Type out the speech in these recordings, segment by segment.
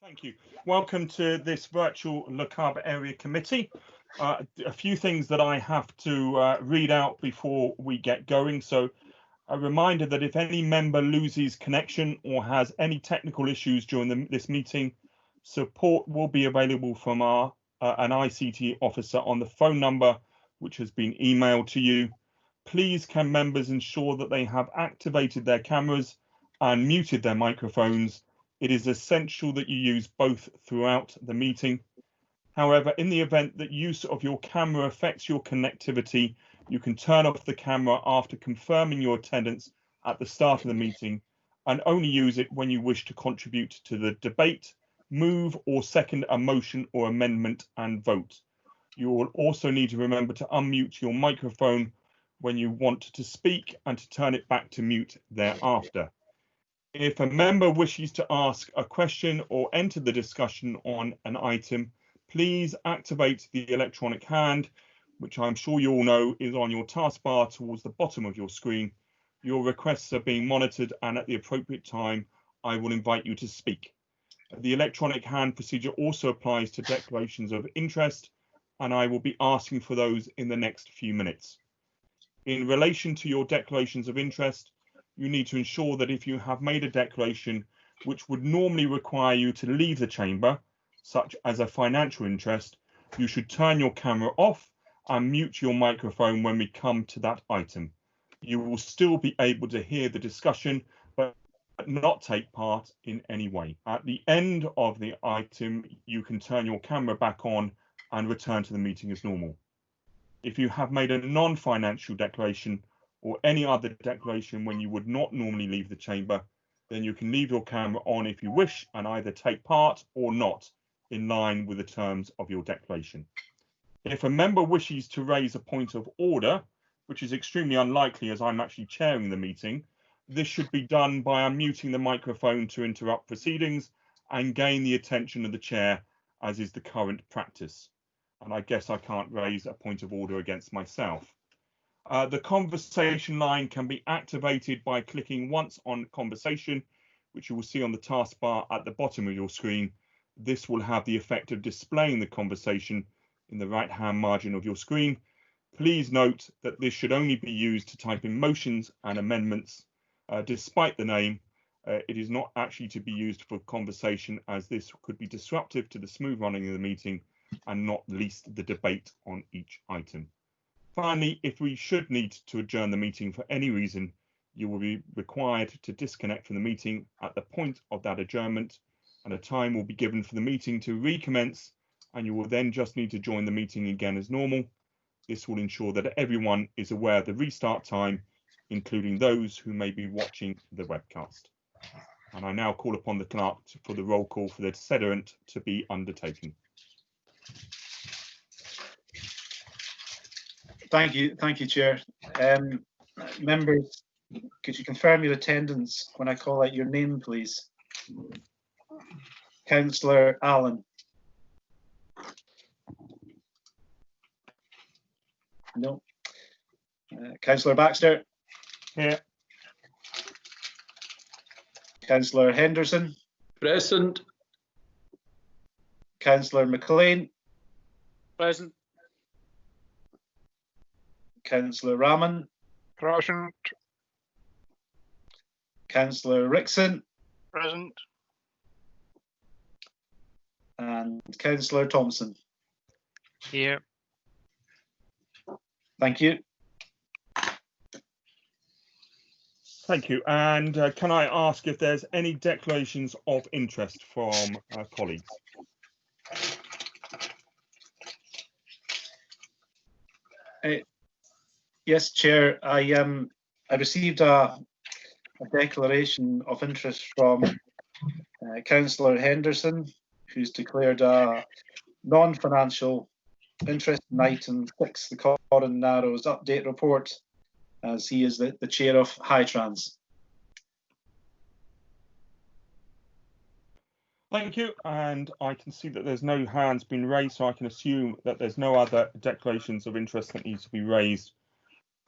Thank you. Welcome to this virtual Lochaber Area Committee. A few things that I have to read out before we get going. So a reminder that if any member loses connection or has any technical issues during this meeting, support will be available from an ICT officer on the phone number which has been emailed to you. Please can members ensure that they have activated their cameras and muted their microphones. It is essential that you use both throughout the meeting. However, in the event that use of your camera affects your connectivity, you can turn off the camera after confirming your attendance at the start of the meeting and only use it when you wish to contribute to the debate, move or second a motion or amendment and vote. You will also need to remember to unmute your microphone when you want to speak and to turn it back to mute thereafter. If a member wishes to ask a question or enter the discussion on an item, please activate the electronic hand, which I'm sure you all know is on your taskbar towards the bottom of your screen. Your requests are being monitored, and at the appropriate time, I will invite you to speak. The electronic hand procedure also applies to declarations of interest, and I will be asking for those in the next few minutes. In relation to your declarations of interest, you need to ensure that if you have made a declaration which would normally require you to leave the chamber, such as a financial interest, you should turn your camera off and mute your microphone when we come to that item. You will still be able to hear the discussion, but not take part in any way. At the end of the item, you can turn your camera back on and return to the meeting as normal. If you have made a non-financial declaration or any other declaration when you would not normally leave the chamber, then you can leave your camera on if you wish and either take part or not in line with the terms of your declaration. If a member wishes to raise a point of order, which is extremely unlikely as I'm actually chairing the meeting, this should be done by unmuting the microphone to interrupt proceedings and gain the attention of the chair, as is the current practice. And I guess I can't raise a point of order against myself. The conversation line can be activated by clicking once on conversation, which you will see on the taskbar at the bottom of your screen. This will have the effect of displaying the conversation in the right-hand margin of your screen. Please note that this should only be used to type in motions and amendments. Despite the name, it is not actually to be used for conversation, as this could be disruptive to the smooth running of the meeting and not least the debate on each item. Finally, if we should need to adjourn the meeting for any reason, you will be required to disconnect from the meeting at the point of that adjournment, and a time will be given for the meeting to recommence, and you will then just need to join the meeting again as normal. This will ensure that everyone is aware of the restart time, including those who may be watching the webcast. And I now call upon the clerk for the roll call for the sediment to be undertaken. Thank you, Chair. Members, could you confirm your attendance when I call out your name, please? Councillor Allen. No. Councillor Baxter. Here. Councillor Henderson. Present. Councillor McLean. Present. Councillor Rahman. Present. Councillor Rickson. Present. And Councillor Thompson. Here. Thank you. Thank you. And can I ask if there's any declarations of interest from colleagues? Yes, Chair. I received a declaration of interest from Councillor Henderson, who's declared a non-financial interest in item 6, the Corin Narrows update report, as he is the chair of Hightrans. Thank you. And I can see that there's no hands been raised, so I can assume that there's no other declarations of interest that needs to be raised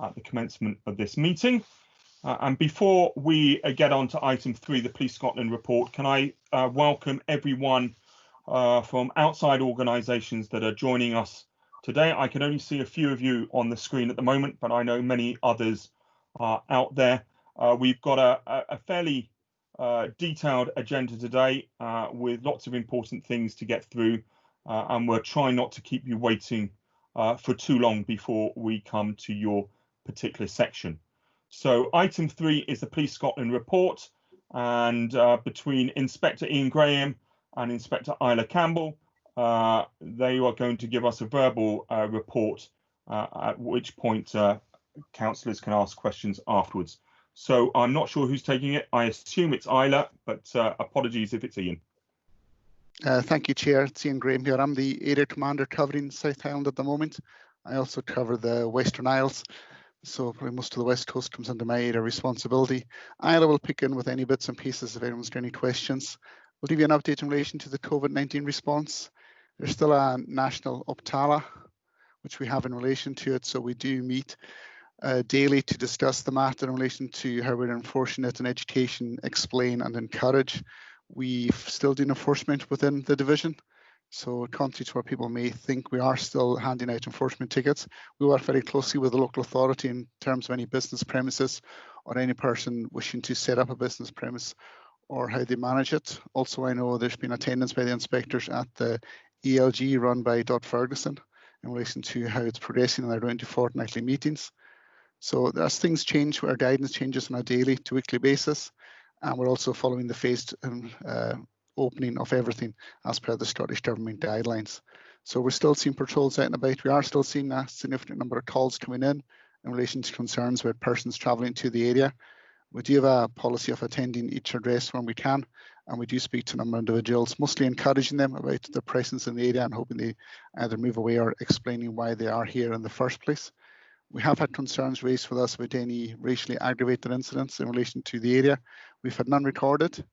at the commencement of this meeting. And before we get on to item 3, the Police Scotland report, can I welcome everyone from outside organisations that are joining us today. I can only see a few of you on the screen at the moment, but I know many others are out there. We've got a fairly detailed agenda today with lots of important things to get through, and we're trying not to keep you waiting for too long before we come to your particular section. So item 3 is the Police Scotland report, and between Inspector Ian Graham and Inspector Isla Campbell, they are going to give us a verbal report, at which point councillors can ask questions afterwards. So I'm not sure who's taking it. I assume it's Isla, but apologies if it's Ian. Thank you, Chair. It's Ian Graham here. I'm the Area Commander covering South Highland at the moment. I also cover the Western Isles, so probably most of the West Coast comes under my area responsibility. Isla will pick in with any bits and pieces if anyone's got any questions. We'll give you an update in relation to the COVID-19 response. There's still a national UPTALA, which we have in relation to it, so we do meet daily to discuss the matter in relation to how we're enforcing it in education, explain and encourage. We still do enforcement within the division. So contrary to what people may think, we are still handing out enforcement tickets. We work very closely with the local authority in terms of any business premises or any person wishing to set up a business premise or how they manage it. Also, I know there's been attendance by the inspectors at the ELG run by Dot Ferguson in relation to how it's progressing and they're going to fortnightly meetings. So as things change, our guidance changes on a daily to weekly basis, and we're also following the phased opening of everything as per the Scottish Government guidelines. So we're still seeing patrols out and about. We are still seeing a significant number of calls coming in relation to concerns about persons travelling to the area. We do have a policy of attending each address when we can, and we do speak to a number of individuals, mostly encouraging them about their presence in the area and hoping they either move away or explaining why they are here in the first place. We have had concerns raised with us about any racially aggravated incidents in relation to the area. We've had none recorded.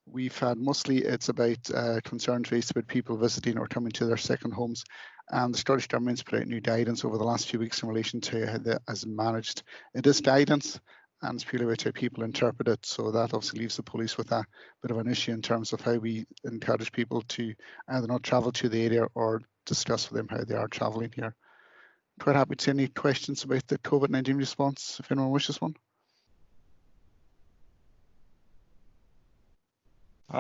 We've had mostly it's about concerns raised about people visiting or coming to their second homes, and the Scottish Government's put out new guidance over the last few weeks in relation to how that is managed. It is guidance and it's purely about how people interpret it, so that obviously leaves the police with a bit of an issue in terms of how we encourage people to either not travel to the area or discuss with them how they are travelling here. Quite happy to any questions about the COVID-19 response if anyone wishes one.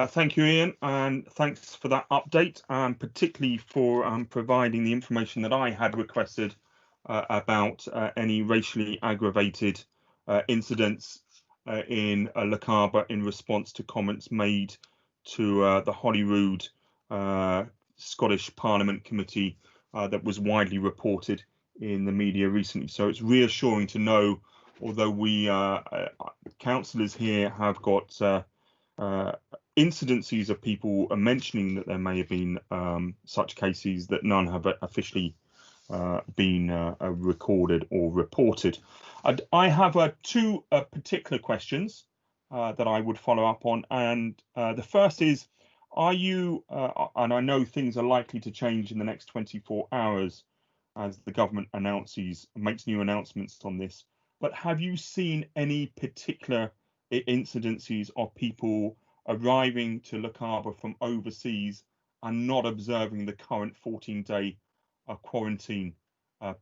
Thank you, Ian, and thanks for that update, and particularly for providing the information that I had requested about any racially aggravated incidents in Lochaber in response to comments made to the Holyrood Scottish Parliament Committee that was widely reported in the media recently. So it's reassuring to know, although we councillors here have got incidences of people mentioning that there may have been such cases, that none have officially been recorded or reported. I have two particular questions that I would follow up on, and the first is, are you, and I know things are likely to change in the next 24 hours as the government makes new announcements on this, but have you seen any particular incidences of people arriving to Lochaber from overseas and not observing the current 14-day quarantine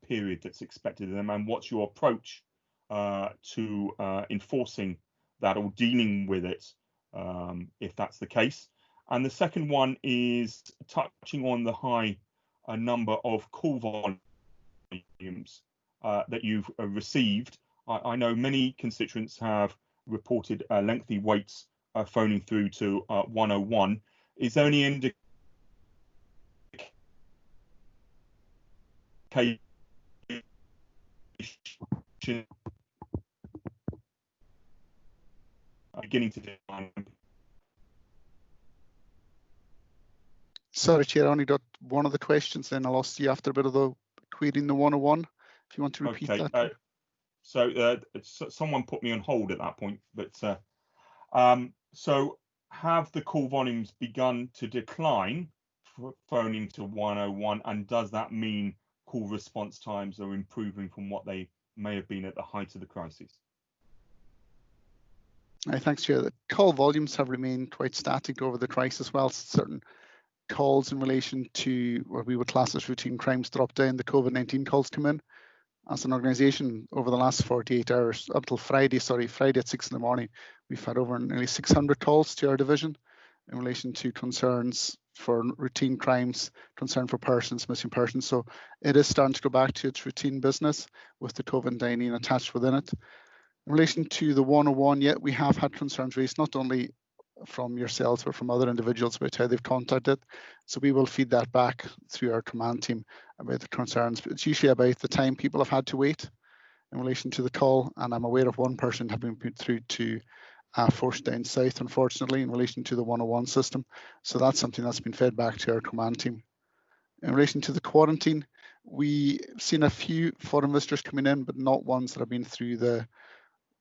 period that's expected of them, and what's your approach to enforcing that or dealing with it if that's the case? And the second one is touching on the high number of call volumes that you've received. I know many constituents have reported lengthy waits phoning through to 101. Is there any indication beginning to decline? Sorry, Chair, I only got one of the questions, then I lost you after a bit of the querying the 101. If you want to repeat that. So someone put me on hold at that point, but so have the call volumes begun to decline phoning to 101, and does that mean call response times are improving from what they may have been at the height of the crisis? Thanks, Chair. The call volumes have remained quite static over the crisis, whilst certain calls in relation to what we would class as routine crimes drop down, the COVID-19 calls come in. As an organisation, over the last 48 hours, up till Friday at 6 in the morning, we've had over nearly 600 calls to our division in relation to concerns for routine crimes, concern for persons, missing persons. So it is starting to go back to its routine business with the COVID-19 attached within it. In relation to the 101, yet we have had concerns raised not only from yourselves but from other individuals about how they've contacted. So we will feed that back through our command team about the concerns. But it's usually about the time people have had to wait in relation to the call, and I'm aware of one person having been put through to Force down south, unfortunately, in relation to the 101 system. So that's something that's been fed back to our command team. In relation to the quarantine, we've seen a few foreign visitors coming in, but not ones that have been through the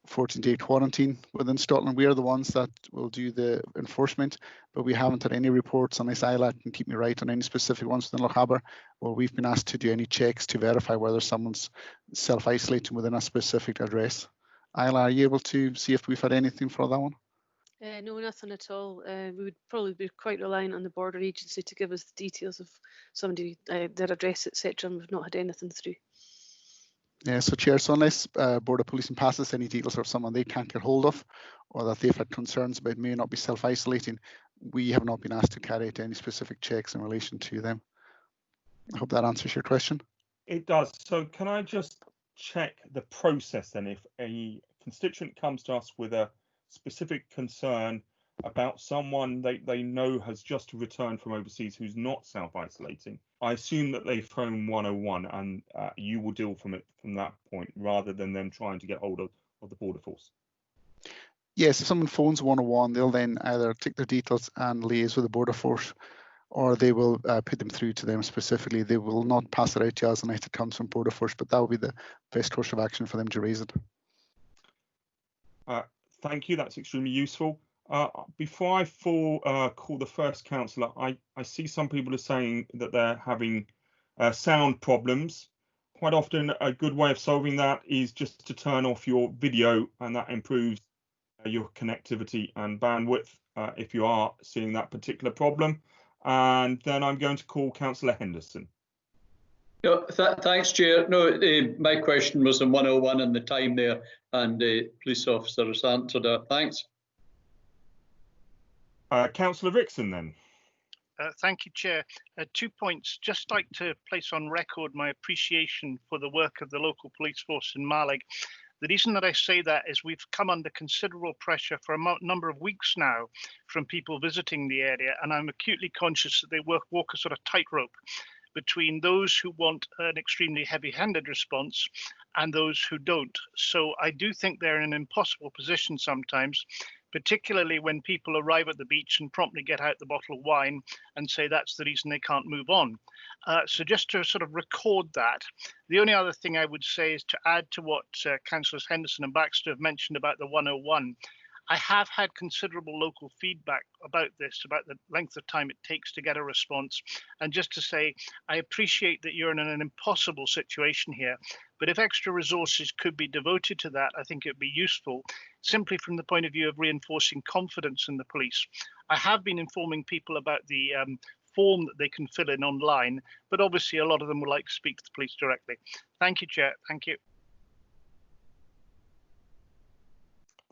14-day quarantine within Scotland. We are the ones that will do the enforcement, but we haven't had any reports, unless Isla can keep me right, on any specific ones within Lochaber, where we've been asked to do any checks to verify whether someone's self-isolating within a specific address. Isla, are you able to see if we've had anything for that one? No, nothing at all. We would probably be quite reliant on the border agency to give us the details of somebody, their address, etc., and we've not had anything through. Yeah, so Chair, so unless Border Policing passes any details of someone they can't get hold of, or that they've had concerns about may not be self-isolating, we have not been asked to carry out any specific checks in relation to them. I hope that answers your question. It does. So can I just check the process then? If a constituent comes to us with a specific concern about someone they know has just returned from overseas who's not self-isolating, I assume that they phone 101 and you will deal from that point rather than them trying to get hold of the border force. Yes, if someone phones 101, they'll then either take their details and liaise with the border force, or they will put them through to them specifically. They will not pass it out to us unless it comes from border force, but that will be the best course of action for them to raise it. Thank you, that's extremely useful. Before I call the first councillor, I see some people are saying that they're having sound problems. Quite often a good way of solving that is just to turn off your video, and that improves your connectivity and bandwidth if you are seeing that particular problem. And then I'm going to call Councillor Henderson. Yeah, thanks, Chair. No, my question was on 101 and the time there, and the police officer has answered that. Thanks. Councillor Rixon, then. Thank you, Chair. 2 points. Just like to place on record my appreciation for the work of the local police force in Malig. The reason that I say that is we've come under considerable pressure for a number of weeks now from people visiting the area, and I'm acutely conscious that they walk a sort of tightrope between those who want an extremely heavy-handed response and those who don't. So I do think they're in an impossible position sometimes, particularly when people arrive at the beach and promptly get out the bottle of wine and say that's the reason they can't move on. So just to sort of record that, the only other thing I would say is to add to what Councillors Henderson and Baxter have mentioned about the 101. I have had considerable local feedback about this, about the length of time it takes to get a response. And just to say, I appreciate that you're in an impossible situation here, but if extra resources could be devoted to that, I think it would be useful, simply from the point of view of reinforcing confidence in the police. I have been informing people about the form that they can fill in online, but obviously a lot of them would like to speak to the police directly. Thank you, Chair. Thank you.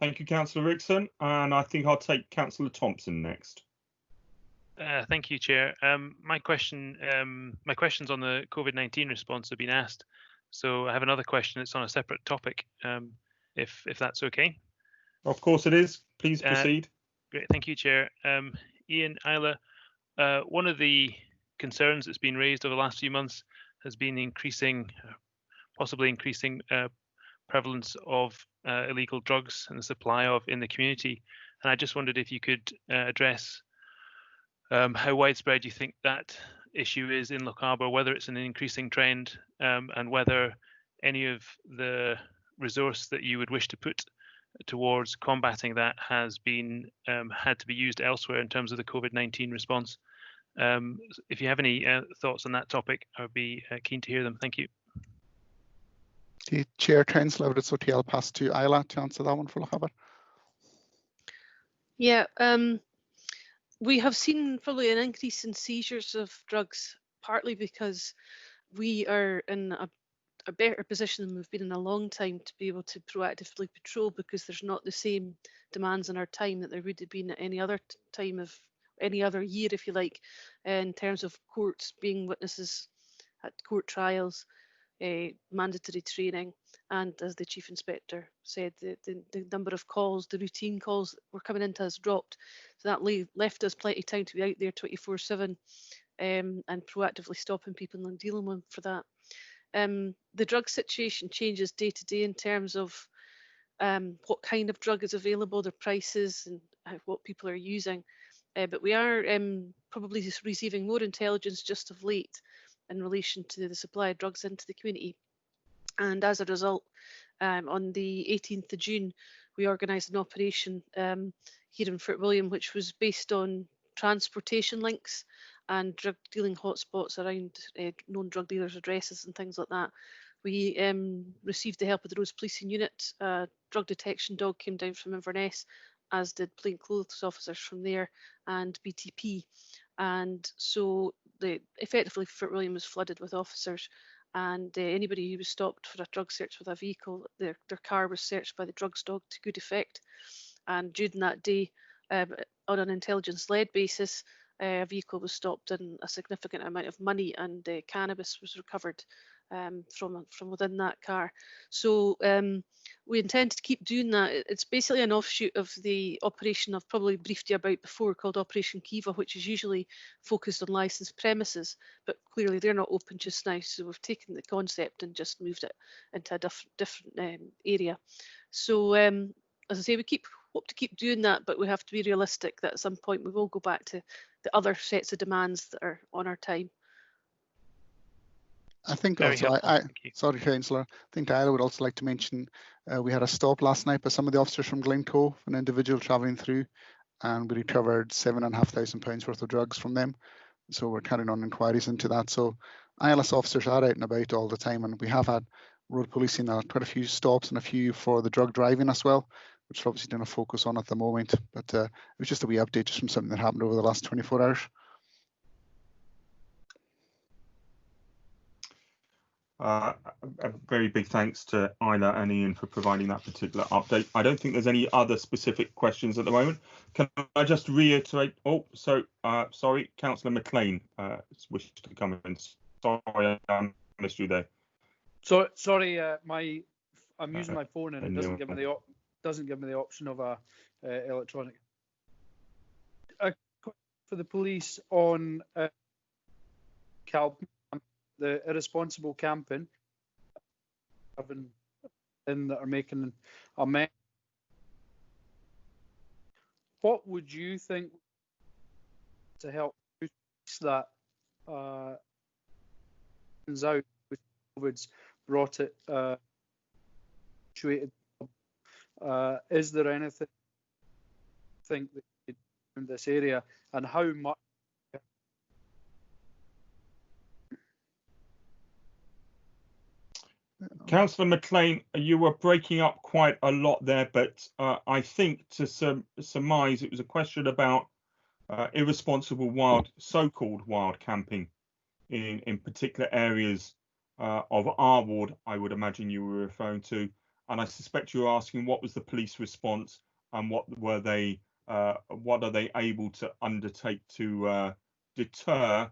Thank you, Councillor Rixon, and I think I'll take Councillor Thompson next. Thank you, Chair. My questions on the COVID-19 response have been asked, so I have another question. It's on a separate topic, if that's okay. Of course it is. Please proceed. Great, thank you, Chair. Ian, Isla, one of the concerns that's been raised over the last few months has been possibly increasing prevalence of illegal drugs and the supply of in the community. And I just wondered if you could address how widespread you think that issue is in Lochaber, whether it's an increasing trend, and whether any of the resource that you would wish to put towards combating that has been had to be used elsewhere in terms of the COVID-19 response. If you have any thoughts on that topic, I would be keen to hear them. Thank you. The Chair, Councillor, it's okay. I'll pass to Isla to answer that one for Lochaber. Yeah, we have seen probably an increase in seizures of drugs, partly because we are in a better position than we've been in a long time to be able to proactively patrol, because there's not the same demands on our time that there would have been at any other time of any other year, if you like, in terms of courts being witnesses at court trials, mandatory training, and as the Chief Inspector said, the number of calls, the routine calls that were coming into us dropped. So that left us plenty of time to be out there 24/7 and proactively stopping people and dealing with them for that. The drug situation changes day to day in terms of what kind of drug is available, their prices, and what people are using. But we are probably receiving more intelligence just of late in relation to the supply of drugs into the community. And as a result, on the 18th of June, we organised an operation here in Fort William, which was based on transportation links and drug dealing hotspots around known drug dealers' addresses and things like that. We received the help of the Roads Policing Unit. A drug detection dog came down from Inverness, as did plainclothes officers from there, and BTP. And so effectively Fort William was flooded with officers, and anybody who was stopped for a drug search with a vehicle, their car was searched by the drugs dog to good effect. And during that day, on an intelligence-led basis, a vehicle was stopped and a significant amount of money and cannabis was recovered from within that car. So we intend to keep doing that. It's basically an offshoot of the operation I've probably briefed you about before, called Operation Kiva, which is usually focused on licensed premises, but clearly they're not open just now. So we've taken the concept and just moved it into a different area. So as I say, we hope to keep doing that, but we have to be realistic that at some point we will go back to the other sets of demands that are on our time. I think also, sorry, Councillor, I think I would also like to mention we had a stop last night by some of the officers from Glencoe, an individual travelling through, and we recovered £7,500 worth of drugs from them. So we're carrying on inquiries into that. So ILS officers are out and about all the time, and we have had road policing quite a few stops and a few for the drug driving as well, which we're obviously doing a focus on at the moment. But it was just a wee update just from something that happened over the last 24 hours. A very big thanks to Isla and Ian for providing that particular update. I don't think there's any other specific questions at the moment. Can I just reiterate? Oh, so sorry, Councillor McLean wished to come in. Sorry, I missed you there. So sorry, I'm using my phone and it doesn't give me the option of a electronic. For the police on the irresponsible camping, that are making a mess. What would you think to help that out, with COVID's brought it situated? Is there anything you think that you do in this area, and how much? Councillor McLean, you were breaking up quite a lot there, but I think to surmise it was a question about irresponsible so-called wild camping in particular areas of our ward, I would imagine you were referring to. And I suspect you were asking what was the police response and what are they able to undertake to deter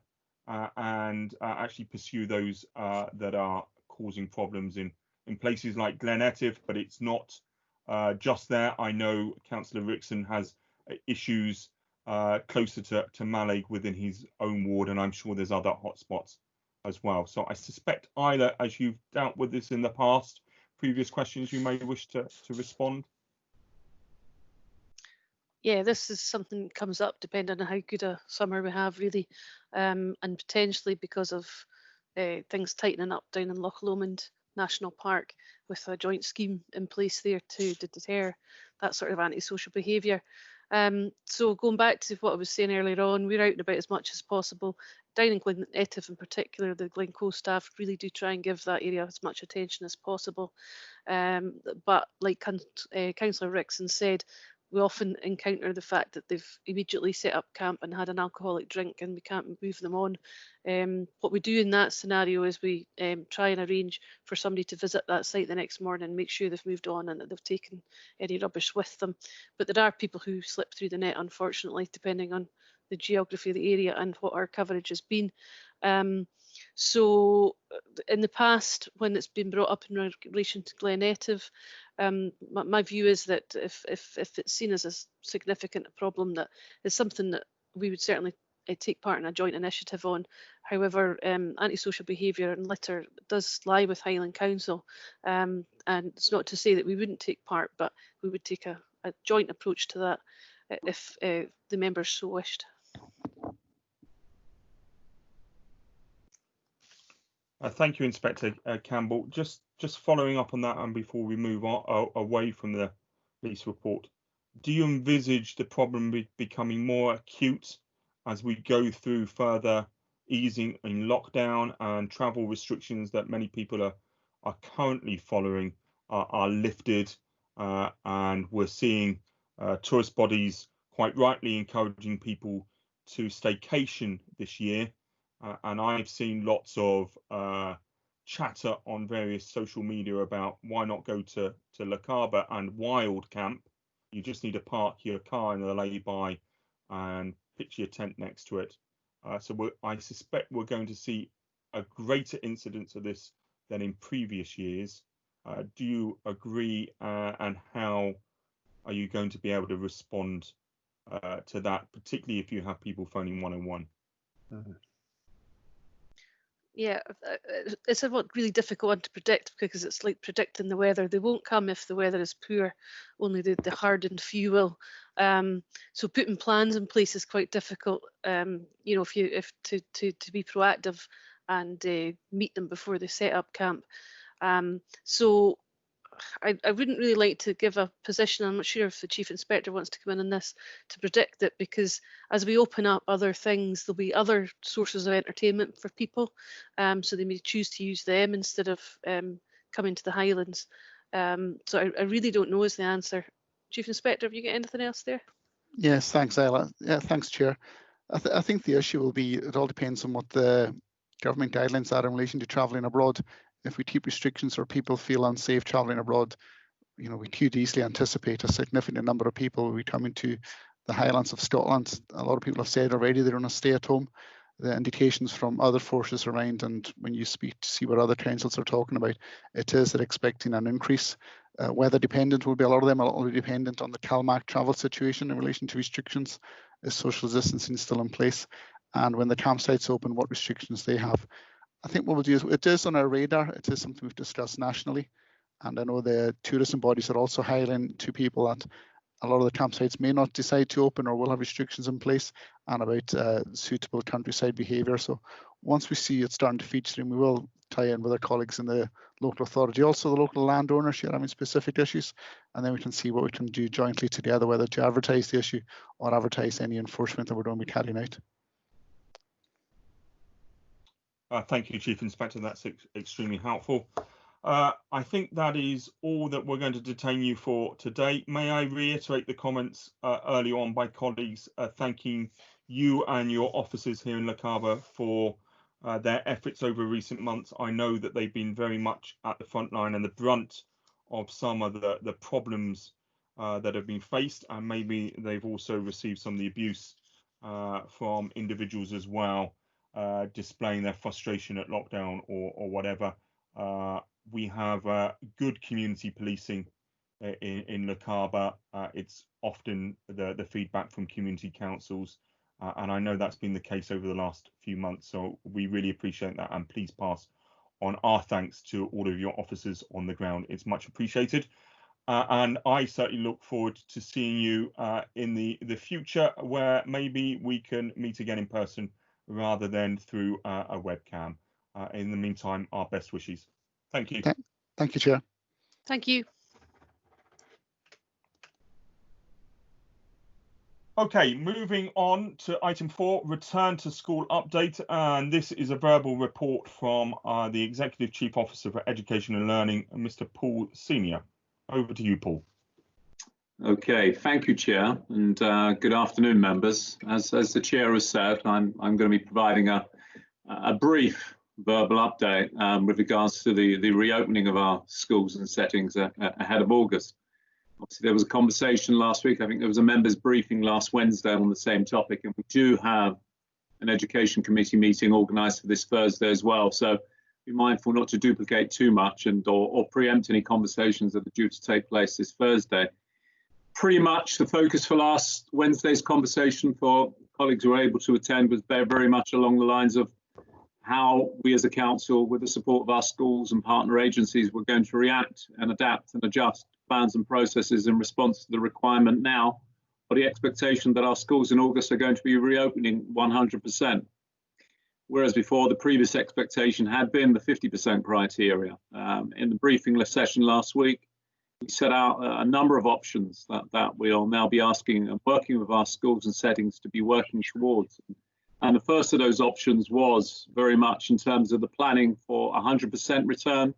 and actually pursue those that are causing problems in places like Glen Etive, but it's not just there. I know Councillor Rickson has issues closer to Mallaig within his own ward, and I'm sure there's other hotspots as well. So I suspect either, as you've dealt with this in the past, previous questions, you may wish to respond. Yeah, this is something that comes up depending on how good a summer we have, really, and potentially because of things tightening up down in Lochaber National Park, with a joint scheme in place there to deter that sort of antisocial behaviour. So going back to what I was saying earlier on, we're out and about as much as possible. Down in Glen Etive in particular, the Glencoe staff really do try and give that area as much attention as possible. But like Councillor Rickson said, we often encounter the fact that they've immediately set up camp and had an alcoholic drink and we can't move them on. What we do in that scenario is we try and arrange for somebody to visit that site the next morning, make sure they've moved on and that they've taken any rubbish with them. But there are people who slip through the net, unfortunately, depending on the geography of the area and what our coverage has been. So in the past, when it's been brought up in relation to Glen Etive, my view is that if it's seen as a significant problem, that is something that we would certainly take part in a joint initiative on. However, antisocial behaviour and litter does lie with Highland Council, and it's not to say that we wouldn't take part, but we would take a joint approach to that if the members so wished. Thank you, Inspector Campbell. Just following up on that, and before we move on away from the police report, do you envisage the problem becoming more acute as we go through further easing in lockdown and travel restrictions that many people are currently following are lifted, and we're seeing tourist bodies quite rightly encouraging people to staycation this year? And I've seen lots of chatter on various social media about why not go to Lochaber and Wild Camp. You just need to park your car in the lay-by and pitch your tent next to it. So I suspect we're going to see a greater incidence of this than in previous years. Do you agree, and how are you going to be able to respond to that, particularly if you have people phoning 101? Yeah, it's a really difficult one to predict because it's like predicting the weather. They won't come if the weather is poor, only the hardened few will. So putting plans in place is quite difficult. You know, if to be proactive and meet them before they set up camp. So I wouldn't really like to give a position. I'm not sure if the Chief Inspector wants to come in on this to predict it, because as we open up other things, there'll be other sources of entertainment for people. So they may choose to use them instead of coming to the Highlands. So I really don't know is the answer. Chief Inspector, have you got anything else there? Yes, thanks, Isla. Yeah, thanks, Chair. I think the issue will be, it all depends on what the government guidelines are in relation to travelling abroad. If we keep restrictions or people feel unsafe travelling abroad, you know, we could easily anticipate a significant number of people will be coming to the Highlands of Scotland. A lot of people have said already they're going to stay at home. The indications from other forces around, and when you speak to see what other councils are talking about, it is they're expecting an increase. Weather dependent will be, a lot of them will be dependent on the CalMac travel situation in relation to restrictions. Is social distancing still in place? And when the campsites open, what restrictions they have. I think what we'll do is, it is on our radar. It is something we've discussed nationally. And I know the tourism bodies are also highlighting to people that a lot of the campsites may not decide to open or will have restrictions in place, and about suitable countryside behaviour. So once we see it starting to feature, and we will tie in with our colleagues in the local authority, also the local landowners who are having specific issues, and then we can see what we can do jointly together, whether to advertise the issue or advertise any enforcement that we're going to be carrying out. Thank you, Chief Inspector. That's extremely helpful. I think that is all that we're going to detain you for today. May I reiterate the comments early on by colleagues thanking you and your officers here in Lochaber for their efforts over recent months. I know that they've been very much at the front line and the brunt of some of the problems that have been faced, and maybe they've also received some of the abuse from individuals as well, displaying their frustration at lockdown or whatever. We have good community policing in Lochaber. It's often the feedback from community councils, and I know that's been the case over the last few months. So we really appreciate that, and please pass on our thanks to all of your officers on the ground. It's much appreciated, and I certainly look forward to seeing you in the future, where maybe we can meet again in person rather than through a webcam. In the meantime, our best wishes. Thank you. Thank you, Chair. Thank you. Okay, moving on to item 4, return to school update. And this is a verbal report from the Executive Chief Officer for Education and Learning, Mr. Paul Senior. Over to you, Paul. Okay, thank you, Chair, and good afternoon, members. As the Chair has said, I'm going to be providing a brief verbal update with regards to the reopening of our schools and settings ahead of August. Obviously, there was a conversation last week. I think there was a members' briefing last Wednesday on the same topic, and we do have an Education Committee meeting organised for this Thursday as well. So be mindful not to duplicate too much or preempt any conversations that are due to take place this Thursday. Pretty much the focus for last Wednesday's conversation for colleagues who were able to attend was very much along the lines of how we as a council, with the support of our schools and partner agencies, were going to react and adapt and adjust plans and processes in response to the requirement now, or the expectation that our schools in August are going to be reopening 100%. Whereas before, the previous expectation had been the 50% criteria. In the briefing session last week, we set out a number of options that we'll now be asking and working with our schools and settings to be working towards. And the first of those options was very much in terms of the planning for 100% return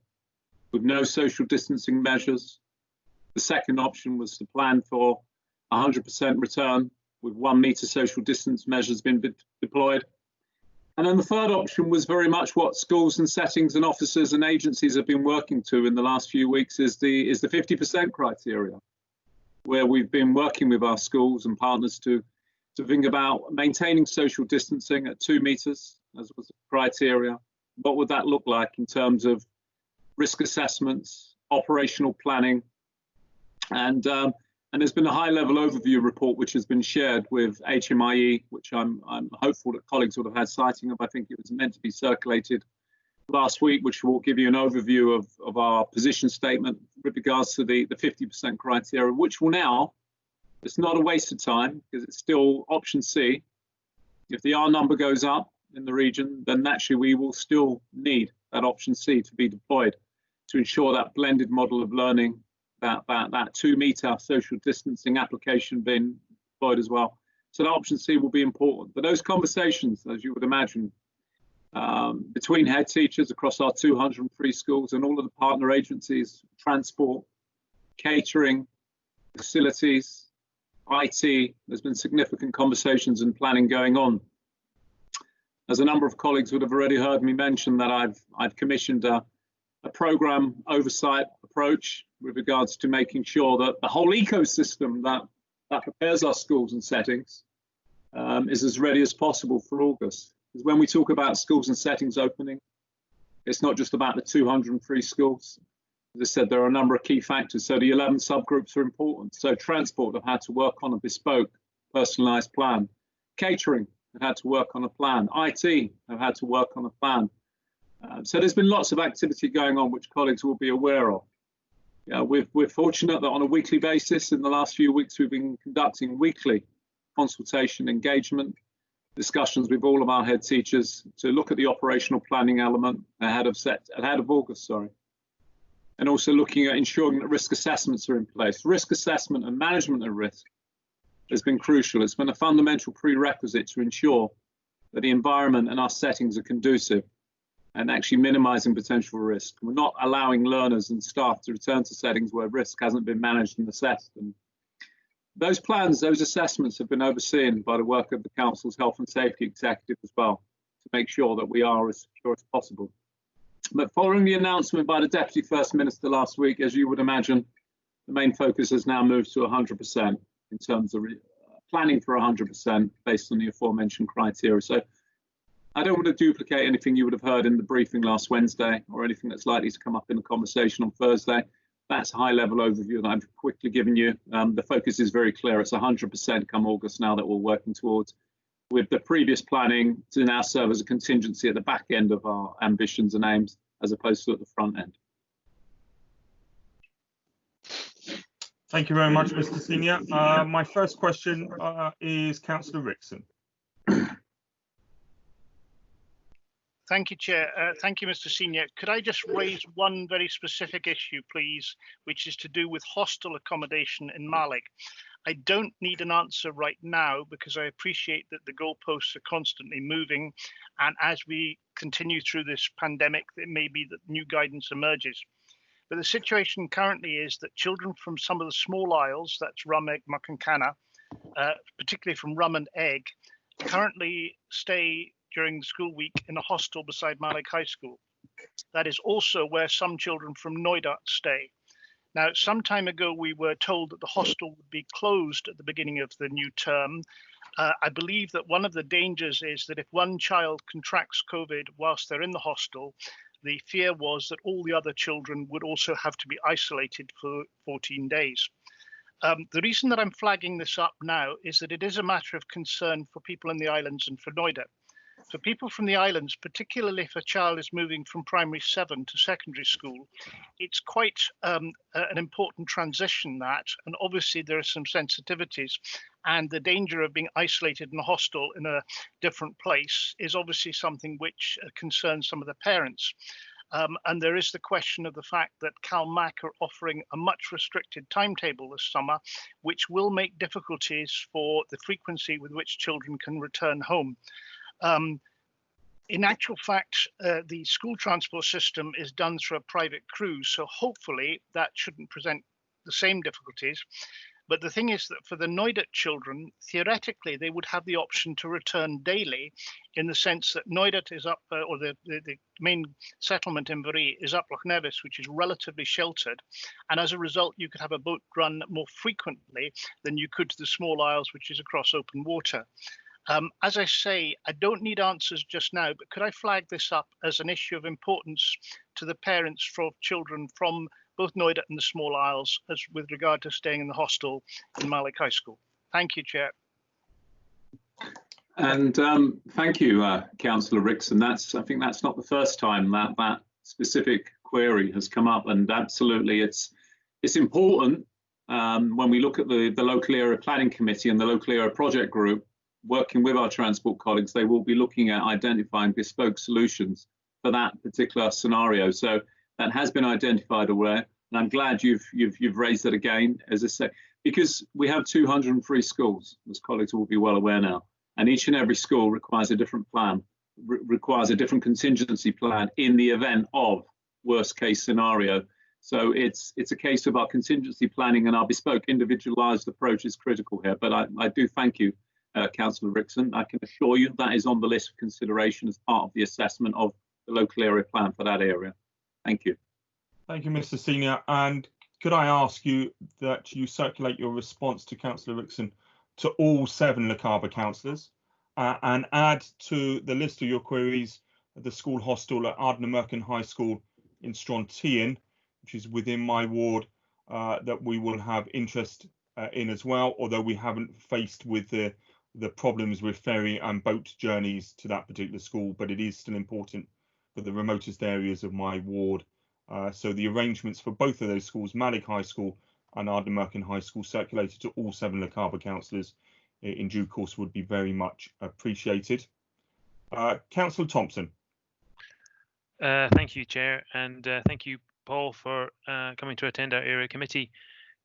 with no social distancing measures. The second option was to plan for 100% return with 1 metre social distance measures being deployed. And then the third option was very much what schools and settings and officers and agencies have been working to in the last few weeks is the 50% criteria, where we've been working with our schools and partners to think about maintaining social distancing at 2 metres as was the criteria. What would that look like in terms of risk assessments, operational planning, and there's been a high-level overview report which has been shared with HMIE, which I'm hopeful that colleagues would have had sighting of. I think it was meant to be circulated last week, which will give you an overview of our position statement with regards to the 50% criteria, which will now, it's not a waste of time because it's still option C. If the R number goes up in the region, then naturally we will still need that option C to be deployed to ensure that blended model of learning, that 2 metre social distancing application being deployed as well. So that option C will be important. But those conversations, as you would imagine, between head teachers across our 203 schools and all of the partner agencies, transport, catering, facilities, IT, there's been significant conversations and planning going on. As a number of colleagues would have already heard me mention that I've commissioned a programme oversight approach with regards to making sure that the whole ecosystem that prepares our schools and settings is as ready as possible for August. Because when we talk about schools and settings opening, it's not just about the 203 schools. As I said, there are a number of key factors. So the 11 subgroups are important. So transport have had to work on a bespoke, personalised plan. Catering have had to work on a plan. IT have had to work on a plan. So there's been lots of activity going on which colleagues will be aware of. We're fortunate that on a weekly basis in the last few weeks we've been conducting weekly consultation engagement discussions with all of our head teachers to look at the operational planning element ahead of August, and also looking at ensuring that risk assessments are in place. Risk assessment and management of risk has been crucial. It's been a fundamental prerequisite to ensure that the environment and our settings are conducive and actually minimising potential risk. We're not allowing learners and staff to return to settings where risk hasn't been managed and assessed. And those plans, those assessments have been overseen by the work of the Council's Health and Safety Executive as well, to make sure that we are as secure as possible. But following the announcement by the Deputy First Minister last week, as you would imagine, the main focus has now moved to 100% in terms of planning for 100% based on the aforementioned criteria. So I don't want to duplicate anything you would have heard in the briefing last Wednesday or anything that's likely to come up in the conversation on Thursday. That's a high-level overview that I've quickly given you. The focus is very clear. It's 100% come August now that we're working towards, with the previous planning to now serve as a contingency at the back end of our ambitions and aims, as opposed to at the front end. Thank you very much, Mr. Senior. My first question is Councillor Rickson. Thank you, Chair. Thank you, Mr. Senior. Could I just raise one very specific issue, please, which is to do with hostel accommodation in Malig? I don't need an answer right now because I appreciate that the goalposts are constantly moving, and as we continue through this pandemic, it may be that new guidance emerges. But the situation currently is that children from some of the small isles, that's Rum, Egg, Muck and Canna, particularly from Rum and Egg, currently stay during the school week in a hostel beside Malig High School. That is also where some children from Knoydart stay. Now, some time ago, we were told that the hostel would be closed at the beginning of the new term. I believe that one of the dangers is that if one child contracts COVID whilst they're in the hostel, the fear was that all the other children would also have to be isolated for 14 days. The reason that I'm flagging this up now is that it is a matter of concern for people in the islands and for Knoydart. For people from the islands, particularly if a child is moving from primary 7 to secondary school, it's quite an important transition that, and obviously there are some sensitivities, and the danger of being isolated in a hostel in a different place is obviously something which concerns some of the parents. And there is the question of the fact that CalMac are offering a much restricted timetable this summer, which will make difficulties for the frequency with which children can return home. In actual fact, the school transport system is done through a private cruise, so hopefully that shouldn't present the same difficulties. But the thing is that for the Knoydart children, theoretically, they would have the option to return daily, in the sense that Knoydart is up, or the main settlement in Varee is up Loch Nevis, which is relatively sheltered. And as a result, you could have a boat run more frequently than you could to the small isles, which is across open water. As I say, I don't need answers just now, but could I flag this up as an issue of importance to the parents for children from both Knoydart and the small isles, as with regard to staying in the hostel in Malig High School? Thank you, Chair. And thank you, Councillor Rickson. I think that's not the first time that specific query has come up, and absolutely it's important when we look at the local area planning committee and the local area project group working with our transport colleagues. They will be looking at identifying bespoke solutions for that particular scenario. So that has been identified already, and I'm glad you've raised it again, as I say, because we have 203 schools, as colleagues will be well aware now, and each and every school requires a different plan, requires a different contingency plan in the event of worst case scenario. So it's a case of our contingency planning and our bespoke individualised approach is critical here. But I do thank you, Councillor Rickson. I can assure you that is on the list of consideration as part of the assessment of the local area plan for that area. Thank you. Thank you, Mr. Senior. And could I ask you that you circulate your response to Councillor Rickson to all 7 Lochaber councillors and add to the list of your queries the school hostel at Ardnamurchan High School in Strontian, which is within my ward, that we will have interest in as well, although we haven't faced with the problems with ferry and boat journeys to that particular school, but it is still important for the remotest areas of my ward. So the arrangements for both of those schools, Malig High School and Ardnamurchan High School, circulated to all 7 Lochaber councillors in due course would be very much appreciated. Councillor Thompson. Thank you, Chair, and thank you, Paul, for coming to attend our area committee.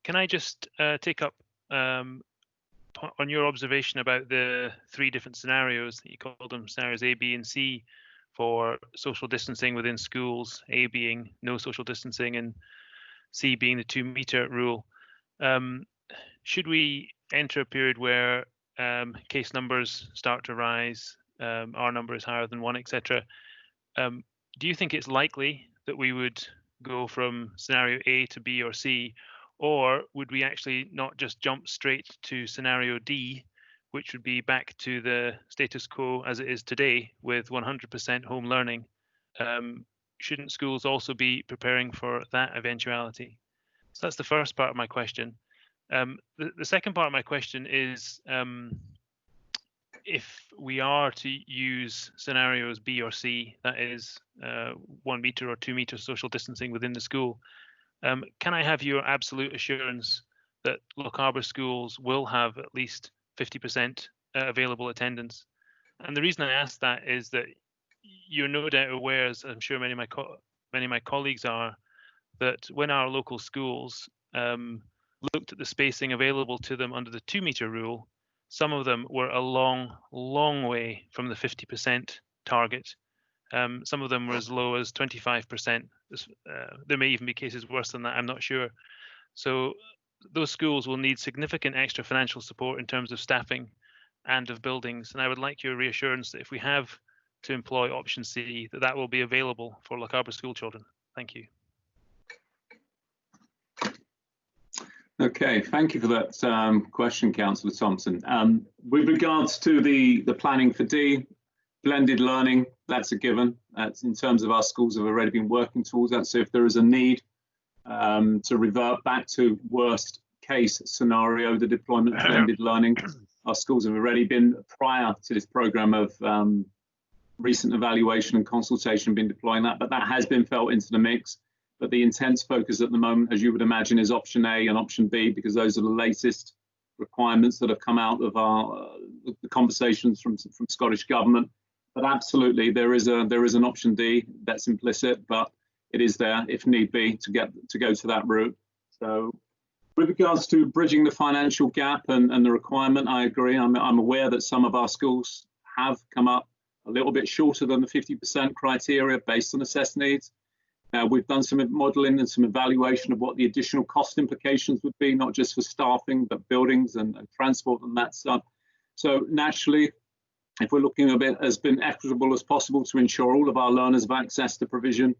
Can I just take up on your observation about the 3 different scenarios that you called them, scenarios A, B, and C, for social distancing within schools, A being no social distancing and C being the 2-metre rule. Should we enter a period where case numbers start to rise, our number is higher than 1, etc., do you think it's likely that we would go from scenario A to B or C, or would we actually not just jump straight to scenario D, which would be back to the status quo as it is today with 100% home learning? Shouldn't schools also be preparing for that eventuality? So that's the first part of my question. The second part of my question is, if we are to use scenarios B or C, that is 1 metre or 2 metre social distancing within the school, can I have your absolute assurance that Lochaber schools will have at least 50% available attendance? And the reason I ask that is that you're no doubt aware, as I'm sure many of my colleagues are, that when our local schools looked at the spacing available to them under the 2-metre rule, some of them were a long, long way from the 50% target. Some of them were as low as 25% there may even be cases worse than that. I'm not sure. So those schools will need significant extra financial support in terms of staffing and of buildings. And I would like your reassurance that if we have to employ option C, that will be available for Lochaber school children. Thank you. Okay, thank you for that question, Councillor Thompson. With regards to the planning for D, blended learning, that's a given. That's in terms of our schools have already been working towards that. So if there is a need to revert back to worst case scenario, the deployment of blended learning, our schools have already been, prior to this programme of recent evaluation and consultation, been deploying that, but that has been felt into the mix. But the intense focus at the moment, as you would imagine, is option A and option B, because those are the latest requirements that have come out of the conversations from Scottish Government. But absolutely, there is an option D that's implicit, but it is there if need be to go to that route. So with regards to bridging the financial gap and the requirement, I agree. I'm aware that some of our schools have come up a little bit shorter than the 50% criteria based on assessed needs. We've done some modelling and some evaluation of what the additional cost implications would be, not just for staffing, but buildings and transport and that stuff. So naturally, if we're looking a bit as been equitable as possible to ensure all of our learners have access to provision,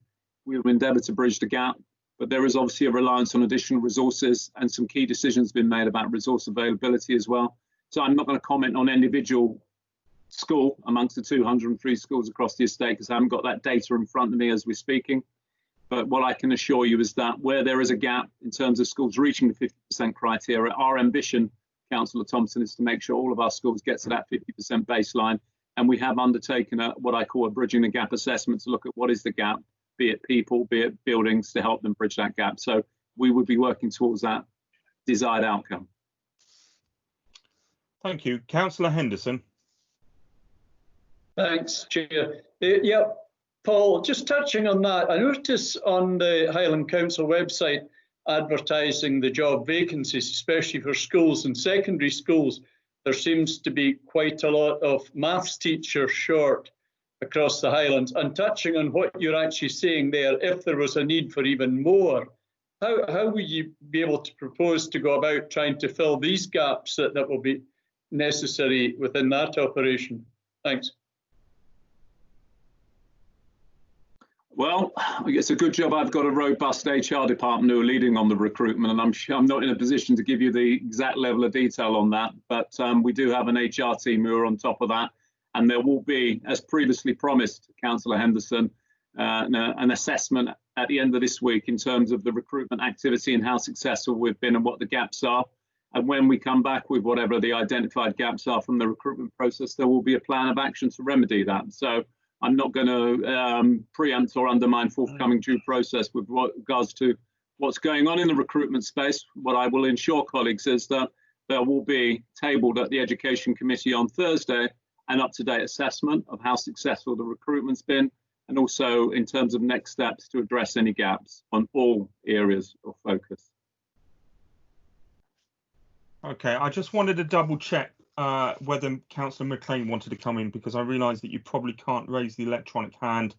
we will endeavour to bridge the gap. But there is obviously a reliance on additional resources, and some key decisions been made about resource availability as well. So I'm not going to comment on individual school amongst the 203 schools across the estate, because I haven't got that data in front of me as we're speaking. But what I can assure you is that where there is a gap in terms of schools reaching the 50% criteria, our ambition, Councillor Thompson, is to make sure all of our schools get to that 50% baseline. And we have undertaken what I call a bridging the gap assessment to look at what is the gap, be it people, be it buildings, to help them bridge that gap. So we would be working towards that desired outcome. Thank you. Councillor Henderson. Thanks, Chair. Yeah, Paul, just touching on that, I noticed on the Highland Council website advertising the job vacancies, especially for schools and secondary schools, there seems to be quite a lot of maths teachers short across the Highlands. And touching on what you're actually saying there, if there was a need for even more, how will you be able to propose to go about trying to fill these gaps that will be necessary within that operation? Thanks. Well, it's a good job I've got a robust HR department who are leading on the recruitment, and I'm not in a position to give you the exact level of detail on that, but we do have an HR team who are on top of that, and there will be, as previously promised, Councillor Henderson, an assessment at the end of this week in terms of the recruitment activity and how successful we've been and what the gaps are. And when we come back with whatever the identified gaps are from the recruitment process, there will be a plan of action to remedy that. So I'm not going to preempt or undermine forthcoming due process with regards to what's going on in the recruitment space. What I will ensure, colleagues, is that there will be tabled at the Education Committee on Thursday an up-to-date assessment of how successful the recruitment's been, and also in terms of next steps to address any gaps on all areas of focus. Okay, I just wanted to double check whether Councillor McLean wanted to come in, because I realise that you probably can't raise the electronic hand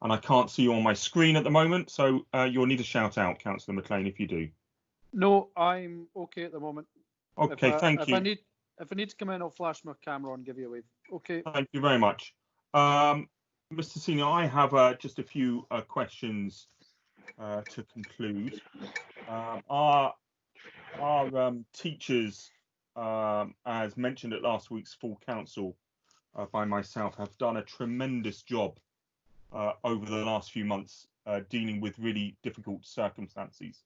and I can't see you on my screen at the moment. So you'll need to shout out, Councillor McLean, if you do. No, I'm okay at the moment. Okay, thank you. If I need to come in, I'll flash my camera on and give you a wave. Okay. Thank you very much. Mr. Senior, I have just a few questions to conclude. Our teachers, as mentioned at last week's full council by myself, have done a tremendous job over the last few months dealing with really difficult circumstances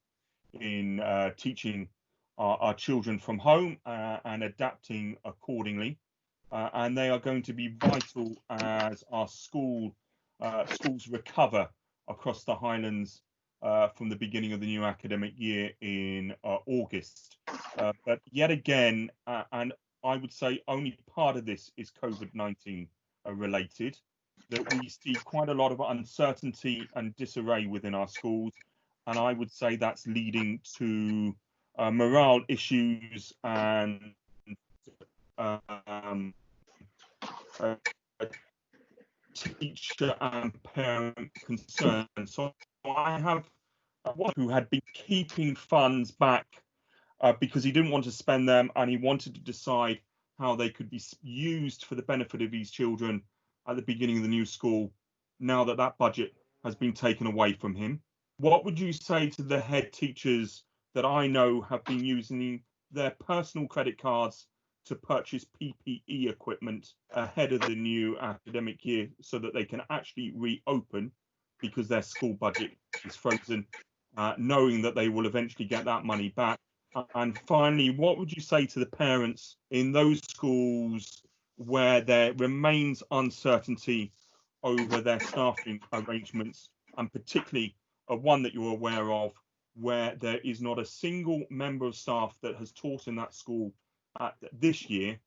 in teaching our children from home and adapting accordingly. And they are going to be vital as our schools recover across the Highlands from the beginning of the new academic year in August. But yet again, and I would say only part of this is COVID-19 related, that we see quite a lot of uncertainty and disarray within our schools. And I would say that's leading to morale issues and teacher and parent concerns. So I have one who had been keeping funds back because he didn't want to spend them, and he wanted to decide how they could be used for the benefit of his children at the beginning of the new school, now that that budget has been taken away from him. What would you say to the head teachers that I know have been using their personal credit cards to purchase PPE equipment ahead of the new academic year so that they can actually reopen because their school budget is frozen, knowing that they will eventually get that money back? And finally, what would you say to the parents in those schools where there remains uncertainty over their staffing arrangements, and particularly one that you're aware of, where there is not a single member of staff that has taught in that school this year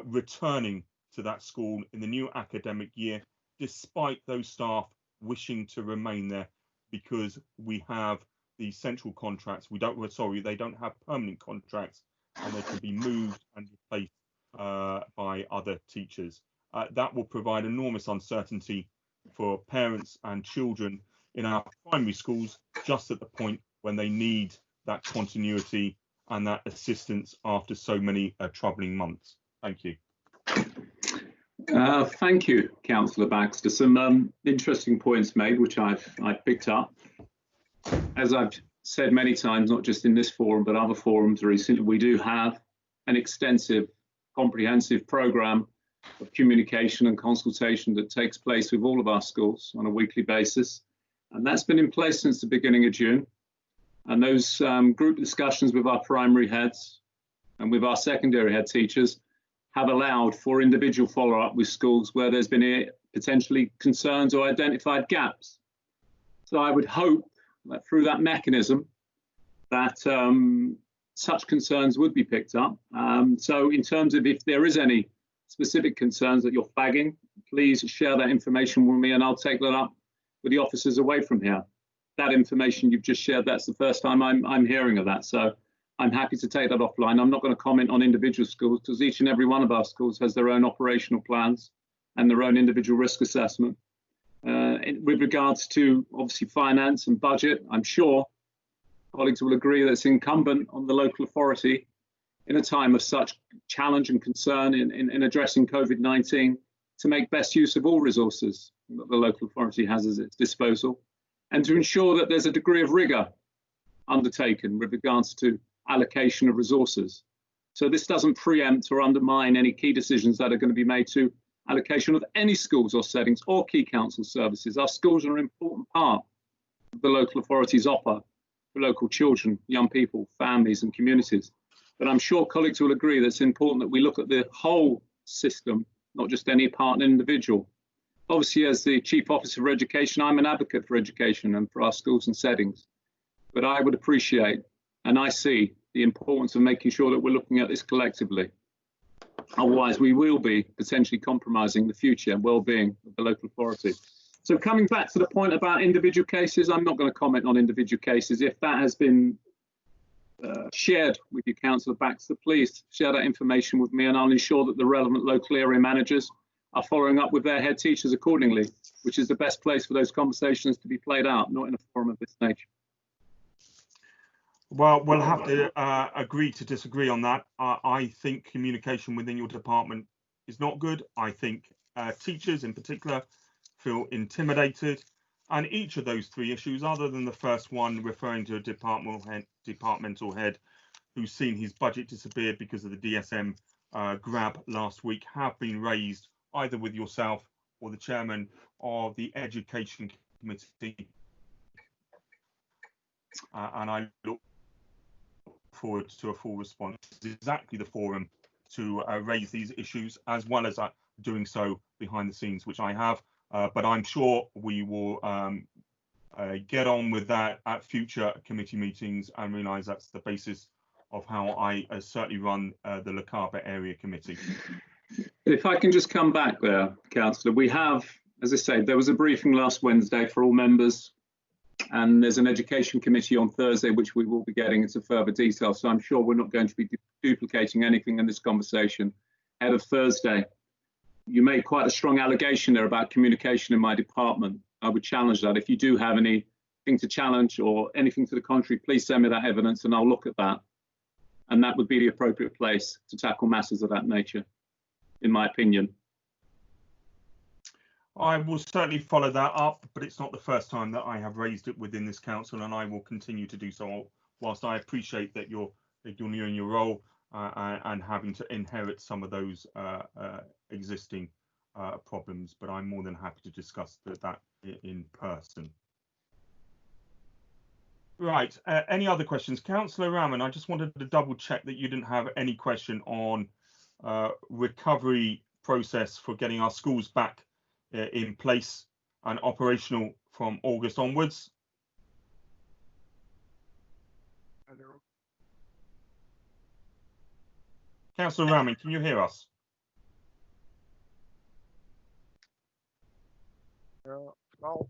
returning to that school in the new academic year, despite those staff wishing to remain there, because we have the central contracts. They don't have permanent contracts, and they can be moved and replaced by other teachers. That will provide enormous uncertainty for parents and children in our primary schools, just at the point when they need that continuity and that assistance after so many troubling months. Thank you. Thank you, Councillor Baxter. Some interesting points made, which I've picked up. As I've said many times, not just in this forum, but other forums recently, we do have an extensive, comprehensive programme of communication and consultation that takes place with all of our schools on a weekly basis. And that's been in place since the beginning of June. And those group discussions with our primary heads and with our secondary head teachers have allowed for individual follow-up with schools where there's been potentially concerns or identified gaps. So I would hope that through that mechanism that such concerns would be picked up. So in terms of if there is any specific concerns that you're flagging, please share that information with me and I'll take that up with the officers away from here. That information you've just shared, that's the first time I'm hearing of that. So I'm happy to take that offline. I'm not going to comment on individual schools because each and every one of our schools has their own operational plans and their own individual risk assessment. With regards to obviously finance and budget, I'm sure colleagues will agree that it's incumbent on the local authority in a time of such challenge and concern in addressing COVID-19 to make best use of all resources that the local authority has at its disposal, and to ensure that there's a degree of rigour undertaken with regards to allocation of resources. So this doesn't preempt or undermine any key decisions that are going to be made to allocation of any schools or settings or key council services. Our schools are an important part of the local authority's offer for local children, young people, families and communities. But I'm sure colleagues will agree that it's important that we look at the whole system, not just any part and individual. Obviously, as the Chief Officer for Education, I'm an advocate for education and for our schools and settings. But I would appreciate, and I see, the importance of making sure that we're looking at this collectively. Otherwise, we will be potentially compromising the future and well-being of the local authority. So coming back to the point about individual cases, I'm not going to comment on individual cases. If that has been shared with you, Councillor Baxter, please share that information with me and I'll ensure that the relevant local area managers are following up with their head teachers accordingly, which is the best place for those conversations to be played out, not in a forum of this nature. Well, we'll have to agree to disagree on that. I think communication within your department is not good. I think teachers in particular feel intimidated. And each of those three issues, other than the first one referring to a departmental head who's seen his budget disappear because of the DSM grab last week, have been raised either with yourself or the chairman of the Education Committee. And I look forward to a full response. It's exactly the forum to raise these issues, as well as doing so behind the scenes, which I have. But I'm sure we will get on with that at future committee meetings and realise that's the basis of how I certainly run the Lochaber Area Committee. If I can just come back there, Councillor, we have, as I say, there was a briefing last Wednesday for all members, and there's an education committee on Thursday, which we will be getting into further detail. So I'm sure we're not going to be duplicating anything in this conversation ahead of Thursday. You made quite a strong allegation there about communication in my department. I would challenge that. If you do have any to challenge or anything to the contrary, please send me that evidence and I'll look at that. And that would be the appropriate place to tackle matters of that nature, in my opinion. I will certainly follow that up, but it's not the first time that I have raised it within this council, and I will continue to do so. Whilst I appreciate that you're new in your role and having to inherit some of those existing problems, but I'm more than happy to discuss that in person. Right, any other questions? Councillor Rahman, I just wanted to double check that you didn't have any question on recovery process for getting our schools back in place and operational from August onwards. Councillor Rahman, can you hear us? No. No.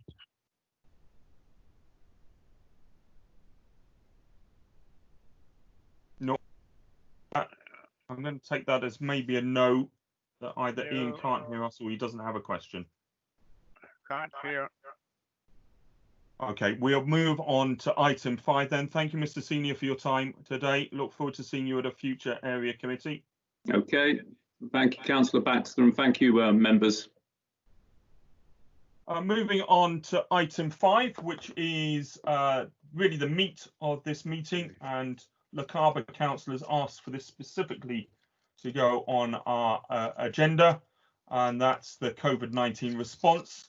I'm going to take that as maybe a no, that either Ian can't hear us or he doesn't have a question. Can't hear. Okay, we'll move on to item 5 then. Thank you, Mr. Senior, for your time today. Look forward to seeing you at a future area committee. Okay, thank you, Councillor Baxter, and thank you, members. Moving on to item 5, which is really the meat of this meeting, and Lochaber councillors asked for this specifically to go on our agenda, and that's the COVID-19 response.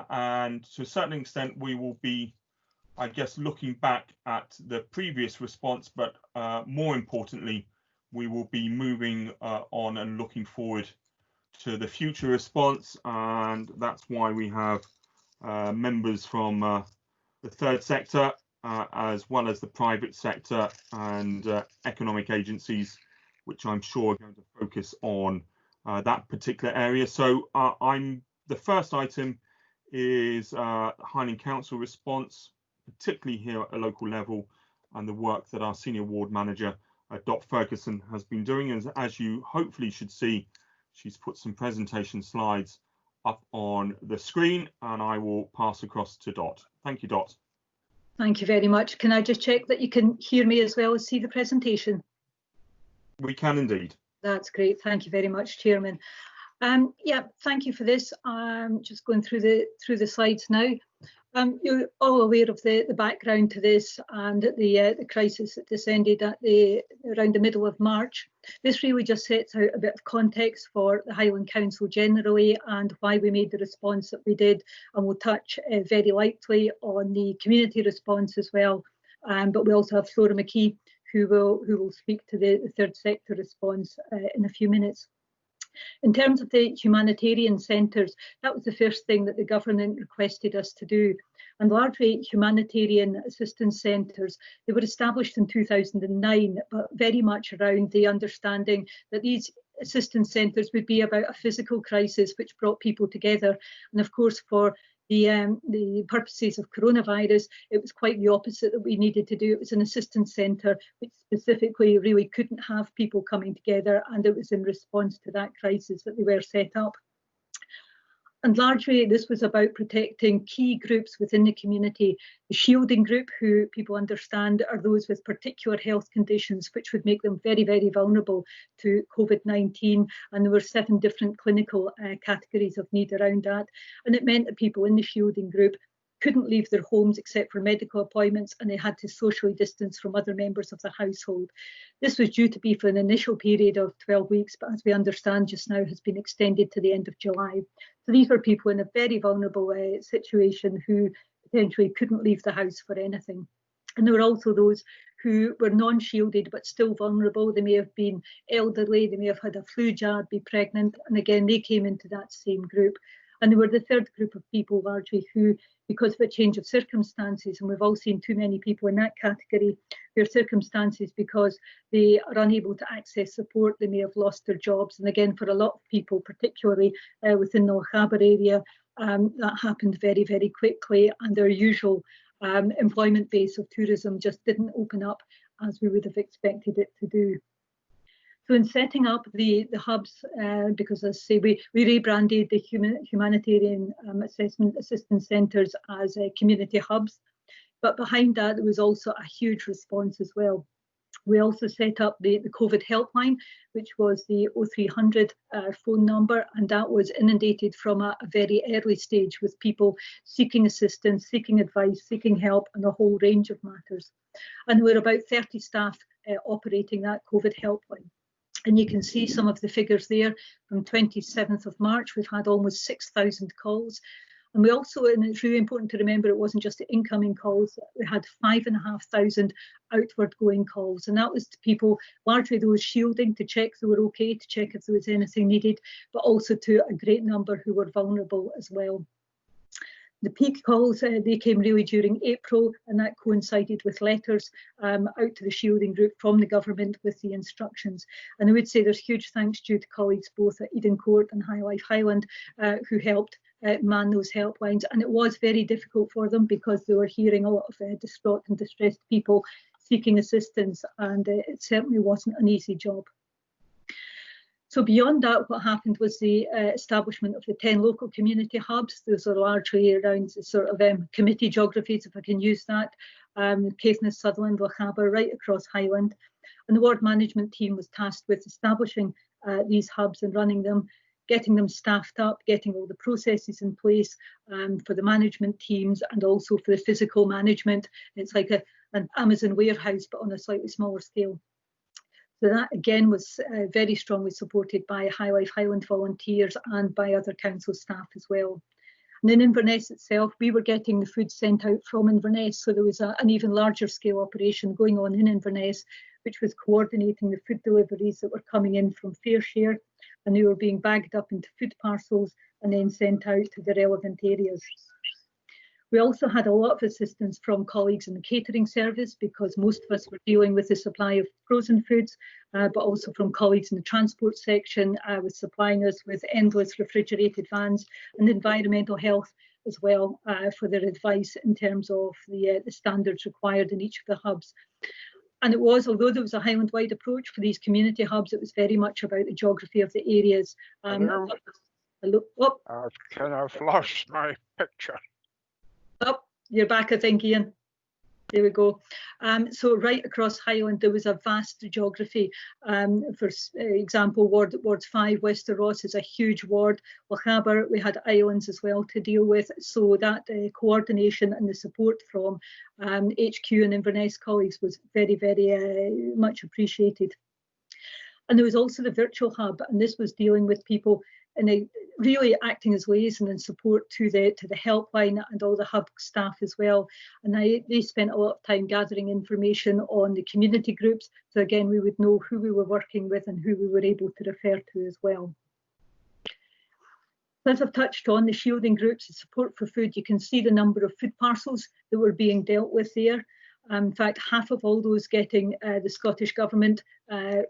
And to a certain extent, we will be, I guess, looking back at the previous response, but more importantly, we will be moving on and looking forward to the future response, and that's why we have members from the third sector, as well as the private sector and economic agencies, which I'm sure are going to focus on that particular area. So the first item is Highland Council response, particularly here at a local level, and the work that our senior ward manager, Dot Ferguson, has been doing. As you hopefully should see, she's put some presentation slides up on the screen, and I will pass across to Dot. Thank you, Dot. Thank you very much. Can I just check that you can hear me as well as see the presentation? We can indeed. That's great. Thank you very much, Chairman. Yeah, thank you for this. I'm just going through the slides now. You're all aware of the background to this and the crisis that descended at around the middle of March. This really just sets out a bit of context for the Highland Council generally and why we made the response that we did, and we'll touch very lightly on the community response as well. But we also have Flora McKee, who will speak to the third sector response in a few minutes. In terms of the humanitarian centres, that was the first thing that the government requested us to do. And largely humanitarian assistance centres, they were established in 2009, but very much around the understanding that these assistance centres would be about a physical crisis which brought people together. And of course, for the purposes of coronavirus, it was quite the opposite that we needed to do. It was an assistance centre which specifically really couldn't have people coming together, and it was in response to that crisis that they were set up. And largely this was about protecting key groups within the community. The shielding group, who people understand are those with particular health conditions which would make them very, very vulnerable to COVID-19. And there were 7 different clinical categories of need around that. And it meant that people in the shielding group couldn't leave their homes except for medical appointments, and they had to socially distance from other members of the household. This was due to be for an initial period of 12 weeks, but as we understand just now has been extended to the end of July. So these were people in a very vulnerable situation who potentially couldn't leave the house for anything. And there were also those who were non-shielded but still vulnerable. They may have been elderly, they may have had a flu jab, be pregnant, and again they came into that same group. And there were the third group of people largely who, because of a change of circumstances, and we've all seen too many people in that category, their circumstances because they are unable to access support, they may have lost their jobs. And again, for a lot of people, particularly within the Lochaber area, that happened very, very quickly, and their usual employment base of tourism just didn't open up as we would have expected it to do. So in setting up the hubs, because as I say, we rebranded the humanitarian assistance centres as community hubs. But behind that, there was also a huge response as well. We also set up the COVID helpline, which was the 0300 phone number, and that was inundated from a very early stage with people seeking assistance, seeking advice, seeking help on a whole range of matters. And there were about 30 staff operating that COVID helpline. And you can see some of the figures there. From 27th of March, we've had almost 6,000 calls. And we also, and it's really important to remember, it wasn't just the incoming calls, we had 5,500 outward going calls. And that was to people, largely those shielding, to check they were okay, to check if there was anything needed, but also to a great number who were vulnerable as well. The peak calls, they came really during April, and that coincided with letters out to the shielding group from the government with the instructions. And I would say there's huge thanks due to colleagues both at Eden Court and High Life Highland who helped man those helplines. And it was very difficult for them because they were hearing a lot of distraught and distressed people seeking assistance, and it certainly wasn't an easy job. So beyond that, what happened was the establishment of the 10 local community hubs. Those are largely around the sort of committee geographies, if I can use that, Caithness, Sutherland, Lochaber, right across Highland. And the ward management team was tasked with establishing these hubs and running them, getting them staffed up, getting all the processes in place for the management teams and also for the physical management. It's like an Amazon warehouse, but on a slightly smaller scale. So that again was very strongly supported by High Life Highland volunteers and by other council staff as well. And in Inverness itself, we were getting the food sent out from Inverness, so there was an even larger scale operation going on in Inverness, which was coordinating the food deliveries that were coming in from Fairshire, and they were being bagged up into food parcels and then sent out to the relevant areas. We also had a lot of assistance from colleagues in the catering service because most of us were dealing with the supply of frozen foods, but also from colleagues in the transport section with supplying us with endless refrigerated vans, and environmental health as well for their advice in terms of the standards required in each of the hubs. And it was, although there was a Highland-wide approach for these community hubs, it was very much about the geography of the areas. Hello? Oh. I've lost my picture. Oh, you're back, I think, Ian. There we go. So right across Highland, there was a vast geography. For example, Wards 5, Wester Ross is a huge ward. Lochaber, we had islands as well to deal with. So that coordination and the support from HQ and Inverness colleagues was very, very much appreciated. And there was also the virtual hub, and this was dealing with people and really acting as liaison and support to the helpline and all the hub staff as well. And they spent a lot of time gathering information on the community groups. So again, we would know who we were working with and who we were able to refer to as well. As I've touched on, the shielding groups, the support for food, you can see the number of food parcels that were being dealt with there. In fact, half of all those getting the Scottish Government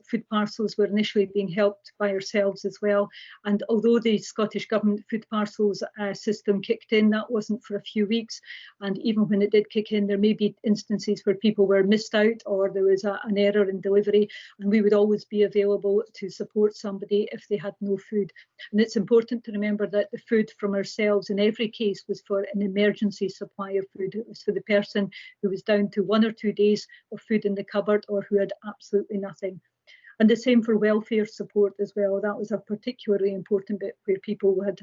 food parcels were initially being helped by ourselves as well. And although the Scottish Government food parcels system kicked in, that wasn't for a few weeks. And even when it did kick in, there may be instances where people were missed out or there was an error in delivery. And we would always be available to support somebody if they had no food. And it's important to remember that the food from ourselves in every case was for an emergency supply of food. It was for the person who was down to 1 or 2 days of food in the cupboard or who had absolutely nothing. And the same for welfare support as well. That was a particularly important bit where people had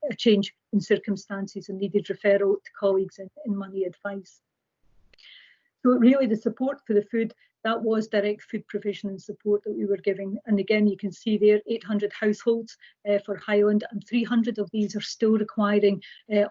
a change in circumstances and needed referral to colleagues in money advice. So really the support for the food, that was direct food provision and support that we were giving. And again, you can see there 800 households for Highland, and 300 of these are still requiring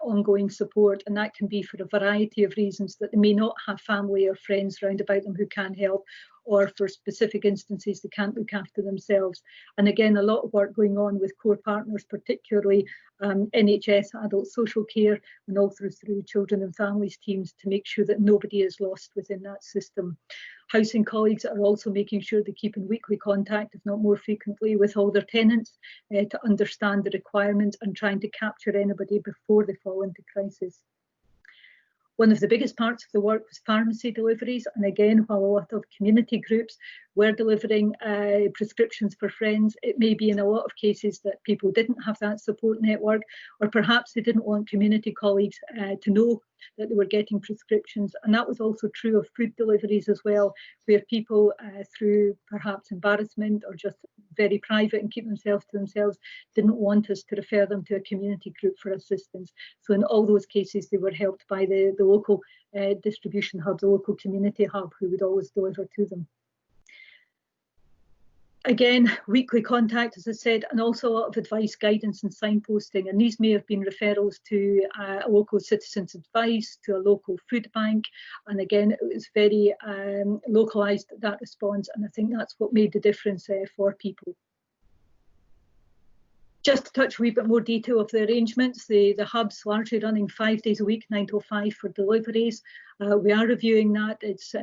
ongoing support. And that can be for a variety of reasons, that they may not have family or friends round about them who can help, or for specific instances they can't look after themselves. And again, a lot of work going on with core partners, particularly NHS, adult social care, and also through children and families teams to make sure that nobody is lost within that system. Housing colleagues are also making sure they keep in weekly contact, if not more frequently, with all their tenants to understand the requirements and trying to capture anybody before they fall into crisis. One of the biggest parts of the work was pharmacy deliveries, and again, while a lot of community groups were delivering prescriptions for friends, it may be in a lot of cases that people didn't have that support network, or perhaps they didn't want community colleagues to know that they were getting prescriptions. And that was also true of food deliveries as well, where people through perhaps embarrassment or just very private and keep themselves to themselves didn't want us to refer them to a community group for assistance. So in all those cases, they were helped by the local distribution hub, the local community hub, who would always deliver to them. Again, weekly contact, as I said, and also a lot of advice, guidance and signposting. And these may have been referrals to a local citizens' advice, to a local food bank. And again, it was very localised, that response. And I think that's what made the difference for people. Just to touch a wee bit more detail of the arrangements, the hub's largely running 5 days a week, 9 till 5 for deliveries. We are reviewing that. It's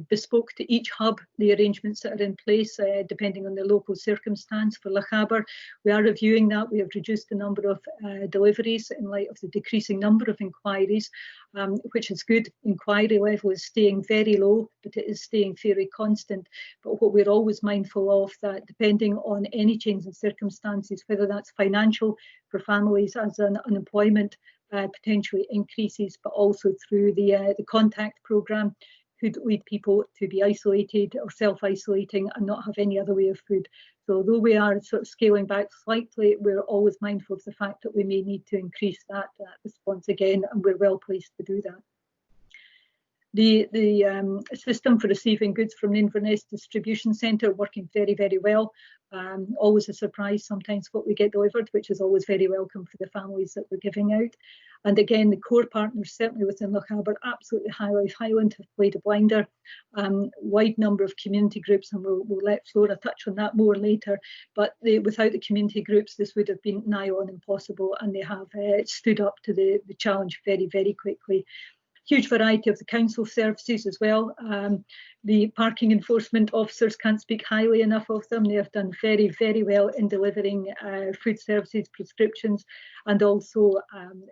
bespoke to each hub, the arrangements that are in place, depending on the local circumstance. For Lochaber, we are reviewing that. We have reduced the number of deliveries in light of the decreasing number of inquiries, which is good. Inquiry level is staying very low, but it is staying fairly constant. But what we're always mindful of, that depending on any change in circumstances, whether that's financial for families as an unemployment potentially increases, but also through the contact programme could lead people to be isolated or self-isolating and not have any other way of food. So although we are sort of scaling back slightly, we're always mindful of the fact that we may need to increase that response again, and we're well placed to do that. The system for receiving goods from the Inverness Distribution Centre working very, very well. Always a surprise sometimes what we get delivered, which is always very welcome for the families that we're giving out. And again, the core partners, certainly within Lochaber, absolutely Highland have played a blinder. Wide number of community groups, and we'll let Flora touch on that more later. But without the community groups, this would have been nigh on impossible, and they have stood up to the challenge very, very quickly. Huge variety of the council services as well. The parking enforcement officers, can't speak highly enough of them. They have done very, very well in delivering food services, prescriptions, and also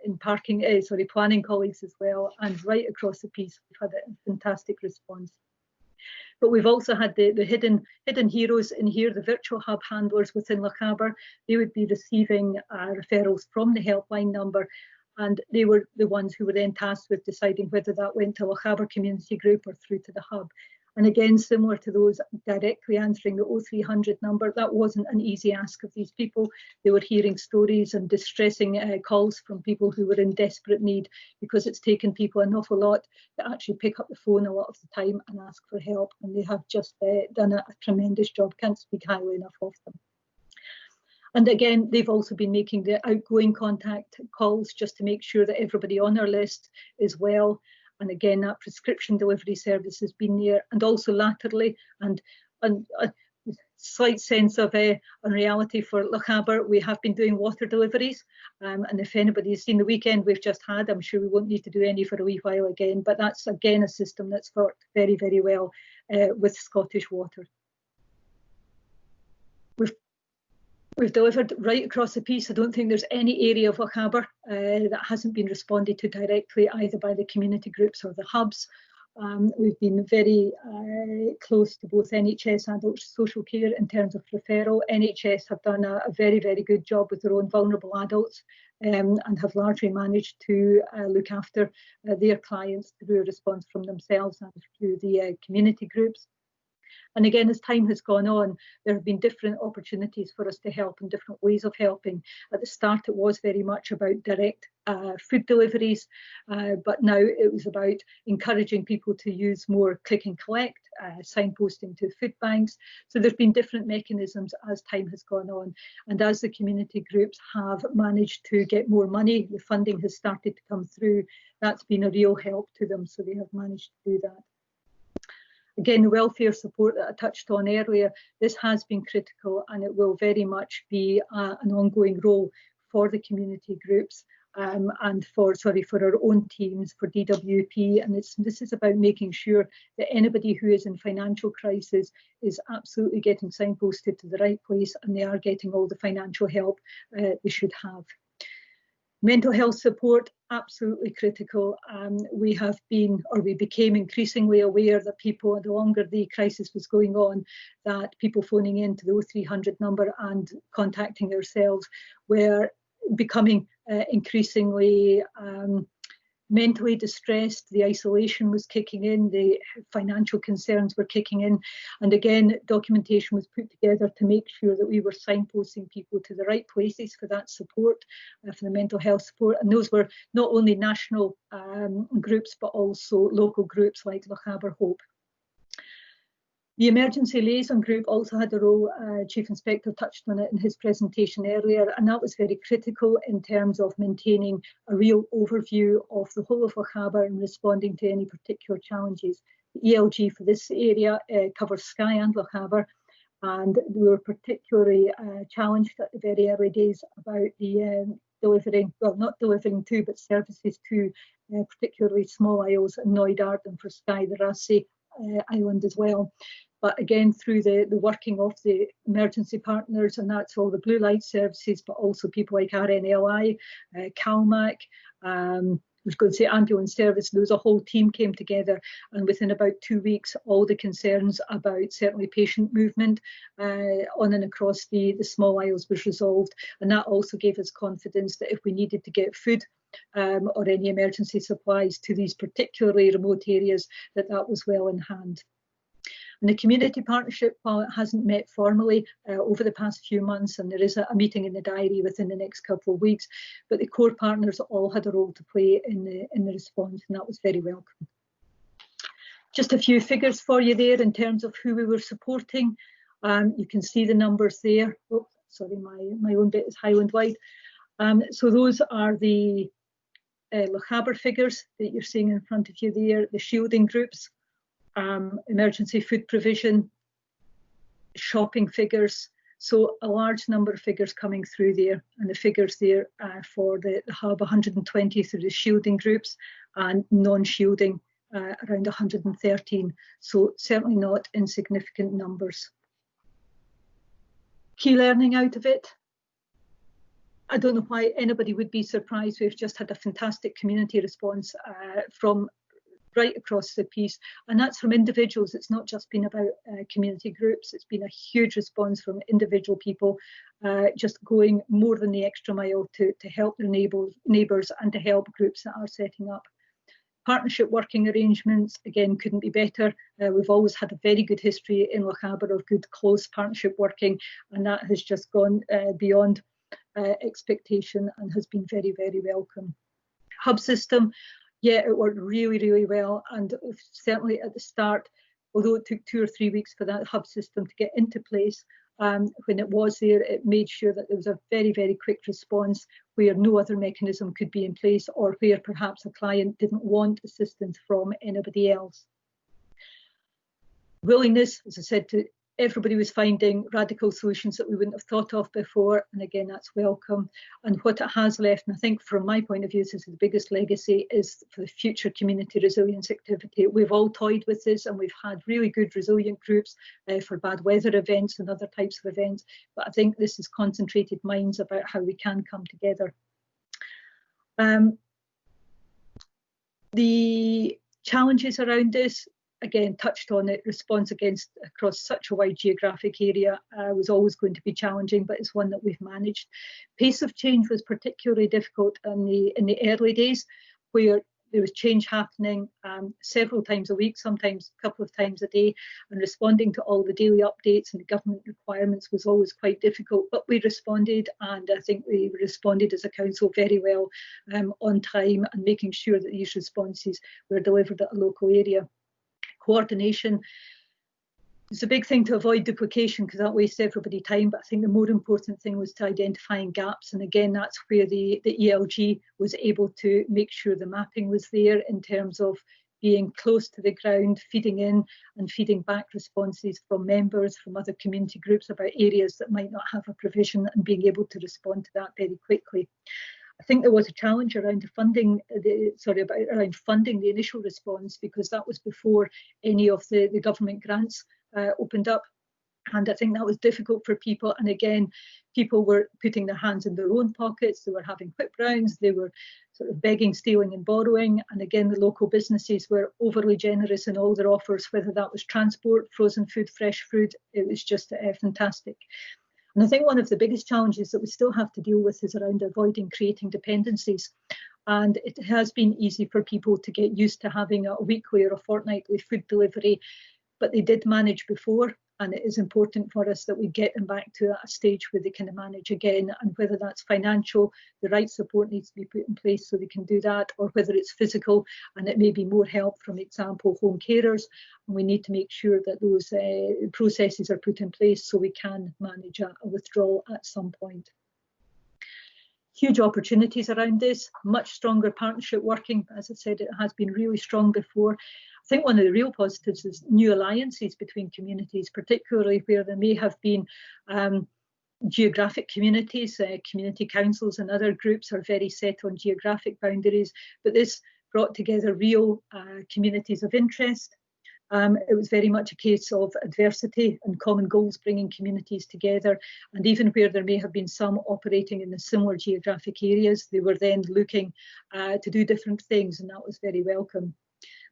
in planning colleagues as well. And right across the piece, we've had a fantastic response. But we've also had the hidden heroes in here, the virtual hub handlers within Lochaber. They would be receiving referrals from the helpline number, and they were the ones who were then tasked with deciding whether that went to Lochaber Community Group or through to the hub. And again, similar to those directly answering the 0300 number, that wasn't an easy ask of these people. They were hearing stories and distressing calls from people who were in desperate need, because it's taken people an awful lot to actually pick up the phone a lot of the time and ask for help. And they have just done a tremendous job. Can't speak highly enough of them. And again, they've also been making the outgoing contact calls just to make sure that everybody on our list is well. And again, that prescription delivery service has been there, and also latterly, and a slight sense of unreality for Lochaber, we have been doing water deliveries. And if anybody's seen the weekend we've just had, I'm sure we won't need to do any for a wee while again. But that's again a system that's worked very, very well with Scottish Water. We've delivered right across the piece. I don't think there's any area of Lochaber that hasn't been responded to directly, either by the community groups or the hubs. We've been very close to both NHS and adult social care in terms of referral. NHS have done a very, very good job with their own vulnerable adults and have largely managed to look after their clients through a response from themselves and through the community groups. And again, as time has gone on, there have been different opportunities for us to help and different ways of helping. At the start, it was very much about direct food deliveries, but now it was about encouraging people to use more click and collect, signposting to food banks. So there's been different mechanisms as time has gone on. And as the community groups have managed to get more money, the funding has started to come through. That's been a real help to them, so they have managed to do that. Again, the welfare support that I touched on earlier, this has been critical, and it will very much be an ongoing role for the community groups and for our own teams, for DWP. And this is about making sure that anybody who is in financial crisis is absolutely getting signposted to the right place, and they are getting all the financial help they should have. Mental health support, absolutely critical. We became increasingly aware that people, the longer the crisis was going on, that people phoning into the 0300 number and contacting ourselves were becoming increasingly mentally distressed. The isolation was kicking in, the financial concerns were kicking in, and again documentation was put together to make sure that we were signposting people to the right places for that support, for the mental health support. And those were not only national groups but also local groups like Lochaber Hope. The emergency liaison group also had a role. Chief Inspector touched on it in his presentation earlier, and that was very critical in terms of maintaining a real overview of the whole of Lochaber and responding to any particular challenges. The ELG for this area covers Skye and Lochaber, and we were particularly challenged at the very early days about the delivering, well, not delivering to, but services to particularly small isles and Knoydart, and for Skye, the Rassay Island as well. But again, through the working of the emergency partners, and that's all the blue light services, but also people like RNLI, CalMac, I was going to say ambulance service. There was a whole team came together, and within about 2 weeks, all the concerns about certainly patient movement on and across the small isles was resolved. And that also gave us confidence that if we needed to get food or any emergency supplies to these particularly remote areas, that was well in hand. And the community partnership, while it hasn't met formally over the past few months, and there is a meeting in the diary within the next couple of weeks, but the core partners all had a role to play in the response, and that was very welcome. Just a few figures for you there in terms of who we were supporting. You can see the numbers there. Oh, sorry, my own bit is Highland wide. So those are the Lochaber figures that you're seeing in front of you there, the shielding groups. Emergency food provision, shopping figures, so a large number of figures coming through there, and the figures there for the hub, 120 through the shielding groups, and non-shielding around 113, so certainly not insignificant numbers. Key learning out of it, I don't know why anybody would be surprised. We've just had a fantastic community response from right across the piece, and that's from individuals. It's not just been about community groups. It's been a huge response from individual people just going more than the extra mile to help their neighbours and to help groups that are setting up. Partnership working arrangements, again, couldn't be better. We've always had a very good history in Lochaber of good close partnership working, and that has just gone beyond expectation and has been very, very welcome. Hub system, yeah, it worked really, really well, and certainly at the start, although it took 2 or 3 weeks for that hub system to get into place, when it was there, it made sure that there was a very, very quick response where no other mechanism could be in place, or where perhaps a client didn't want assistance from anybody else. Willingness, as I said, everybody was finding radical solutions that we wouldn't have thought of before, and again, that's welcome. And what it has left, and I think from my point of view, this is the biggest legacy, is for the future community resilience activity. We've all toyed with this, and we've had really good resilient groups for bad weather events and other types of events, but I think this has concentrated minds about how we can come together. The challenges around this, again, touched on it. Response across such a wide geographic area was always going to be challenging, but it's one that we've managed. Pace of change was particularly difficult in the early days, where there was change happening several times a week, sometimes a couple of times a day, and responding to all the daily updates and the government requirements was always quite difficult, but we responded, and I think we responded as a council very well on time, and making sure that these responses were delivered at a local area. Coordination is a big thing to avoid duplication, because that wastes everybody time, but I think the more important thing was to identifying gaps, and again, that's where the ELG was able to make sure the mapping was there in terms of being close to the ground, feeding in and feeding back responses from members, from other community groups about areas that might not have a provision, and being able to respond to that very quickly. I think there was a challenge around funding the initial response, because that was before any of the government grants opened up. And I think that was difficult for people. And again, people were putting their hands in their own pockets. They were having whip rounds. They were sort of begging, stealing and borrowing. And again, the local businesses were overly generous in all their offers, whether that was transport, frozen food, fresh food. It was just fantastic. And I think one of the biggest challenges that we still have to deal with is around avoiding creating dependencies. And it has been easy for people to get used to having a weekly or a fortnightly food delivery, but they did manage before. And it is important for us that we get them back to a stage where they can manage again. And whether that's financial, the right support needs to be put in place so they can do that, or whether it's physical and it may be more help from, example, home carers. And we need to make sure that those processes are put in place so we can manage a withdrawal at some point. Huge opportunities around this, much stronger partnership working. As I said, it has been really strong before. I think one of the real positives is new alliances between communities, particularly where there may have been geographic communities. Community councils and other groups are very set on geographic boundaries, but this brought together real communities of interest. It was very much a case of adversity and common goals bringing communities together. And even where there may have been some operating in the similar geographic areas, they were then looking to do different things, and that was very welcome.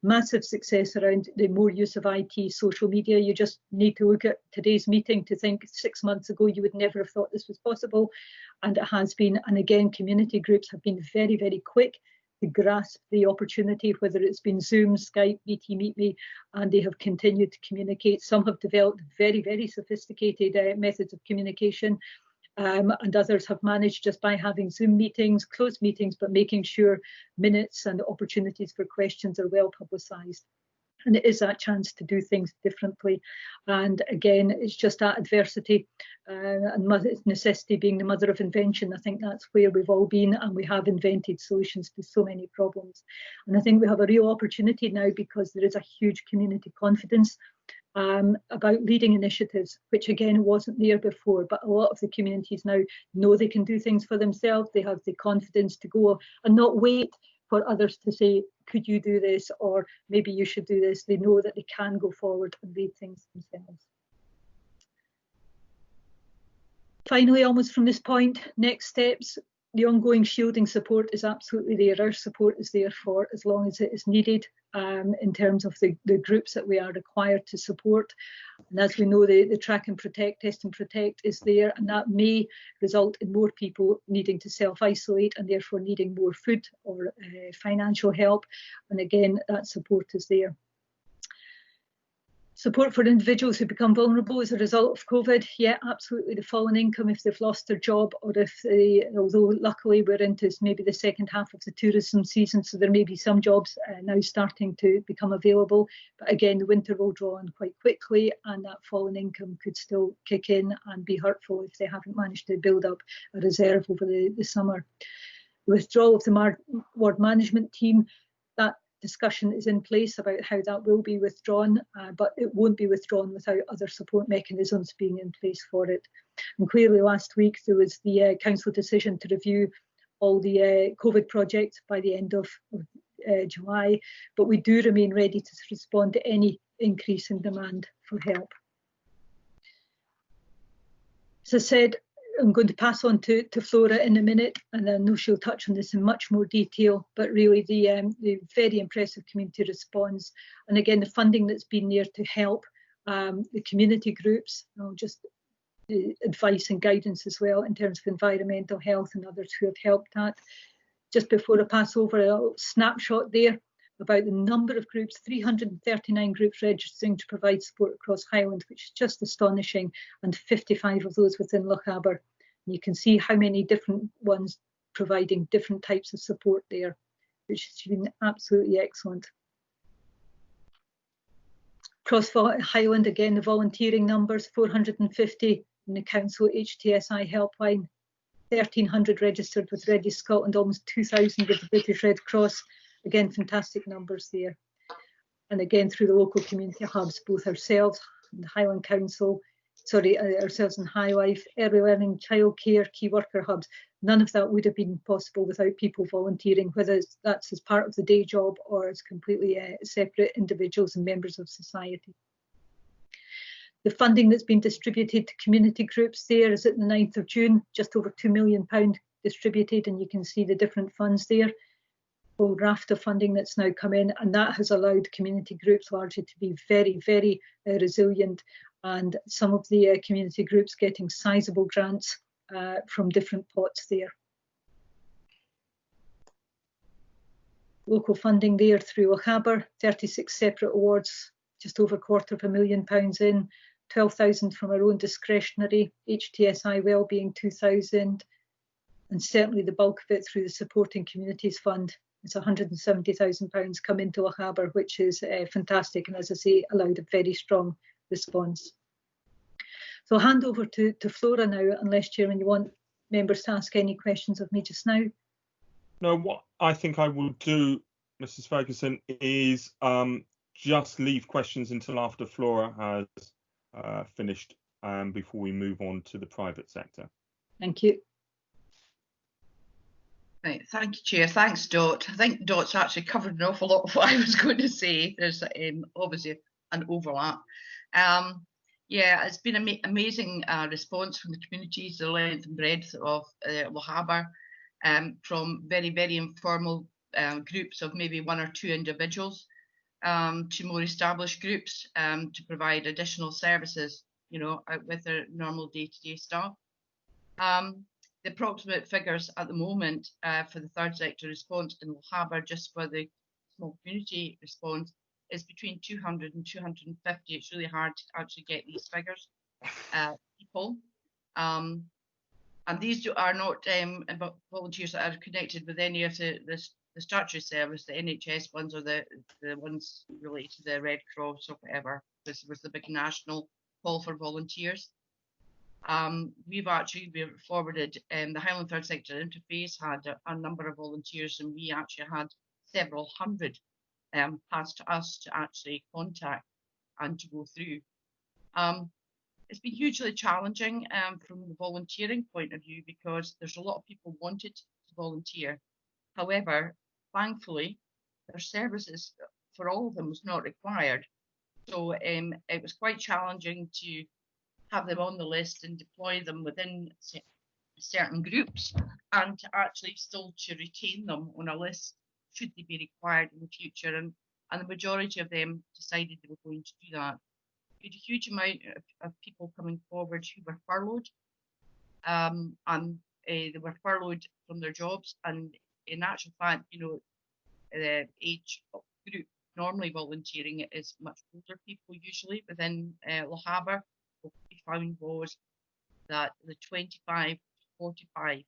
Massive success around the more use of IT, social media. You just need to look at today's meeting to think 6 months ago you would never have thought this was possible, and it has been. And again, community groups have been very, very quick to grasp the opportunity, whether it's been Zoom, Skype, BT Meet Me, and they have continued to communicate. Some have developed very, very sophisticated methods of communication, and others have managed just by having Zoom meetings, closed meetings, but making sure minutes and opportunities for questions are well publicised. And it is that chance to do things differently. And again, it's just that adversity and necessity being the mother of invention. I think that's where we've all been, and we have invented solutions to so many problems. And I think we have a real opportunity now, because there is a huge community confidence about leading initiatives, which again wasn't there before. But a lot of the communities now know they can do things for themselves. They have the confidence to go and not wait for others to say, could you do this, or maybe you should do this. They know that they can go forward and lead things themselves. Finally, almost from this point, next steps. The ongoing shielding support is absolutely there. Our support is there for as long as it is needed in terms of the groups that we are required to support. And as we know, the track and protect, test and protect is there, and that may result in more people needing to self-isolate and therefore needing more food or financial help. And again, that support is there. Support for individuals who become vulnerable as a result of COVID. Yeah, absolutely. The fall in income if they've lost their job, or if they, although luckily we're into maybe the second half of the tourism season, so there may be some jobs now starting to become available. But again, the winter will draw on quite quickly, and that fall in income could still kick in and be hurtful if they haven't managed to build up a reserve over the summer. The withdrawal of the ward management team, that discussion is in place about how that will be withdrawn, but it won't be withdrawn without other support mechanisms being in place for it. And clearly last week there was the council decision to review all the COVID projects by the end of July, but we do remain ready to respond to any increase in demand for help. As I said, I'm going to pass on to Flora in a minute, and I know she'll touch on this in much more detail, but really the very impressive community response, and again the funding that's been there to help the community groups, just the advice and guidance as well in terms of environmental health and others who have helped that. Just before I pass over, a snapshot there about the number of groups, 339 groups registering to provide support across Highland, which is just astonishing, and 55 of those within Lochaber. And you can see how many different ones providing different types of support there, which has been absolutely excellent. Across Highland, again, the volunteering numbers, 450 in the council HTSI helpline, 1,300 registered with Ready Scotland, almost 2,000 with the British Red Cross. Again, fantastic numbers there. And again, through the local community hubs, both ourselves and the Highland Council, ourselves and High Life, early learning, childcare, key worker hubs. None of that would have been possible without people volunteering, whether that's as part of the day job or as completely separate individuals and members of society. The funding that's been distributed to community groups there is at the 9th of June, just over £2 million distributed, and you can see the different funds there. Whole raft of funding that's now come in, and that has allowed community groups largely to be very, very resilient, and some of the community groups getting sizable grants from different pots there. Local funding there through Lochaber, 36 separate awards, just over £250,000 in, 12,000 from our own discretionary, HTSI Wellbeing 2,000, and certainly the bulk of it through the Supporting Communities Fund. It's £170,000 come into Lochaber, which is fantastic, and as I say, allowed a very strong response. So I'll hand over to Flora now, unless, Chairman, you want members to ask any questions of me just now. No, what I think I will do, Mrs. Ferguson, is just leave questions until after Flora has finished before we move on to the private sector. Thank you. Right, thank you, Chair. Thanks, Dot. I think Dot's actually covered an awful lot of what I was going to say. There's obviously an overlap. Yeah, it's been an amazing response from the communities, the length and breadth of Lochaber, from very, very informal groups of maybe 1 or 2 individuals to more established groups to provide additional services, you know, with their normal day-to-day staff. The approximate figures at the moment for the third sector response in Lochaber, just for the small community response, is between 200 and 250. It's really hard to actually get these figures, people. And these are not volunteers that are connected with any of the statutory service, the NHS ones, or the ones related to the Red Cross or whatever. This was the big national call for volunteers. We've actually forwarded the Highland Third Sector Interface had a number of volunteers, and we actually had several hundred passed to us to actually contact and to go through. It's been hugely challenging from the volunteering point of view, because there's a lot of people wanted to volunteer. However, thankfully, their services for all of them was not required. So it was quite challenging to have them on the list and deploy them within certain groups, and to actually still to retain them on a list should they be required in the future. And the majority of them decided they were going to do that. We had a huge amount of people coming forward who were furloughed, and they were furloughed from their jobs. And in actual fact, you know, the age group normally volunteering is much older people usually within Lochaber. What we found was that the 25 to 45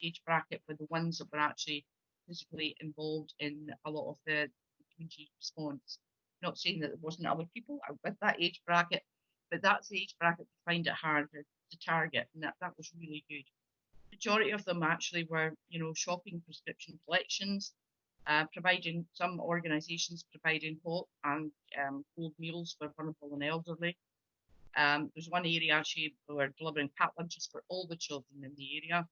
age bracket were the ones that were actually physically involved in a lot of the community response. Not saying that there wasn't other people with that age bracket, but that's the age bracket we find it hard to target, and that was really good. Majority of them actually were, you know, shopping, prescription collections, providing, some organisations providing hot and cold meals for vulnerable and elderly. There's one area actually we were delivering packed lunches for all the children in the area,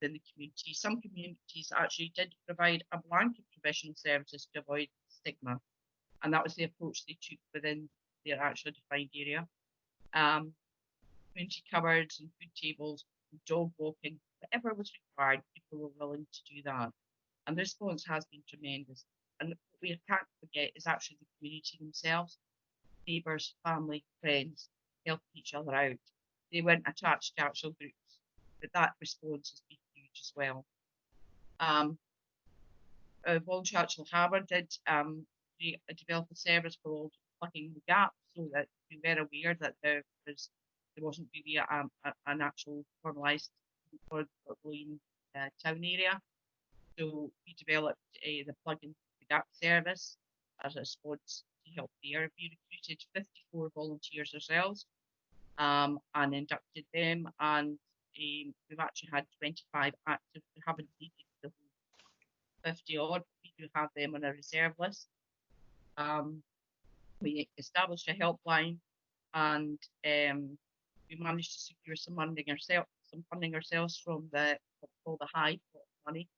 in the community. Some communities actually did provide a blanket provision services to avoid stigma, and that was the approach they took within their actually defined area. Community cupboards and food tables, dog walking, whatever was required, people were willing to do that. And the response has been tremendous. And what we can't forget is actually the community themselves, neighbours, family, friends, helping each other out. They weren't attached to actual groups, but that response has been huge as well. Volunteer Actual Harbour did develop a service called Plugging the Gap, so that we were aware that there wasn't really an actual formalised for the town area. So we developed the Plugging the Gap service as a response to help there. We recruited 54 volunteers ourselves and inducted them, and we've actually had 25 active. We haven't needed the 50 odd. We do have them on a reserve list. We established a helpline, and we managed to secure some funding ourselves from the what's called the High money,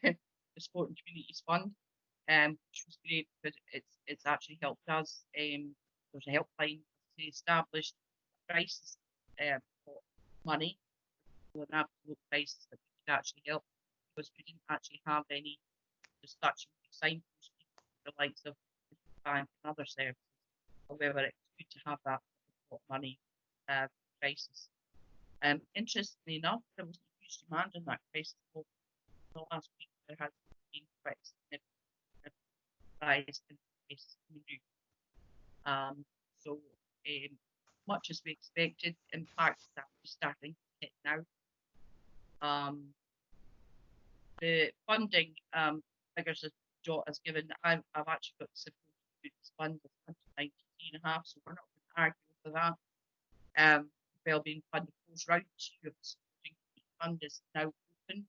the Sport and Communities Fund, which was great because it's actually helped us. There's a helpline, establish crisis money, an absolute crisis that we could actually help, because we didn't actually have any as such signposts the likes of the bank and other services. However, it's good to have that money crisis. Interestingly enough, there was a huge demand on that crisis. The last week there has been quite significant rise in cases coming due. So much as we expected, in fact, that is starting to hit now. The funding figures that Jot has given, I've actually got support to this fund of 193.5, so we're not going to argue for that. Wellbeing fund, of course, round 2 of the supporting fund is now open,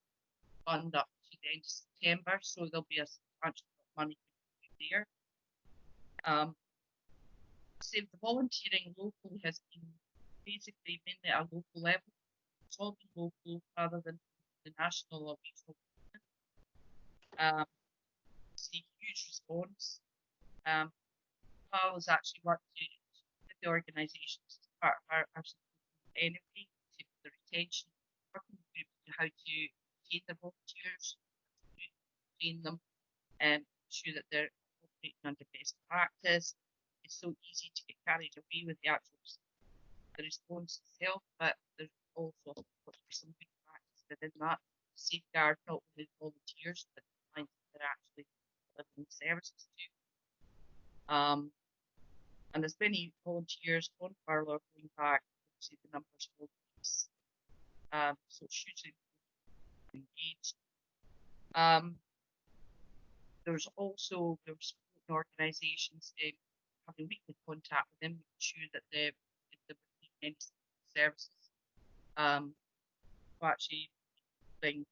fund up to the end of September, so there'll be a substantial amount of money there. So the volunteering locally has been basically mainly at a local level. It's all been local rather than the national or regional. See huge response. Paul has actually worked with the organisations as part of our support anyway, to the retention, working with groups to how to retain the volunteers, train them, and ensure that they're operating under best practice. It's so easy to get carried away with the actual response itself, but there's also some good practice within that to safeguard not only volunteers but the clients that are actually delivering services to. And there's many volunteers on furlough going back. Obviously, the numbers will increase. So it's hugely engaged. There's also supporting organisations having weekly contact with them, making sure that they're receiving services. Actually, things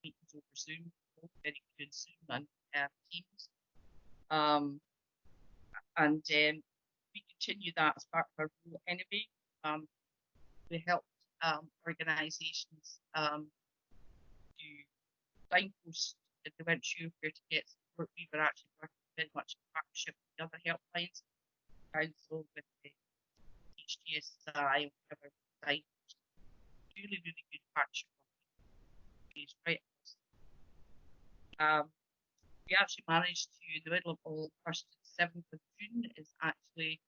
meetings over Zoom, both very good in Zoom and Teams. And we continue that as part of our role anyway. We helped organisations to signpost if they weren't sure where to get support. We were actually working very much in partnership with the other helplines, council, with the HTSI, whatever site. Really, really good partnership. Right. We actually managed to, in the middle of all, 1st to 7th of June is actually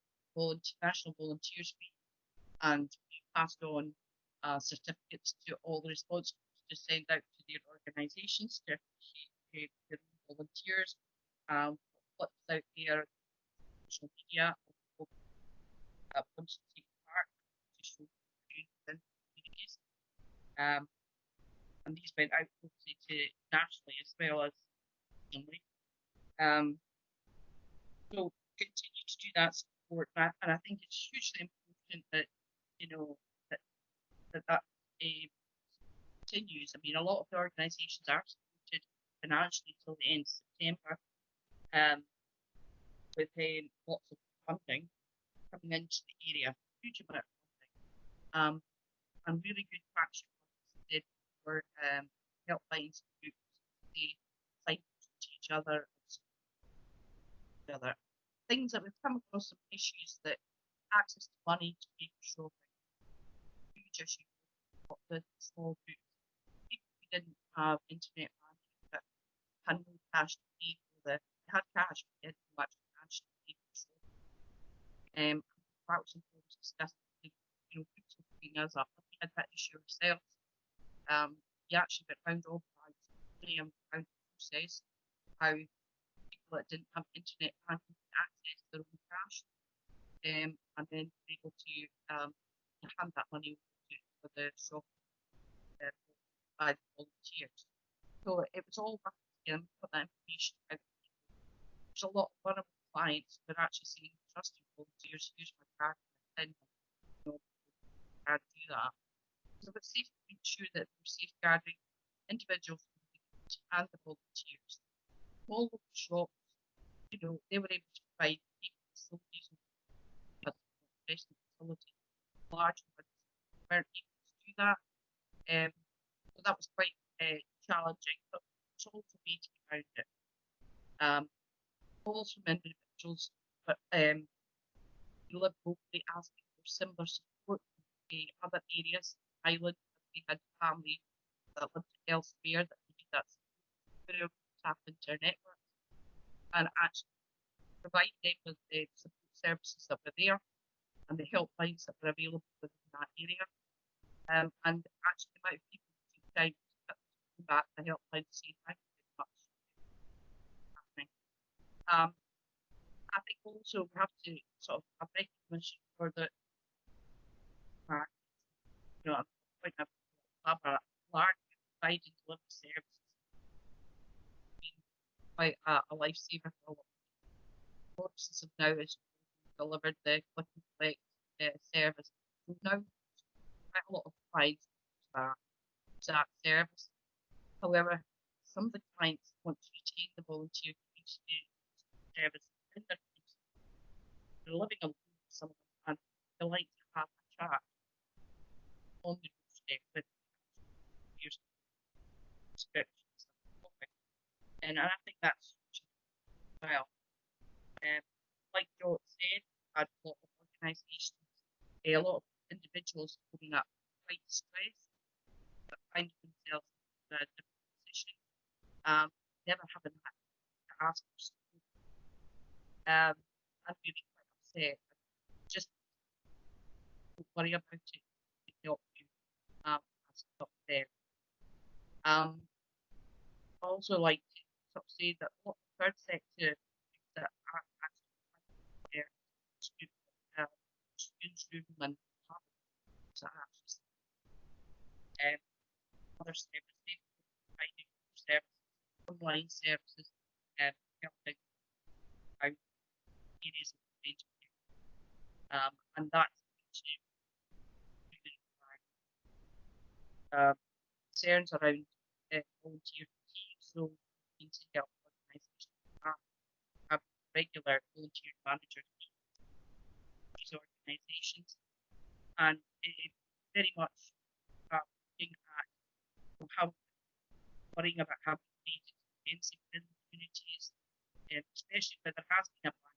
National Volunteers Week, and we passed on certificates to all the response groups to send out to their organisations to appreciate their volunteers. What's out there, social media, want to take part to show within communities. And these went out mostly to nationally as well as regionally. So continue to do that support, and I think it's hugely important that that continues. I mean, a lot of the organisations are supported financially till the end of September, with lots of funding coming into the area, huge amount of funding, and really good partnership for helplines groups, they signpost to each other, things that we've come across, some issues that access to money to make shopping, huge issue for the small groups. People who didn't have internet banking but had no cash to pay for they had cash but didn't have much cash to pay for shopping. That was important to discuss. Groups were picking us up. We had that issue ourselves. We actually went round all the process how people that didn't have internet banking could access their own cash, and then be able to hand that money for the shop by the volunteers. So it was all working together, put that information out. There's a lot of vulnerable clients that are actually saying, trusted volunteers, use my card and how to do that. So it's safe to make sure that we're safeguarding individuals and the volunteers. Small local shops, they were able to provide facilities and facilities. Large ones weren't able to do that. So that was quite challenging, but there's also a way to get around it. Calls from individuals, but we live locally, asking for similar support in other areas. Highland, we had families that lived elsewhere that needed that support. We were able to tap into our network and actually provide them with the support services that were there and the helplines that were available within that area. And actually the amount of people who took time to come back to the helpline to say thank you very much for happening. I think also we have to sort of have recognition for the you know, point of Lochaber, large providing delivery services being quite a lifesaver for a lot of people. Forces have now delivered the click and collect service. We've now quite a lot of clients to that service. However, some of the clients want to retain the volunteer service in their community. They're living alone with someone and they like to have a chat on the doorstep with your descriptions. And I think that's well. Like George said, had a lot of organisations, a lot of individuals coming up quite distressed, but finding themselves in a different position, never having had to ask for support. I'm really quite upset. Just don't worry about it. It help you. That's not there. I also like to sort of say that a lot of third sector that are actually there, students, and other services, providing services, online services, helping out areas of danger. And that's concerns around volunteer fatigue. So we need to help organisations have regular volunteer managers in these organisations, and it very much looking at how worrying about how it's expensive in the communities, especially where there has been a plan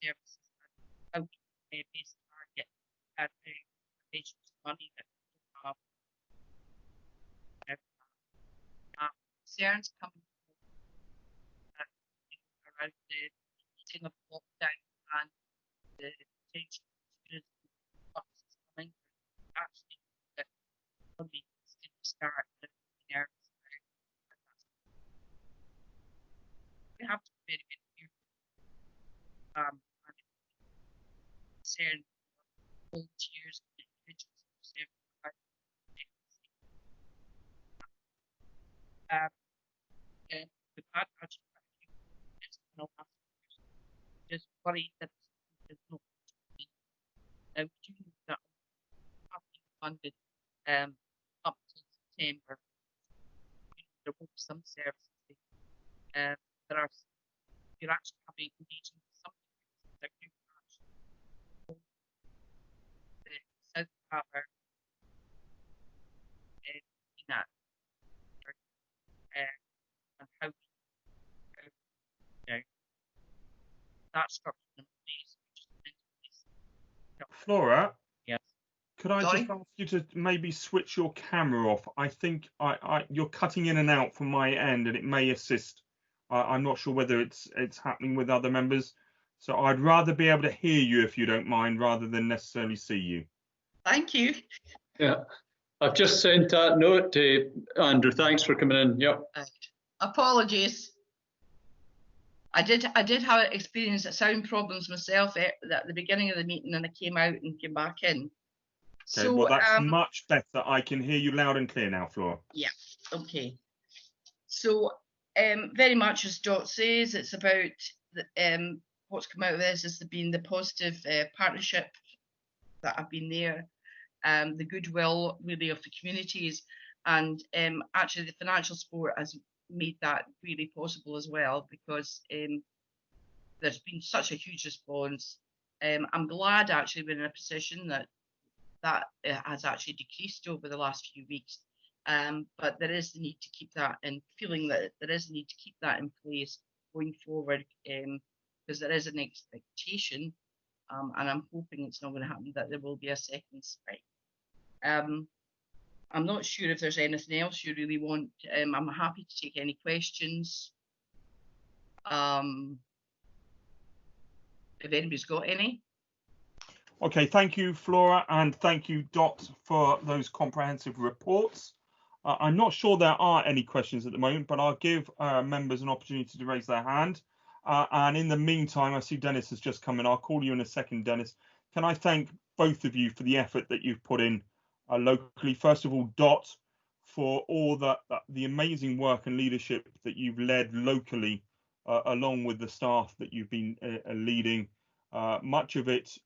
services and how we base target at the patient's money that we have. Concerns coming around the eating of lockdown and the potential students coming actually that we start with nerves. We have to be very, very careful. And concern volunteers and individuals who serve we've had actually quite a few in the last years. Just worried that there's not much to be. Now, we do know that have been funded up to September. There will be some services. You're actually having engaging with some that you actually the South Lochaber and how that structure in place. Flora, yes. Could I Sorry? just ask you to maybe switch your camera off? I think you're cutting in and out from my end, and it may assist. I'm not sure whether it's happening with other members. So I'd rather be able to hear you, if you don't mind, rather than necessarily see you. Thank you. Yeah, I've just sent that note to Andrew. Thanks for coming in. Yep. Apologies. I did have experience at sound problems myself at the beginning of the meeting, and I came out and came back in. Okay, so, well, that's much better. I can hear you loud and clear now, Flora. Yeah, okay. So, very much as Dot says, it's about what's come out of this has been the positive partnership that have been there, the goodwill really of the communities, and actually the financial support has made that really possible as well, because there's been such a huge response. I'm glad actually we're in a position that has actually decreased over the last few weeks, but there is the need to keep that, and feeling that there is a need to keep that in place going forward, because there is an expectation, and I'm hoping it's not going to happen, that there will be a second spike. I'm not sure if there's anything else you really want. I'm happy to take any questions. If anybody's got any. Okay, thank you, Flora, and thank you, Dot, for those comprehensive reports. I'm not sure there are any questions at the moment, but I'll give members an opportunity to raise their hand. And in the meantime, I see Dennis has just come in. I'll call you in a second, Dennis. Can I thank both of you for the effort that you've put in locally? First of all, Dot, for all the amazing work and leadership that you've led locally, along with the staff that you've been leading. Much of it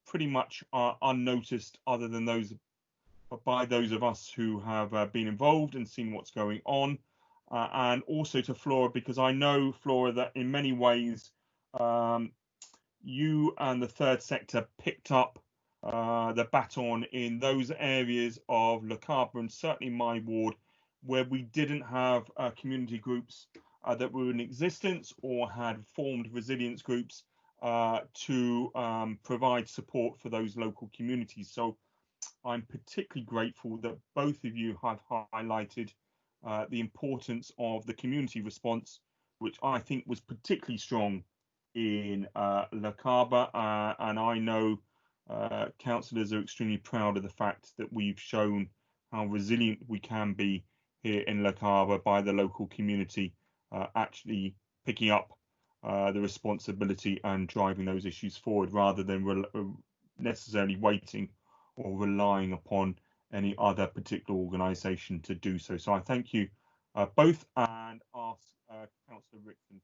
pretty much unnoticed, other than by those of us who have been involved and seen what's going on. And also to Flora, because I know, Flora, that in many ways you and the third sector picked up the baton in those areas of Lochaber and certainly my ward where we didn't have community groups that were in existence or had formed resilience groups to provide support for those local communities. So I'm particularly grateful that both of you have highlighted the importance of the community response, which I think was particularly strong in Lochaber, and I know councillors are extremely proud of the fact that we've shown how resilient we can be here in Lochaber by the local community actually picking up the responsibility and driving those issues forward, rather than necessarily waiting or relying upon any other particular organisation to do so. So I thank you both, and ask Councillor Rickson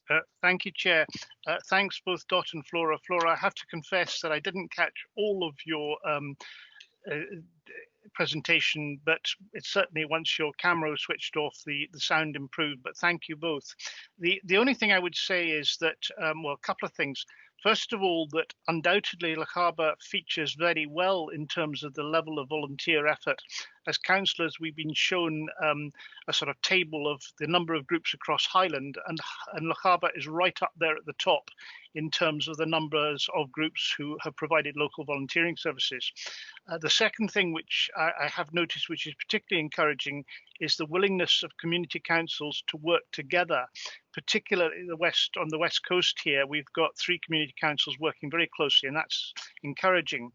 for. Thank you, Chair. Thanks both Dot and Flora. Flora, I have to confess that I didn't catch all of your presentation, but it's certainly, once your camera was switched off, the sound improved. But thank you both. The only thing I would say is that, well, a couple of things. First of all, that undoubtedly Lochaber features very well in terms of the level of volunteer effort. As councillors, we've been shown a sort of table of the number of groups across Highland, and Lochaber is right up there at the top in terms of the numbers of groups who have provided local volunteering services. The second thing which I have noticed, which is particularly encouraging, is the willingness of community councils to work together, particularly on the west coast here. We've got 3 community councils working very closely, and that's encouraging.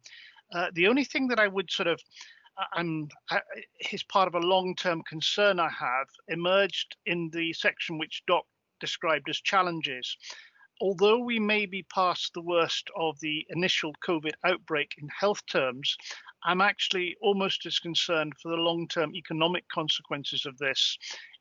The only thing that I would sort of is part of a long-term concern I have emerged in the section which Doc described as challenges. Although we may be past the worst of the initial COVID outbreak in health terms, I'm actually almost as concerned for the long-term economic consequences of this,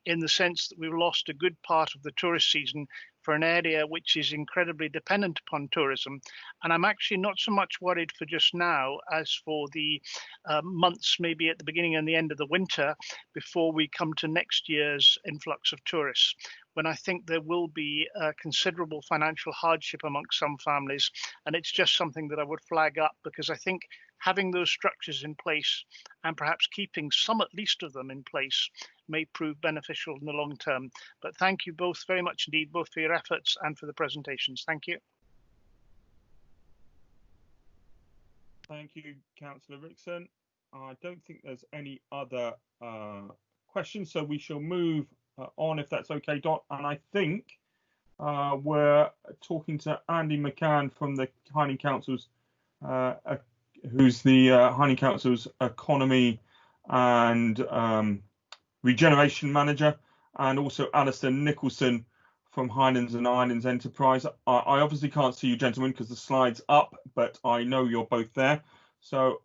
in the sense that we've lost a good part of the tourist season for an area which is incredibly dependent upon tourism. And I'm actually not so much worried for just now as for the months maybe at the beginning and the end of the winter before we come to next year's influx of tourists, when I think there will be considerable financial hardship amongst some families. And it's just something that I would flag up, because I think having those structures in place, and perhaps keeping some at least of them in place, may prove beneficial in the long term. But thank you both very much indeed, both for your efforts and for the presentations. Thank you. Thank you, Councillor Rickson. I don't think there's any other questions, so we shall move on, if that's okay, Dot. And I think we're talking to Andy McCann from the Highland Council's who's the Highland Council's Economy and Regeneration Manager, and also Alistair Nicholson from Highlands and Islands Enterprise. I obviously can't see you gentlemen because the slide's up, but I know you're both there. So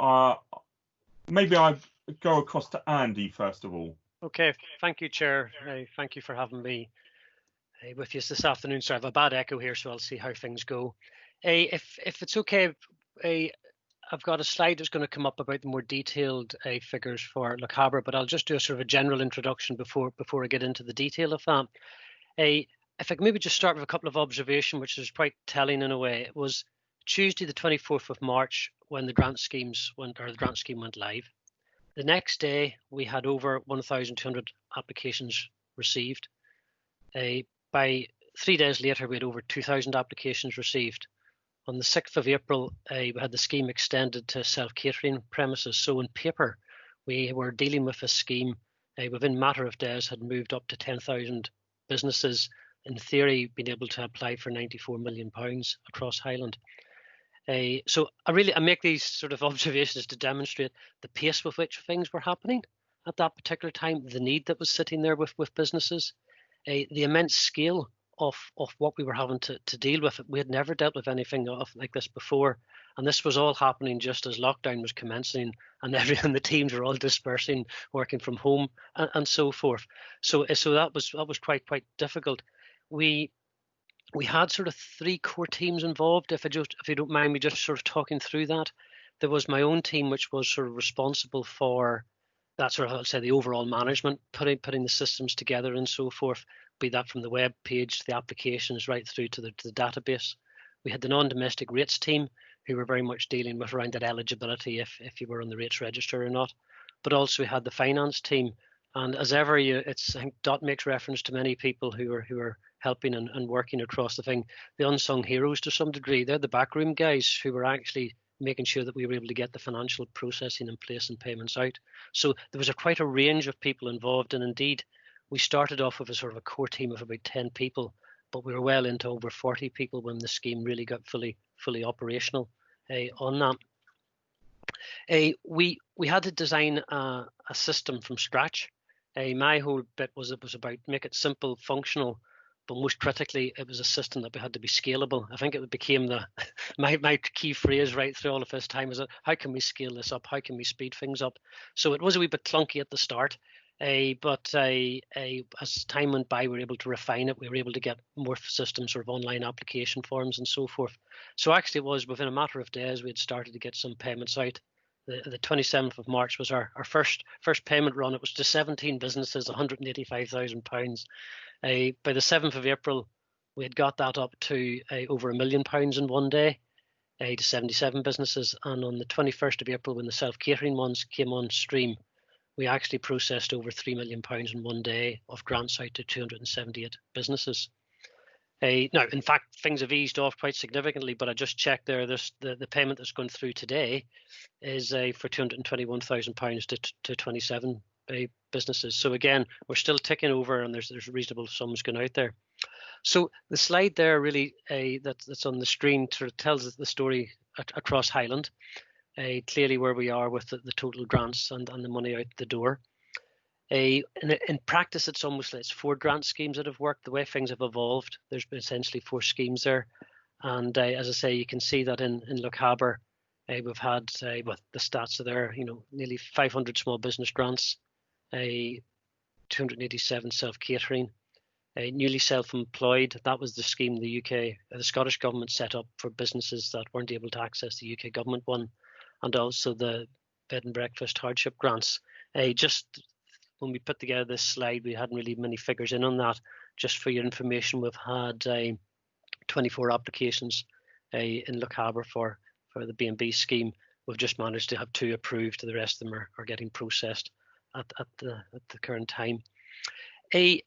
maybe I go across to Andy first of all. Okay, thank you, Chair. Thank you for having me with you this afternoon. So I have a bad echo here, so I'll see how things go. If it's okay, I've got a slide that's going to come up about the more detailed figures for Lochaber, but I'll just do a sort of a general introduction before I get into the detail of that. If I can maybe just start with a couple of observations, which is quite telling in a way. It was Tuesday, the 24th of March, when the grant scheme went live. The next day, we had over 1,200 applications received. By by 3 days later, we had over 2,000 applications received. On the 6th of April, we had the scheme extended to self-catering premises. So on paper, we were dealing with a scheme within a matter of days had moved up to 10,000 businesses, in theory, being able to apply for £94 million across Highland. So I make these sort of observations to demonstrate the pace with which things were happening at that particular time, the need that was sitting there with businesses, the immense scale of what we were having to deal with. We had never dealt with anything like this before, and this was all happening just as lockdown was commencing, and the teams were all dispersing, working from home, and so forth. So that was quite difficult. We had sort of 3 core teams involved. If you don't mind me just sort of talking through that, there was my own team, which was sort of responsible for that sort of, I'll say, the overall management, putting the systems together and so forth, be that from the web page to the applications right through to the database. We had the non-domestic rates team, who were very much dealing with around that eligibility if you were on the rates register or not. But also we had the finance team. And as ever, I think Dot makes reference to many people who are helping and working across the thing. The unsung heroes to some degree, they're the backroom guys who were actually making sure that we were able to get the financial processing in place and payments out. So there was quite a range of people involved, and indeed we started off with a sort of a core team of about 10 people, but we were well into over 40 people when the scheme really got fully operational on that. We had to design a system from scratch. My whole bit was about make it simple, functional, but most critically, it was a system that had to be scalable. I think it became my key phrase right through all of this time, is that how can we scale this up? How can we speed things up? So it was a wee bit clunky at the start, but as time went by, we were able to refine it. We were able to get more systems, sort of online application forms and so forth. So actually it was within a matter of days, we had started to get some payments out. The 27th of March was our first payment run. It was to 17 businesses, £185,000. By the 7th of April, we had got that up to over £1 million in one day, to 77 businesses. And on the 21st of April, when the self-catering ones came on stream, we actually processed over £3 million in one day of grants out to 278 businesses. Now, in fact, things have eased off quite significantly, but I just checked there, the payment that's going through today is for £221,000 to 27 businesses. So again, we're still ticking over, and there's reasonable sums going out there. So the slide there really that's on the screen sort of tells the story across Highland, clearly where we are with the total grants and the money out the door. In practice, it's almost like it's 4 grant schemes that have worked. The way things have evolved, there's been essentially 4 schemes there. And as I say, you can see that in Lochaber, we've had, well, the stats are there, nearly 500 small business grants, 287 self-catering, newly self-employed. That was the scheme the Scottish government set up for businesses that weren't able to access the UK government one, and also the bed and breakfast hardship grants. Just when we put together this slide, we hadn't really many figures in on that. Just for your information, we've had 24 applications in Lochaber for the B&B scheme. We've just managed to have 2 approved. The rest of them are getting processed at the current time. It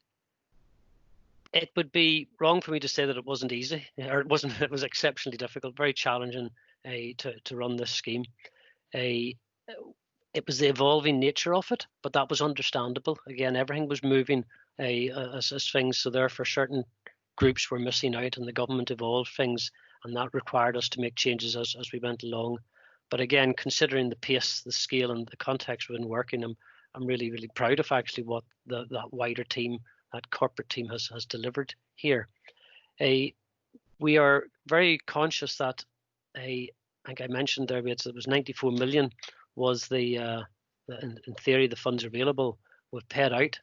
would be wrong for me to say that it wasn't easy, or it was exceptionally difficult, very challenging to run this scheme. It was the evolving nature of it, but that was understandable. Again, everything was moving as things, so therefore certain groups were missing out, and the government evolved things, and that required us to make changes as we went along. But again, considering the pace, the scale, and the context we've been working, I'm really, really proud of actually what that wider team, that corporate team has delivered here. We are very conscious that I think I mentioned there, it was 94 million was in theory, the funds available. We've paid out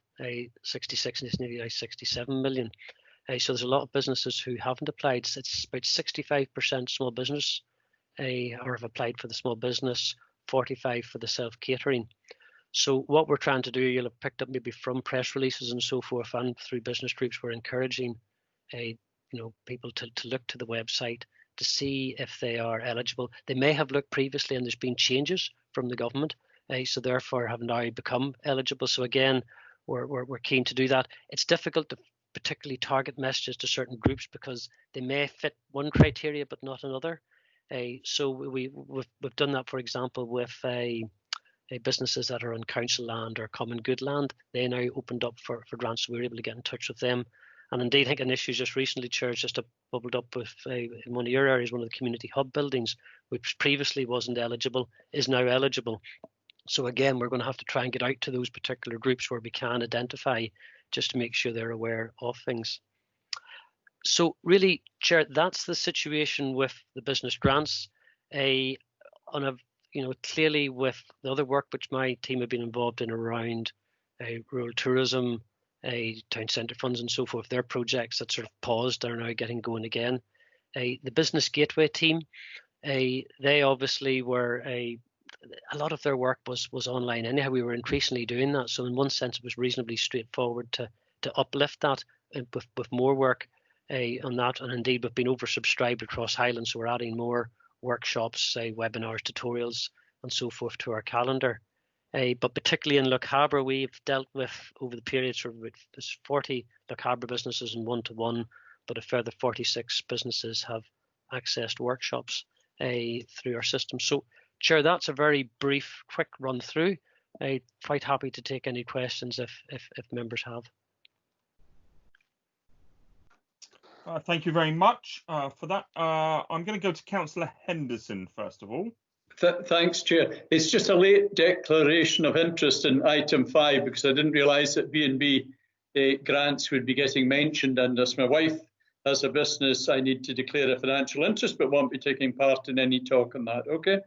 66, and it's nearly 67 million. So there's a lot of businesses who haven't applied. It's about 65% small business, or have applied for the small business, 45 for the self-catering. So what we're trying to do, you'll have picked up maybe from press releases and so forth, and through business groups, we're encouraging people to look to the website to see if they are eligible. They may have looked previously and there's been changes from the government, so therefore have now become eligible. So again, we're keen to do that. It's difficult particularly target messages to certain groups because they may fit one criteria but not another. So we've done that, for example, with businesses that are on council land or common good land. They now opened up for grants, so we were able to get in touch with them. And indeed, I think an issue just recently, Chair, just bubbled up with in one of your areas, one of the community hub buildings, which previously wasn't eligible, is now eligible. So again, we're going to have to try and get out to those particular groups where we can identify, just to make sure they're aware of things. So really, Chair, that's the situation with the business grants. Clearly with the other work which my team have been involved in around rural tourism, town centre funds and so forth, their projects that sort of paused are now getting going again. The Business Gateway team, they obviously were a lot of their work was online anyhow. We were increasingly doing that, so in one sense it was reasonably straightforward to uplift that with more work on that, and indeed we've been oversubscribed across Highland, so we're adding more workshops, webinars, tutorials and so forth to our calendar. But particularly in Lochaber, we've dealt with, over the period, sort of there's 40 Lochaber businesses in one-to-one, but a further 46 businesses have accessed workshops through our system. So, Chair, that's a very brief, quick run through. Quite happy to take any questions if members have. Thank you very much for that. I'm going to go to Councillor Henderson first of all. Thanks, Chair. It's just a late declaration of interest in item 5 because I didn't realise that B&B grants would be getting mentioned, and as my wife has a business, I need to declare a financial interest but won't be taking part in any talk on that. Okay?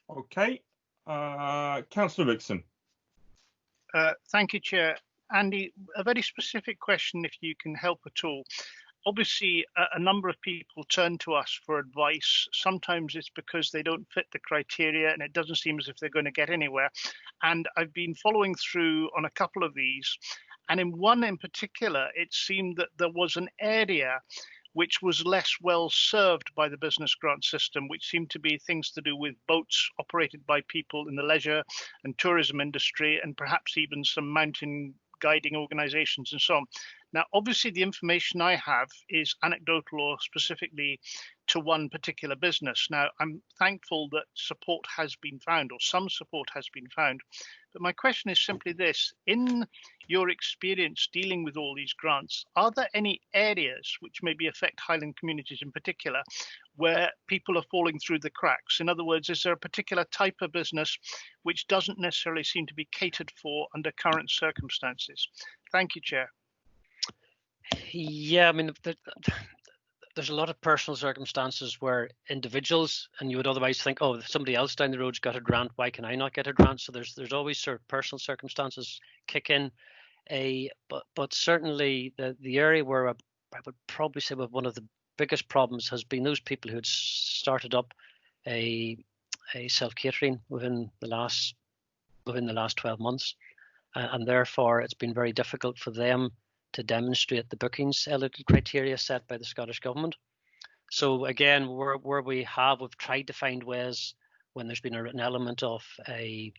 Okay. Councillor Vixen. Thank you, Chair. Andy, a very specific question, if you can help at all. Obviously, a number of people turn to us for advice. Sometimes it's because they don't fit the criteria and it doesn't seem as if they're going to get anywhere. And I've been following through on a couple of these. And in one in particular, it seemed that there was an area which was less well served by the business grant system, which seemed to be things to do with boats operated by people in the leisure and tourism industry, and perhaps even some mountain guiding organizations and so on. Now, obviously, the information I have is anecdotal or specifically to one particular business. Now, I'm thankful that support has been found, or some support has been found. But my question is simply this: in your experience dealing with all these grants, are there any areas which maybe affect Highland communities in particular where people are falling through the cracks? In other words, is there a particular type of business which doesn't necessarily seem to be catered for under current circumstances? Thank you, Chair. Yeah, I mean, there's a lot of personal circumstances where individuals, and you would otherwise think, oh, if somebody else down the road's got a grant, why can I not get a grant? So there's always sort of personal circumstances kick in. But certainly the area where I would probably say one of the biggest problems has been those people who had started up a self-catering within the last 12 months, and therefore it's been very difficult for them to demonstrate the bookings eligibility criteria set by the Scottish Government. So again, where we've tried to find ways when there's been an element of a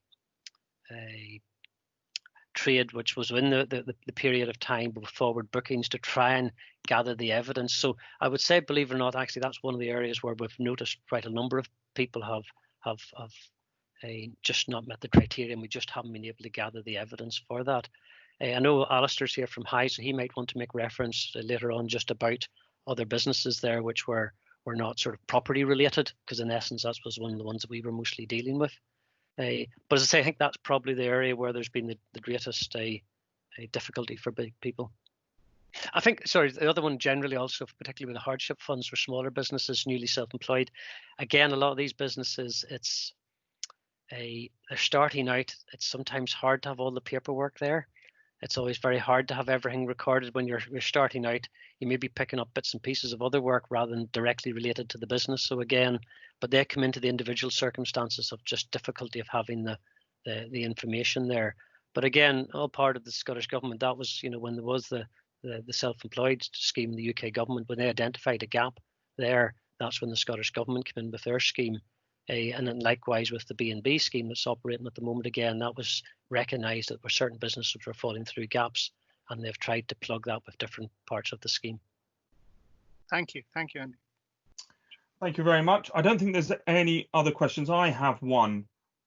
trade which was within the period of time with forward bookings to try and gather the evidence. So I would say, believe it or not, actually that's one of the areas where we've noticed quite a number of people have just not met the criteria, and we just haven't been able to gather the evidence for that. I know Alistair's here from High, so he might want to make reference later on just about other businesses there which were not sort of property related, because in essence that was one of the ones that we were mostly dealing with. But as I say, I think that's probably the area where there's been the greatest difficulty for big people. I think, sorry, the other one generally also, particularly with the hardship funds for smaller businesses, newly self-employed. Again, a lot of these businesses, they're starting out. It's sometimes hard to have all the paperwork there. It's always very hard to have everything recorded when you're starting out. You may be picking up bits and pieces of other work rather than directly related to the business. So again, but they come into the individual circumstances of just difficulty of having the information there. But again, all part of the Scottish Government. That was, when there was the self-employed scheme, the UK Government, when they identified a gap there, that's when the Scottish Government came in with their scheme. And then likewise with the B&B scheme that's operating at the moment, again, that was recognised that certain businesses were falling through gaps, and they've tried to plug that with different parts of the scheme. Thank you, Andy. Thank you very much. I don't think there's any other questions. I have one,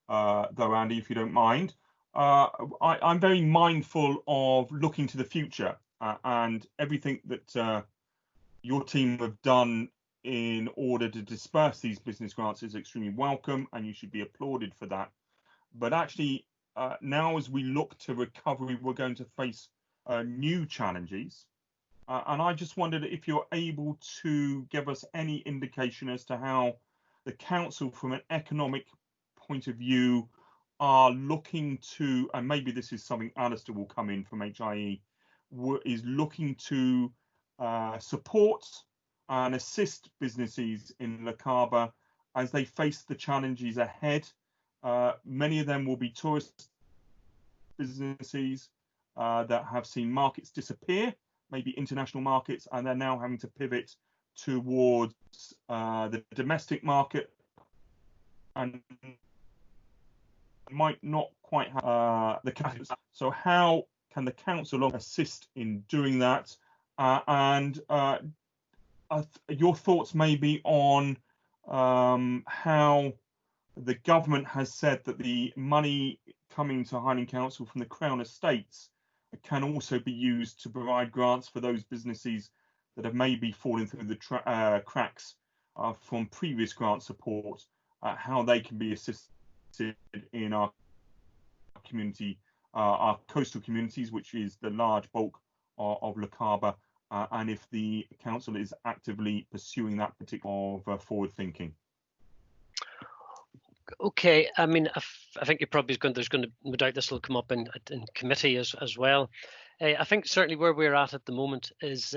though, Andy, if you don't mind. I'm very mindful of looking to the future, and everything that your team have done in order to disperse these business grants is extremely welcome, and you should be applauded for that. But actually, now as we look to recovery, we're going to face new challenges. And I just wondered if you're able to give us any indication as to how the council, from an economic point of view, are looking to, and maybe this is something Alistair will come in from HIE, is looking to support and assist businesses in Lochaber as they face the challenges ahead. Many of them will be tourist businesses that have seen markets disappear, maybe international markets, and they're now having to pivot towards the domestic market and might not quite have the capital. So how can the council assist in doing that? And your thoughts maybe on how the government has said that the money coming to Highland Council from the Crown Estates can also be used to provide grants for those businesses that have maybe fallen through the cracks from previous grant support, how they can be assisted in our community, our coastal communities, which is the large bulk of Lochaber, and if the council is actively pursuing that particular forward thinking. Okay, I mean, I think you're probably there's going to, no doubt this will come up in committee as well. I think certainly where we're at the moment is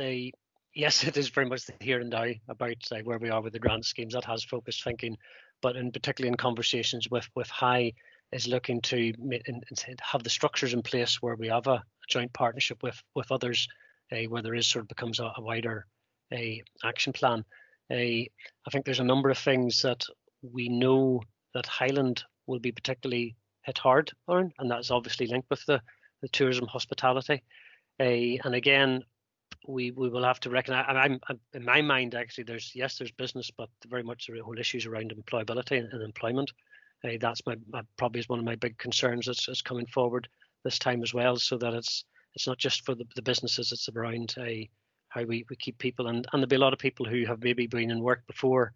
yes, it is very much the here and now about where we are with the grant schemes. That has focused thinking, but particularly in conversations with High is looking to have the structures in place where we have a joint partnership with others, where there is sort of becomes a wider action plan. I think there's a number of things that we know that Highland will be particularly hit hard on, and that's obviously linked with the tourism hospitality. And again, we will have to recognise, and I'm in my mind actually, there's business, but very much the whole issues around employability and employment. That's probably is one of my big concerns that's coming forward this time as well, so that it's not just for the businesses, it's around how we keep people, and there'll be a lot of people who have maybe been in work before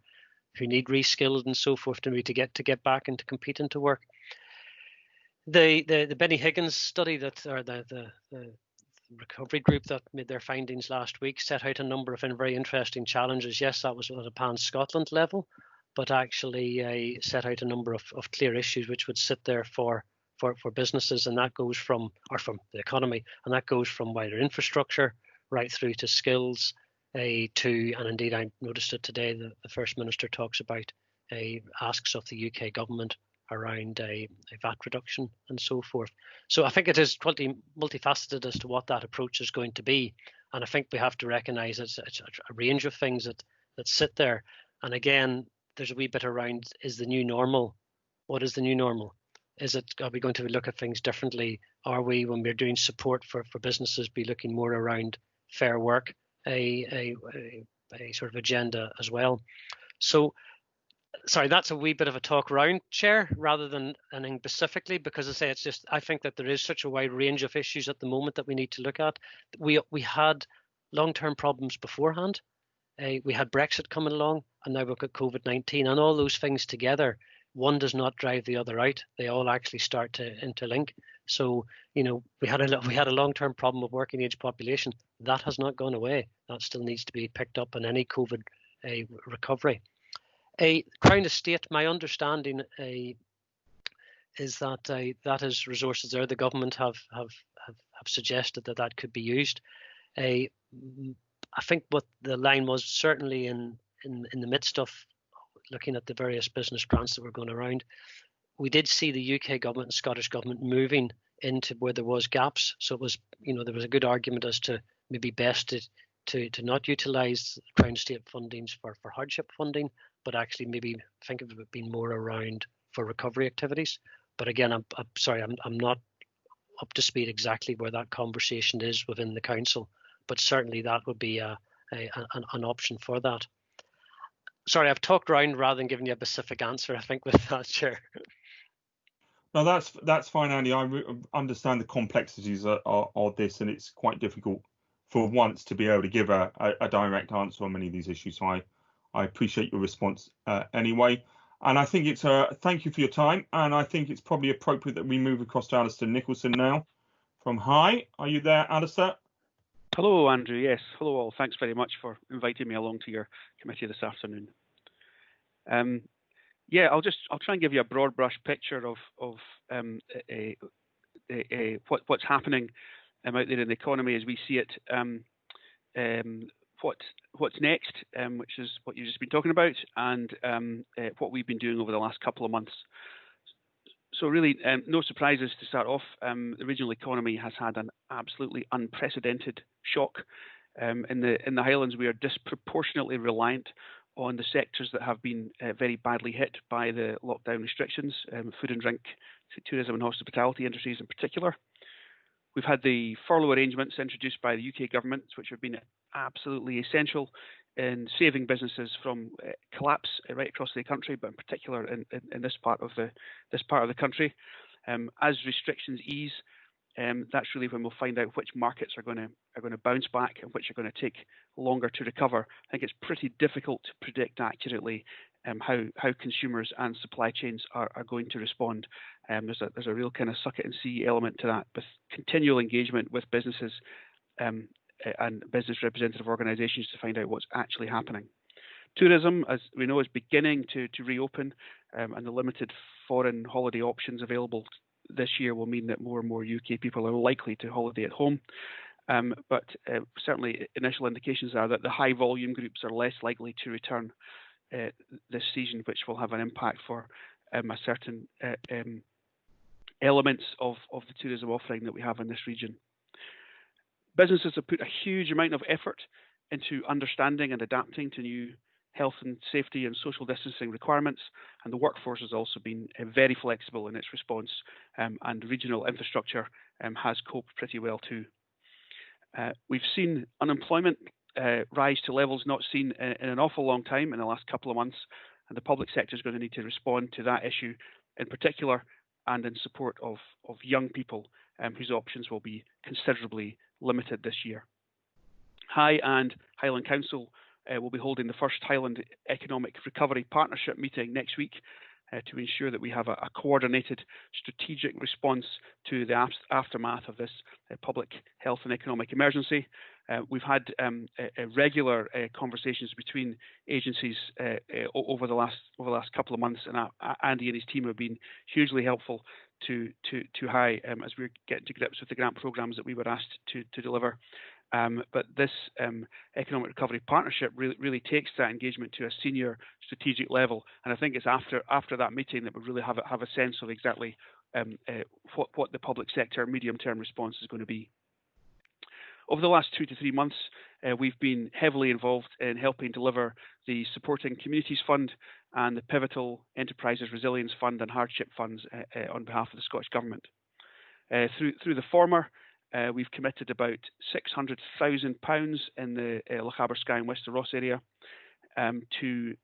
who need reskilled and so forth to get back and to compete into work. The Benny Higgins study or the recovery group that made their findings last week set out a number of very interesting challenges. Yes, that was at a pan-Scotland level, but actually set out a number of clear issues which would sit there for businesses, and that goes from the economy, and that goes from wider infrastructure right through to skills, and indeed I noticed it today, the First Minister talks about asks of the UK government around a VAT reduction and so forth. So I think it is multifaceted as to what that approach is going to be, and I think we have to recognise it's a range of things that sit there. And again, there's a wee bit around, is the new normal? What is the new normal? Are we going to look at things differently? Are we, when we're doing support for businesses, be looking more around fair work, a sort of agenda as well? So, sorry, that's a wee bit of a talk round, Chair, rather than anything specifically, because I think that there is such a wide range of issues at the moment that we need to look at. We had long-term problems beforehand. We had Brexit coming along, and now we've got COVID-19, and all those things together, one does not drive the other out. They all actually start to interlink. So, we had a long-term problem of working age population. That has not gone away. That still needs to be picked up in any COVID recovery. Crown Estate, my understanding is that that is resources there. The government have suggested that could be used. I think what the line was, certainly in the midst of looking at the various business grants that were going around, we did see the UK government and Scottish government moving into where there was gaps. So it was, there was a good argument as to maybe best to not utilise Crown Estate fundings for hardship funding, but actually maybe think of it being more around for recovery activities. But again, I'm sorry, I'm not up to speed exactly where that conversation is within the council, but certainly that would be an option for that. Sorry, I've talked around rather than giving you a specific answer, I think, with that, Chair. No, that's fine, Andy. I understand the complexities of this, and it's quite difficult for once to be able to give a direct answer on many of these issues. So I appreciate your response anyway. And I think it's thank you for your time. And I think it's probably appropriate that we move across to Alistair Nicholson now from High. Are you there, Alistair? Hello, Andrew. Yes, hello all. Thanks very much for inviting me along to your committee this afternoon. Yeah, I'll try and give you a broad brush picture of what's happening out there in the economy as we see it. What's next, which is what you've just been talking about, and what we've been doing over the last couple of months. So really, no surprises to start off. The regional economy has had an absolutely unprecedented shock. In the Highlands, we are disproportionately reliant on the sectors that have been very badly hit by the lockdown restrictions, food and drink, tourism and hospitality industries in particular. We've had the furlough arrangements introduced by the UK government, which have been absolutely essential in saving businesses from collapse right across the country, but in particular in this part of the country. As restrictions ease, that's really when we'll find out which markets are going to bounce back and which are going to take longer to recover. I think it's pretty difficult to predict accurately how consumers and supply chains are going to respond. There's a real kind of suck it and see element to that, with continual engagement with businesses and business representative organisations to find out what's actually happening. Tourism, as we know, is beginning to reopen, and the limited foreign holiday options available this year will mean that more and more UK people are likely to holiday at home. But certainly initial indications are that the high volume groups are less likely to return this season, which will have an impact for a certain elements of the tourism offering that we have in this region. Businesses have put a huge amount of effort into understanding and adapting to new health and safety and social distancing requirements, and the workforce has also been very flexible in its response, and regional infrastructure has coped pretty well too. We've seen unemployment rise to levels not seen in an awful long time in the last couple of months, and the public sector is going to need to respond to that issue in particular, and in support of young people whose options will be considerably limited this year. High and Highland Council will be holding the first Highland Economic Recovery Partnership meeting next week to ensure that we have a coordinated strategic response to the aftermath of this public health and economic emergency. We've had regular conversations between agencies over the last couple of months, and Andy and his team have been hugely helpful to High as we're getting to grips with the grant programs that we were asked to deliver. But this economic recovery partnership really takes that engagement to a senior strategic level, and I think it's after that meeting that we really have a sense of exactly what the public sector medium-term response is going to be. Over the last 2 to 3 months, we've been heavily involved in helping deliver the Supporting Communities Fund and the Pivotal Enterprises Resilience Fund and Hardship Funds on behalf of the Scottish Government. Through the former, we've committed about £600,000 in the Lochaber, Skye and Wester Ross area to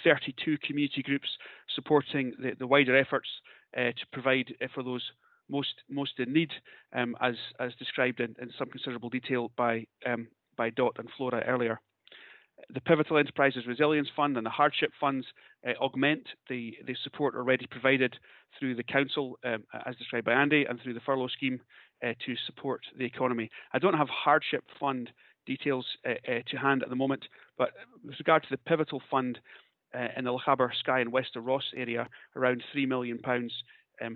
32 community groups, supporting the wider efforts to provide for those most in need, as described in some considerable detail by Dot and Flora earlier. The Pivotal Enterprises Resilience Fund and the Hardship Funds augment the support already provided through the Council, as described by Andy, and through the furlough scheme to support the economy. I don't have Hardship Fund details to hand at the moment, but with regard to the Pivotal Fund in the Lochaber, Skye and Wester Ross area, around £3 million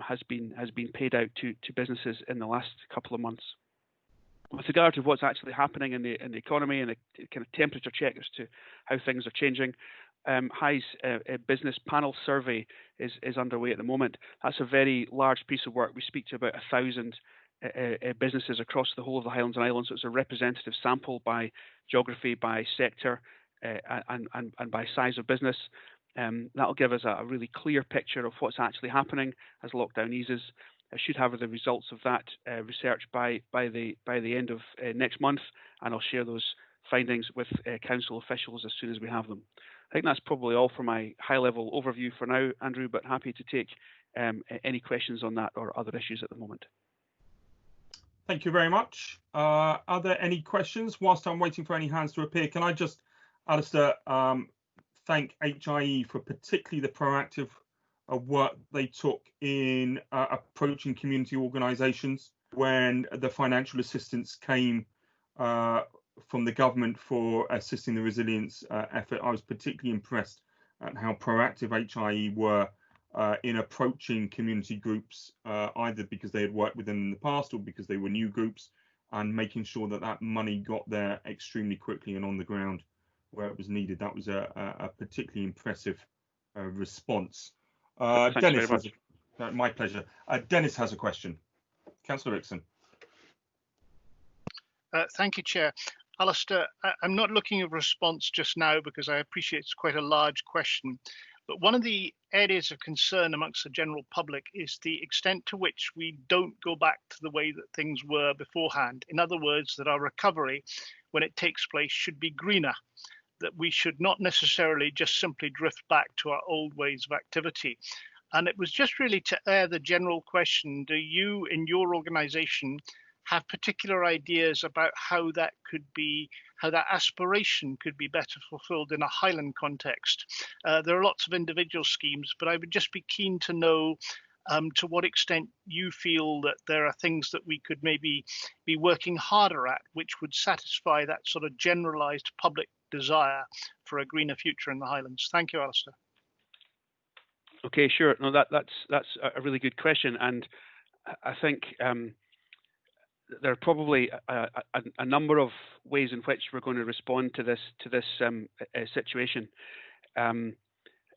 has been paid out to businesses in the last couple of months. With regard to what's actually happening in the economy and a kind of temperature check as to how things are changing, High's business panel survey is underway at the moment. That's a very large piece of work. We speak to about 1,000 businesses across the whole of the Highlands and Islands. So it's a representative sample by geography, by sector, and by size of business. That'll give us a really clear picture of what's actually happening as lockdown eases. I should have the results of that research by the end of next month, and I'll share those findings with council officials as soon as we have them. I think that's probably all for my high-level overview for now, Andrew, but happy to take any questions on that or other issues at the moment. Thank you very much. Are there any questions? Whilst I'm waiting for any hands to appear, can I just, Alistair, thank HIE for particularly the proactive work they took in approaching community organisations when the financial assistance came from the government for assisting the resilience effort. I was particularly impressed at how proactive HIE were in approaching community groups, either because they had worked with them in the past or because they were new groups, and making sure that that money got there extremely quickly and on the ground where it was needed. That was a particularly impressive response. Dennis has my pleasure. Dennis has a question. Councillor Rickson. Thank you, Chair. Alistair, I'm not looking at a response just now because I appreciate it's quite a large question. But one of the areas of concern amongst the general public is the extent to which we don't go back to the way that things were beforehand. In other words, that our recovery, when it takes place, should be greener, that we should not necessarily just simply drift back to our old ways of activity. And it was just really to air the general question, do you in your organisation have particular ideas about how that could be, how that aspiration could be better fulfilled in a Highland context? There are lots of individual schemes, but I would just be keen to know to what extent you feel that there are things that we could maybe be working harder at, which would satisfy that sort of generalised public desire for a greener future in the Highlands. Thank you, Alistair. Okay, sure. No, that's a really good question, and I think there are probably a number of ways in which we're going to respond to this situation.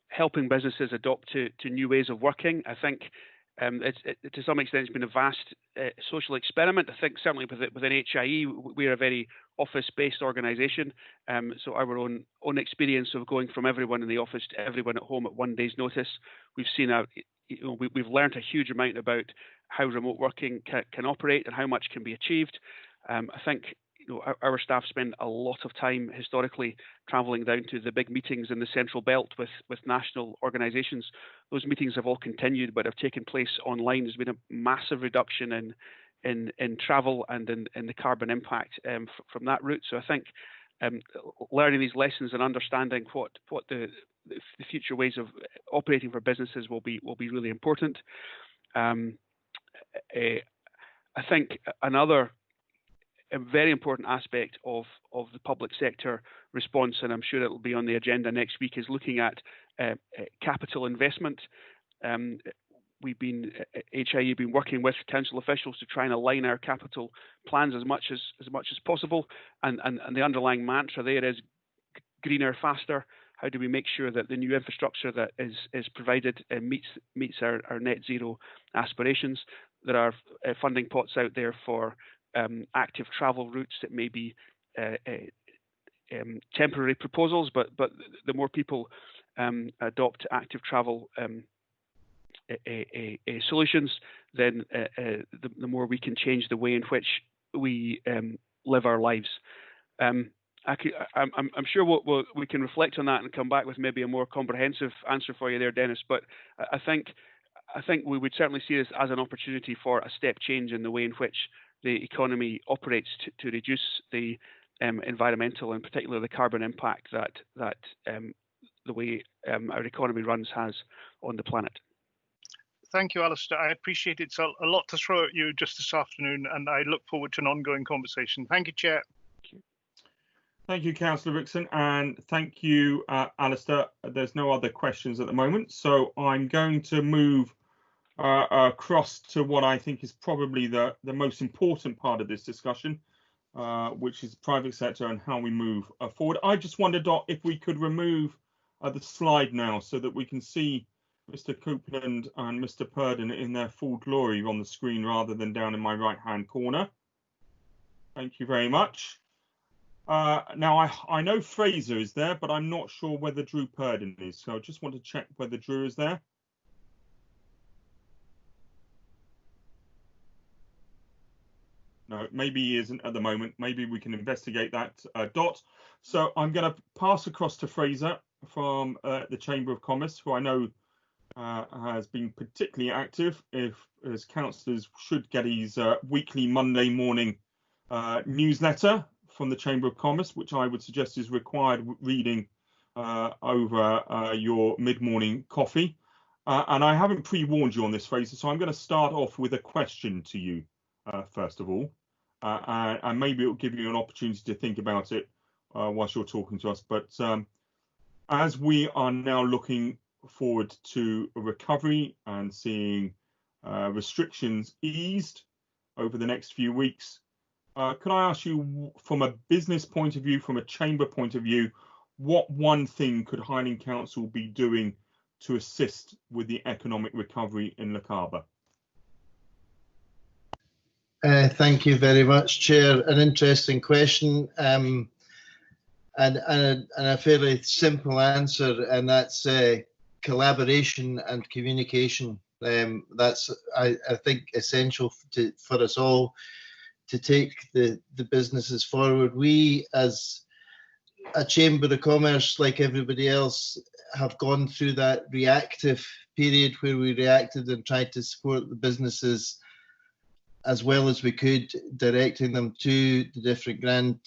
Helping businesses adopt to new ways of working. I think to some extent it's been a vast social experiment. I think certainly within HIE we're a very office-based organisation, so our own experience of going from everyone in the office to everyone at home at one day's notice, we've seen we've learned a huge amount about how remote working can operate and how much can be achieved. I think our staff spend a lot of time historically travelling down to the big meetings in the Central Belt with national organisations. Those meetings have all continued but have taken place online. There's been a massive reduction in travel and in the carbon impact from that route. So I think learning these lessons and understanding what the future ways of operating for businesses will be really important. I think another very important aspect of the public sector response, and I'm sure it will be on the agenda next week, is looking at capital investment. We've been HIE been working with council officials to try and align our capital plans as much as possible, and the underlying mantra there is greener, faster. How do we make sure that the new infrastructure that is provided meets our net zero aspirations? There are funding pots out there for active travel routes that may be temporary proposals, but the more people adopt active travel solutions, then the more we can change the way in which we live our lives. I'm sure we can reflect on that and come back with maybe a more comprehensive answer for you there, Dennis. But I think we would certainly see this as an opportunity for a step change in the way in which the economy operates to reduce the environmental and particularly the carbon impact that the way our economy runs has on the planet. Thank you, Alistair. I appreciate it's a lot to throw at you just this afternoon, and I look forward to an ongoing conversation. Thank you, Chair. Thank you, Councillor Rickson, and thank you, Alistair. There's no other questions at the moment, so I'm going to move across to what I think is probably the most important part of this discussion, which is private sector and how we move forward. I just wondered if we could remove the slide now so that we can see Mr. Copeland and Mr. Purdon in their full glory on the screen rather than down in my right-hand corner. Thank you very much. Now, I know Fraser is there, but I'm not sure whether Drew Purdon is, so I just want to check whether Drew is there. No, maybe he isn't at the moment. Maybe we can investigate that, Dot. So I'm going to pass across to Fraser from the Chamber of Commerce, who I know has been particularly active, as councillors should get his weekly Monday morning newsletter from the Chamber of Commerce, which I would suggest is required reading over your mid-morning coffee. And I haven't pre-warned you on this, Fraser, so I'm going to start off with a question to you, first of all, and maybe it will give you an opportunity to think about it whilst you're talking to us. But as we are now looking forward to a recovery and seeing restrictions eased over the next few weeks, could I ask you, from a business point of view, from a chamber point of view, what one thing could Highland Council be doing to assist with the economic recovery in Lochaber? Thank you very much, Chair. An interesting question, and a fairly simple answer, and that's collaboration and communication. That's, I think, essential for us all to take the businesses forward. We, as a Chamber of Commerce, like everybody else, have gone through that reactive period where we reacted and tried to support the businesses as well as we could, directing them to the different grant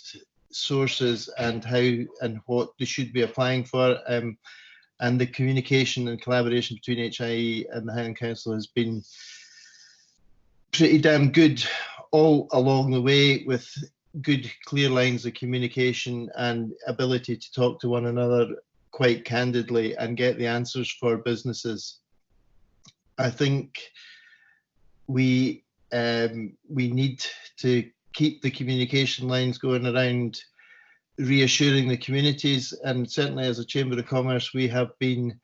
sources and how and what they should be applying for. And the communication and collaboration between HIE and the Highland Council has been pretty damn good all along the way, with good, clear lines of communication and ability to talk to one another quite candidly and get the answers for businesses. I think we need to keep the communication lines going around reassuring the communities, and certainly as a Chamber of Commerce we have been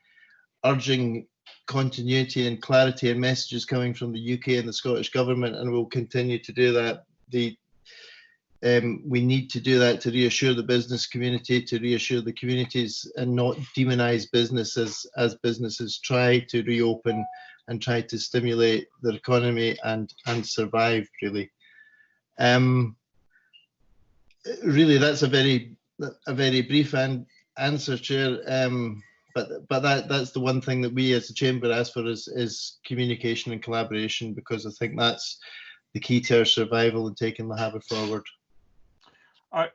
urging continuity and clarity and messages coming from the UK and the Scottish Government, and we'll continue to do that. We need to do that to reassure the business community, to reassure the communities, and not demonise businesses as businesses try to reopen and try to stimulate their economy and survive, really. Really, that's a very brief answer, Chair. But that's the one thing that we as a Chamber ask for is communication and collaboration, because I think that's the key to our survival and taking Lochaber forward.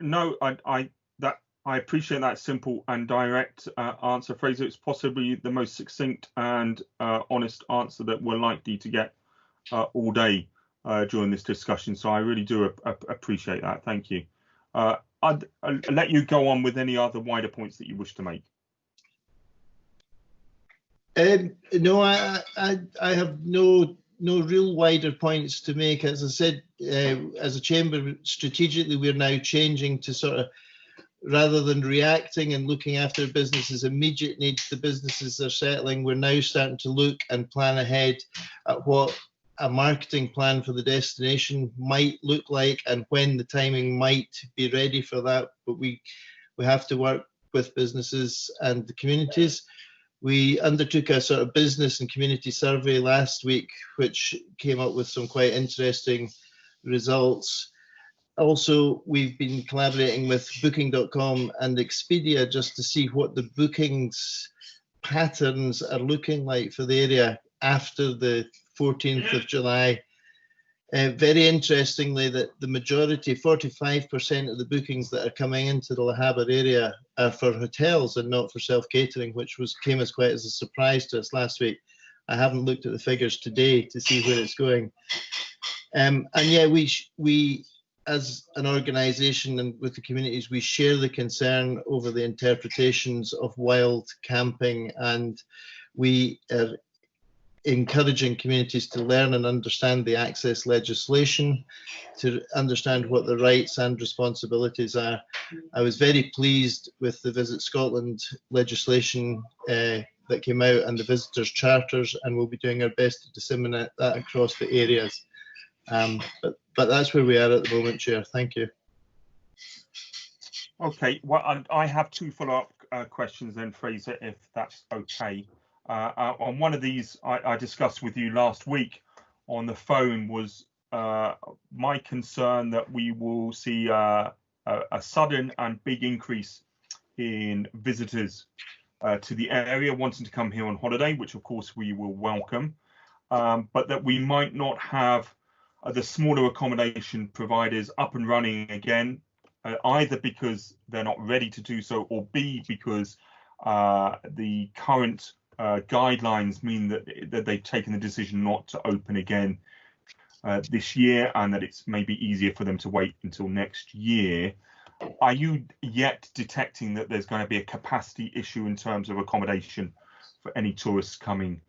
No, I appreciate that simple and direct answer, Fraser. It's possibly the most succinct and honest answer that we're likely to get all day during this discussion. So I really do appreciate that. Thank you. I'll let you go on with any other wider points that you wish to make. No, I have no real wider points to make. As I said, as a Chamber, strategically, we're now changing to sort of, rather than reacting and looking after businesses' immediate needs, the businesses are settling. We're now starting to look and plan ahead at what a marketing plan for the destination might look like and when the timing might be ready for that. But we have to work with businesses and the communities. We undertook a sort of business and community survey last week, which came up with some quite interesting results. Also, we've been collaborating with Booking.com and Expedia just to see what the bookings patterns are looking like for the area after the 14th of July. Very interestingly, that the majority, 45% of the bookings that are coming into the Lochaber area are for hotels and not for self-catering, which came as quite as a surprise to us last week. I haven't looked at the figures today to see where it's going. And yeah, we as an organisation and with the communities, we share the concern over the interpretations of wild camping, and we are encouraging communities to learn and understand the access legislation, to understand what the rights and responsibilities are. I was very pleased with the Visit Scotland legislation that came out and the visitors' charters, and we'll be doing our best to disseminate that across the areas. But that's where we are at the moment, Chair. Thank you. Okay, well, I have two follow-up questions then, Fraser, if that's okay. On one of these, I discussed with you last week on the phone was my concern that we will see a sudden and big increase in visitors to the area wanting to come here on holiday, which of course we will welcome, but that we might not have the smaller accommodation providers up and running again, either because they're not ready to do so, or B, because the current guidelines mean that they've taken the decision not to open again this year, and that it's maybe easier for them to wait until next year. Are you yet detecting that there's going to be a capacity issue in terms of accommodation for any tourists coming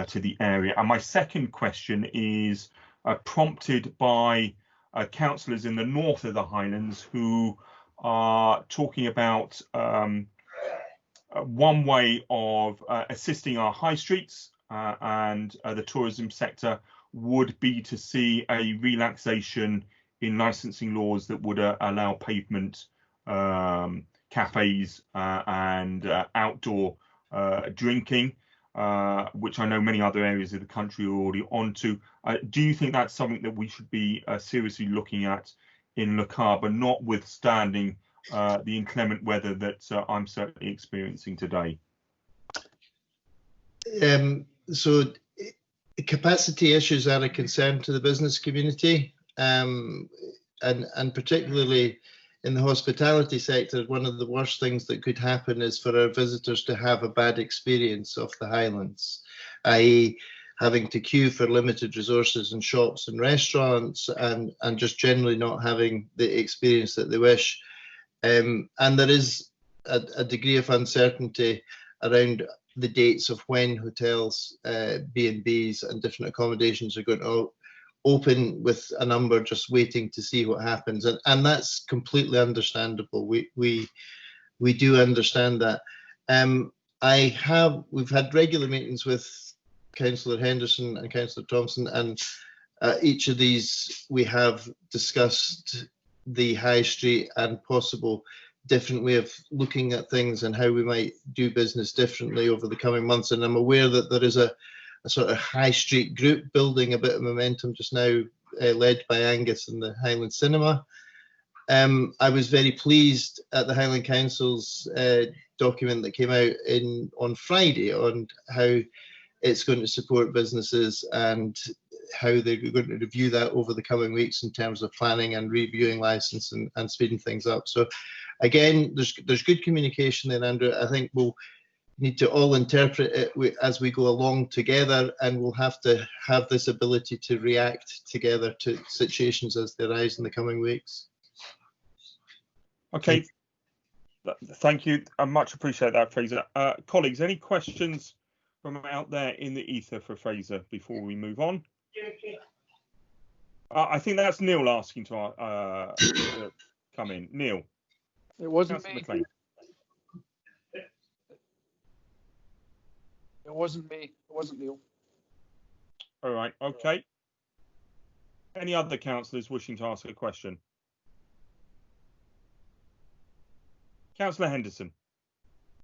to the area? And my second question is prompted by councillors in the north of the Highlands who are talking about one way of assisting our high streets and the tourism sector would be to see a relaxation in licensing laws that would allow pavement cafes and outdoor drinking, which I know many other areas of the country are already onto. Do you think that's something that we should be seriously looking at in Lochaber, notwithstanding the inclement weather that I'm certainly experiencing today? So capacity issues are a concern to the business community, and particularly in the hospitality sector. One of the worst things that could happen is for our visitors to have a bad experience of the Highlands, i.e. having to queue for limited resources in shops and restaurants, and just generally not having the experience that they wish. And there is a degree of uncertainty around the dates of when hotels, B&Bs and different accommodations are going to open, with a number just waiting to see what happens, and that's completely understandable. We do understand that. We've had regular meetings with Councillor Henderson and Councillor Thompson, and each of these we have discussed the high street and possible different way of looking at things and how we might do business differently over the coming months. And I'm aware that there is a sort of high street group building a bit of momentum just now, led by Angus and the Highland Cinema. I was very pleased at the Highland Council's document that came out on Friday on how it's going to support businesses and how they're going to review that over the coming weeks in terms of planning and reviewing license and speeding things up. So again, there's good communication there, Andrew. I think we'll need to all interpret it as we go along together, and we'll have to have this ability to react together to situations as they arise in the coming weeks. Okay, thank you. I much appreciate that, Fraser. Colleagues, any questions from out there in the ether for Fraser before we move on? I think that's Neil asking to come in. Neil. It wasn't me. McLean. It wasn't me. It wasn't Neil. All right. Okay. Any other councillors wishing to ask a question? Councillor Henderson.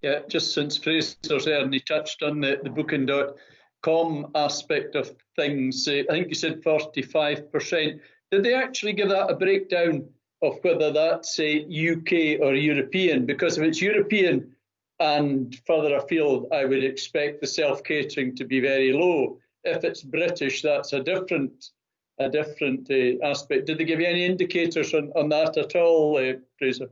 Yeah, just since Fraser's there and he touched on the booking.com aspect of things, I think you said 45%. Did they actually give that a breakdown of whether that's UK or European? Because if it's European and further afield, I would expect the self-catering to be very low. If it's British, that's a different aspect. Did they give you any indicators on that at all, Fraser?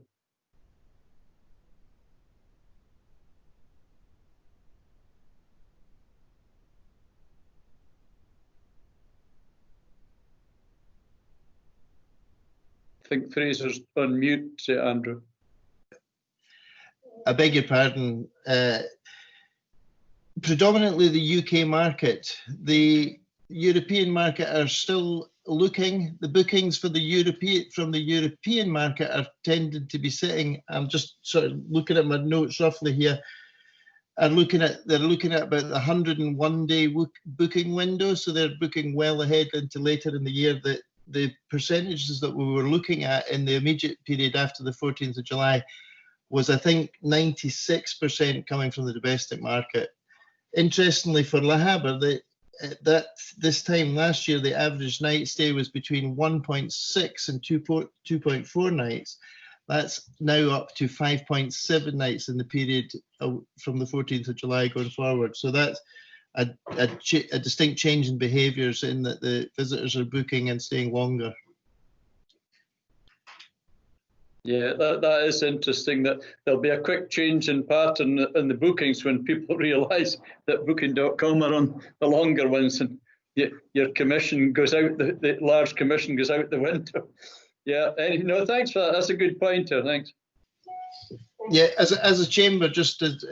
I think Fraser's on mute, Andrew. I beg your pardon. Predominantly the UK market. The European market are still looking. The bookings for the European market are tended to be sitting. I'm just sort of looking at my notes roughly here. They're looking at about the 101-day booking window, so they're booking well ahead into later in the year. The percentages that we were looking at in the immediate period after the 14th of July was, I think, 96% coming from the domestic market. Interestingly, for Lochaber, that this time last year, the average night stay was between 1.6 and 2.4 nights. That's now up to 5.7 nights in the period from the 14th of July going forward. So that's a distinct change in behaviours in that the visitors are booking and staying longer. Yeah, that is interesting, that there'll be a quick change in pattern in the bookings when people realise that Booking.com are on the longer ones, and your commission goes out, the large commission goes out the window. Yeah, no, thanks for that. That's a good pointer. Thanks. Yeah, as a chamber, just as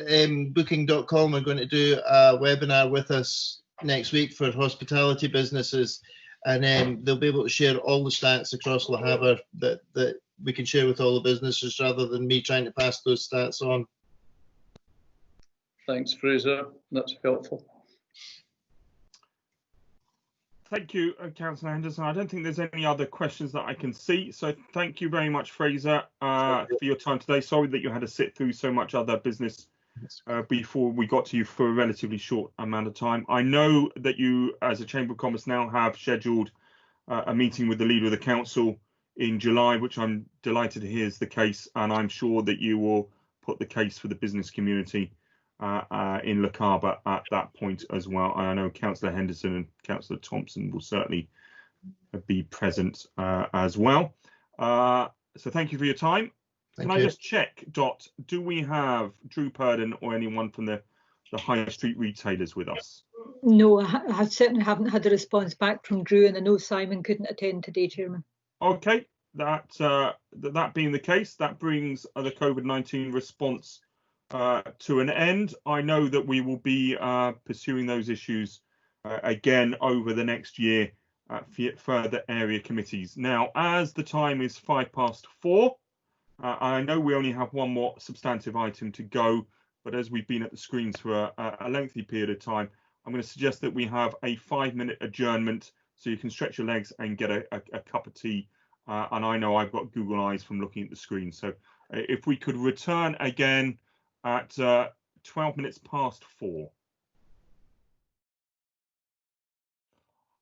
Booking.com are going to do a webinar with us next week for hospitality businesses, and they'll be able to share all the stats across Lochaber that we can share with all the businesses, rather than me trying to pass those stats on. Thanks, Fraser. That's helpful. Thank you, Councillor Henderson. I don't think there's any other questions that I can see. So thank you very much, Fraser, for your time today. Sorry that you had to sit through so much other business before we got to you for a relatively short amount of time. I know that you, as a Chamber of Commerce, now have scheduled a meeting with the leader of the council in July, which I'm delighted to hear is the case, and I'm sure that you will put the case for the business community in Lochaber at that point as well. And I know Councillor Henderson and Councillor Thompson will certainly be present as well. So thank you for your time. Can I just check, Dot, do we have Drew Purden or anyone from the high street retailers with us? No, I certainly haven't had a response back from Drew, and I know Simon couldn't attend today, Chairman. Okay, that being the case, that brings the COVID-19 response to an end. I know that we will be pursuing those issues again over the next year at further area committees. Now, as the time is 4:05, I know we only have one more substantive item to go, but as we've been at the screens for a lengthy period of time, I'm going to suggest that we have a 5-minute adjournment so you can stretch your legs and get a cup of tea. And I know I've got Google eyes from looking at the screen. So if we could return again at 4:12.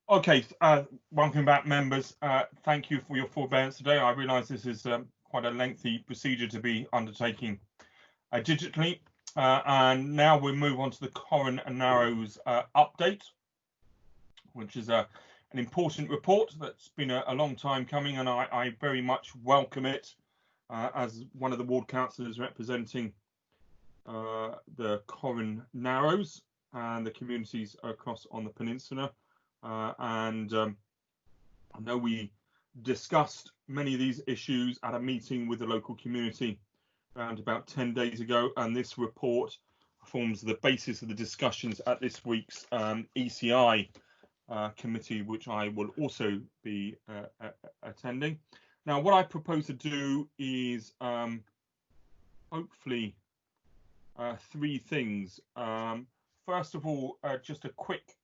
Okay, welcome back, members. Thank you for your forbearance today. I realise this is quite a lengthy procedure to be undertaking digitally. And now we'll move on to the Corran and Narrows update, which is an important report that's been a long time coming, and I very much welcome it as one of the ward councillors representing the Corran Narrows and the communities across on the peninsula. And I know we discussed many of these issues at a meeting with the local community around about 10 days ago, and this report forms the basis of the discussions at this week's ECI committee, which I will also be attending. Now, what I propose to do is hopefully 3 things. First of all, just a quick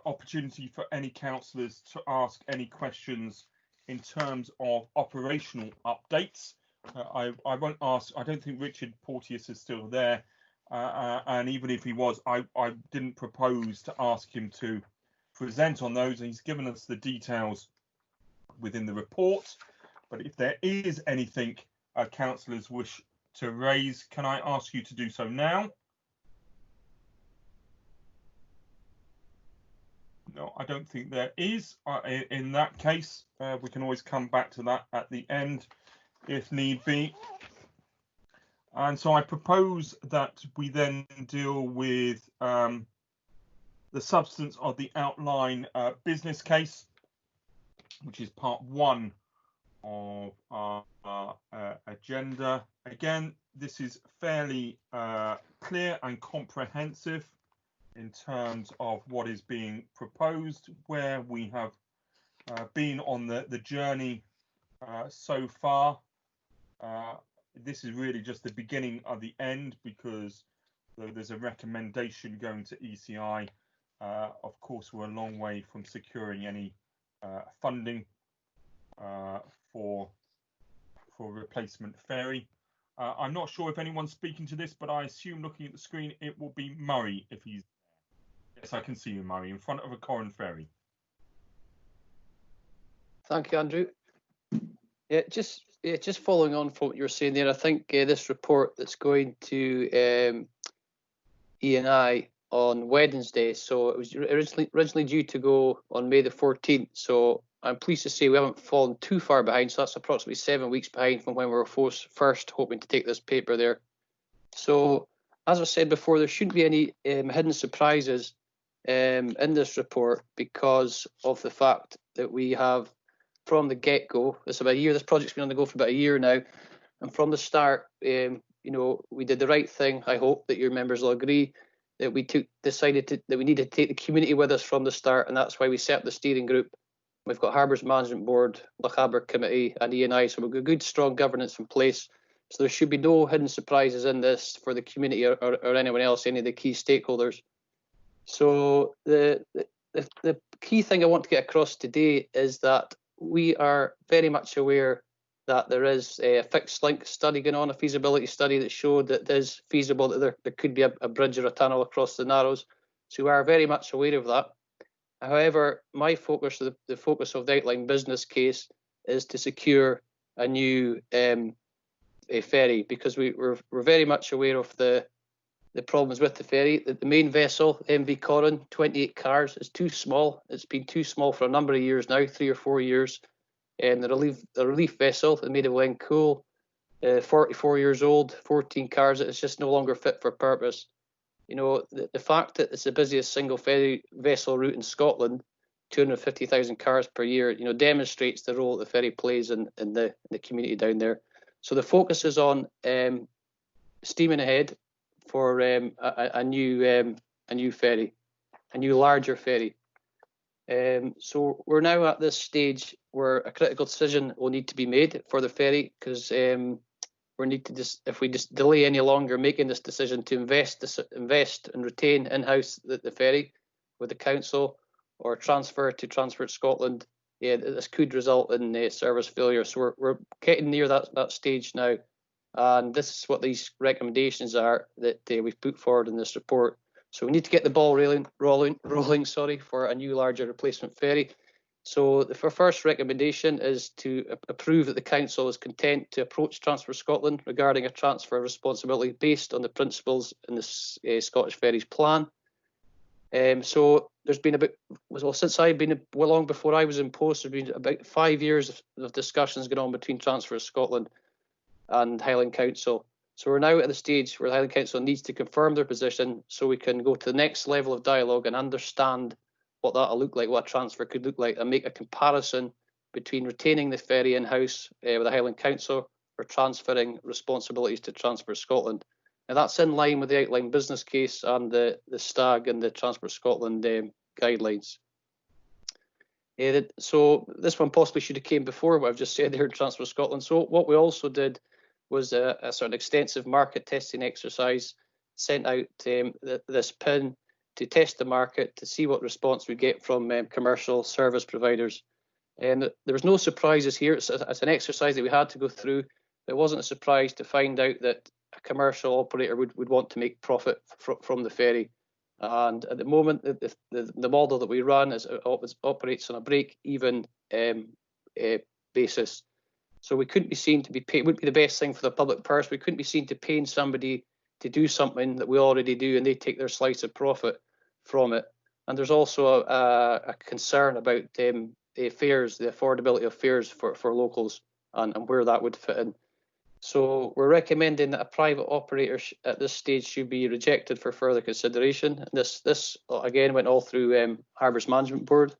opportunity for any councillors to ask any questions in terms of operational updates. I won't ask, I don't think Richard Porteous is still there, and even if he was, I didn't propose to ask him to present on those. He's given us the details within the report, but if there is anything councillors wish to raise, can I ask you to do so now? No, I don't think there is. In that case, we can always come back to that at the end if need be. And so I propose that we then deal with the substance of the outline business case, which is part 1 of our agenda. Again, this is fairly clear and comprehensive in terms of what is being proposed, where we have been on the journey so far. This is really just the beginning of the end, because there's a recommendation going to ECI. Of course, we're a long way from securing any funding for replacement ferry. I'm not sure if anyone's speaking to this, but I assume looking at the screen, it will be Murray if he's. Yes, I can see you, Murray, in front of a Corran ferry. Thank you, Andrew. Yeah, just following on from what you were saying there, I think this report that's going to E&I on Wednesday, so it was originally due to go on May the 14th. So I'm pleased to say we haven't fallen too far behind. So that's approximately 7 weeks behind from when we were first hoping to take this paper there. So as I said before, there shouldn't be any hidden surprises in this report because of the fact that we have, from the get-go, it's about a year. This project's been on the go for about a year now, and from the start, you know, we did the right thing. I hope that your members will agree that we decided that we needed to take the community with us from the start, and that's why we set up the steering group. We've got Harbours Management Board, Lochaber Committee, and E&I, so we've got good, strong governance in place. So there should be no hidden surprises in this for the community or anyone else, any of the key stakeholders. So the key thing I want to get across today is that we are very much aware that there is a fixed link study going on, a feasibility study that showed that it is feasible that there could be a bridge or a tunnel across the Narrows. So we are very much aware of that. However, my focus, the focus of the outline business case, is to secure a new a ferry, because we're very much aware of the problems with the ferry. The main vessel, MV Corran, 28 cars, is too small. It's been too small for a number of years now, 3 or 4 years. And the relief vessel, the Maid of Glencoe, 44 years old, 14 cars, it's just no longer fit for purpose. You know, the fact that it's the busiest single ferry vessel route in Scotland, 250,000 cars per year, you know, demonstrates the role that the ferry plays in the community down there. So the focus is on steaming ahead for a new ferry, a new larger ferry. So we're now at this stage where a critical decision will need to be made for the ferry, because if we just delay any longer making this decision to invest and retain in-house the ferry with the council, or transfer to Transport Scotland, yeah, this could result in service failure. So we're getting near that stage now, and this is what these recommendations are that we've put forward in this report. So we need to get the ball rolling, for a new larger replacement ferry. So the first recommendation is to approve that the council is content to approach Transport Scotland regarding a transfer of responsibility based on the principles in the Scottish Ferries Plan. So there's been since I've been, long before I was in post, there's been about 5 years of discussions going on between Transport Scotland and Highland Council. So we're now at the stage where the Highland Council needs to confirm their position so we can go to the next level of dialogue and understand what that'll look like, what a transfer could look like, and make a comparison between retaining the ferry in-house with the Highland Council or transferring responsibilities to Transport Scotland. Now that's in line with the outline business case and the STAG and the Transport Scotland guidelines. So this one possibly should have came before what I've just said here in Transport Scotland. So what we also did was a sort of extensive market testing exercise, sent out this PIN to test the market to see what response we get from commercial service providers. And there was no surprises here. It's an exercise that we had to go through. It wasn't a surprise to find out that a commercial operator would want to make profit from the ferry. And at the moment, the model that we run operates on a break-even basis. So we couldn't be seen to be paid. It would be the best thing for the public purse. We couldn't be seen to paying somebody to do something that we already do, and they take their slice of profit from it. And there's also a concern about the fares, the affordability of fares for locals, and where that would fit in. So we're recommending that a private operator at this stage should be rejected for further consideration. And this again went all through Harbours Management Board.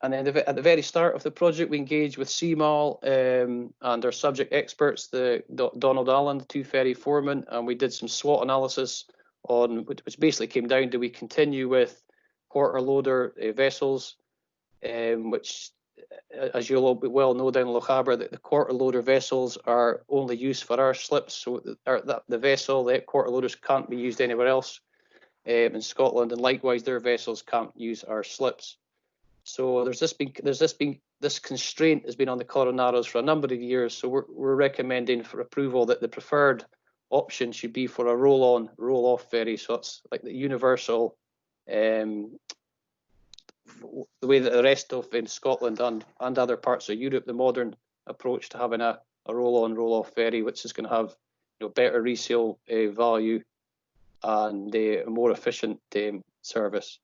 And then at the very start of the project, we engaged with CMAL and our subject experts, the Donald Allen, the 2 ferry foremen, and we did some SWOT analysis on which basically came down to we continue with quarter loader vessels, which, as you'll well know down in Lochaber, that the quarter loader vessels are only used for our slips. So the vessel, the quarter loaders, can't be used anywhere else in Scotland, and likewise their vessels can't use our slips. So this constraint has been on the Corran Narrows for a number of years. So we're recommending for approval that the preferred option should be for a roll-on, roll-off ferry. So it's like the universal, the way that the rest of in Scotland and other parts of Europe, the modern approach to having a roll-on, roll-off ferry, which is going to have better resale value and a more efficient service.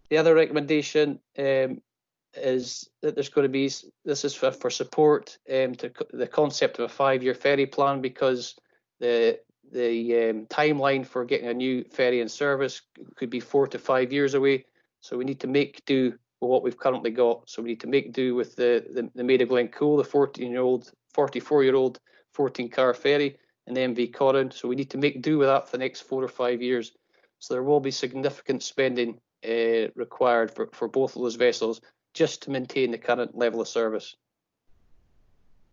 The other recommendation is that there's going to be, this is for support to the concept of a 5-year ferry plan, because the timeline for getting a new ferry in service could be 4 to 5 years away. So we need to make do with what we've currently got. So we need to make do with the Maid of Glencoe, the 44-year-old 14-car ferry, and the MV Corrin. So we need to make do with that for the next 4 or 5 years. So there will be significant spending required for both of those vessels just to maintain the current level of service.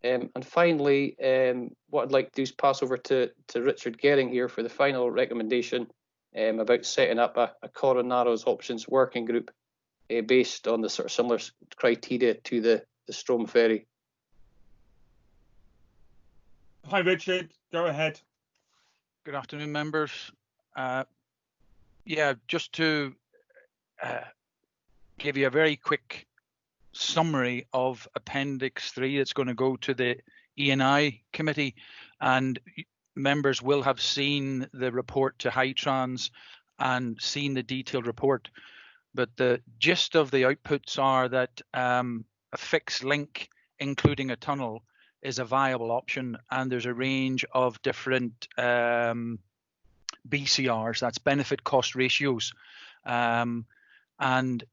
And finally, what I'd like to do is pass over to Richard Gehring here for the final recommendation about setting up a Corrin Narrows options working group based on the sort of similar criteria to the Strom ferry. Hi, Richard. Go ahead. Good afternoon, members. Yeah, just to give you a very quick summary of Appendix 3 that's going to go to the E&I committee, and members will have seen the report to Hightrans and seen the detailed report. But the gist of the outputs are that a fixed link, including a tunnel, is a viable option, and there's a range of different BCRs, that's benefit cost ratios, and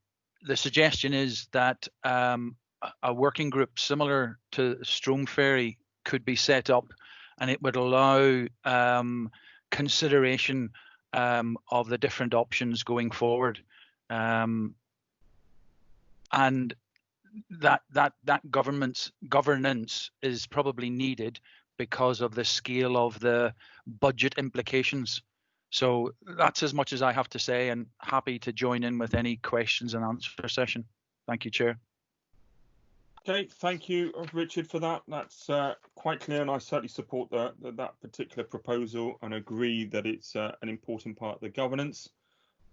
the suggestion is that a working group similar to Strom Ferry could be set up, and it would allow consideration of the different options going forward, and that governance is probably needed because of the scale of the budget implications. So that's as much as I have to say, and happy to join in with any questions and answer session. Thank you, Chair. Okay, thank you, Richard, for that. That's quite clear, and I certainly support that particular proposal and agree that it's an important part of the governance.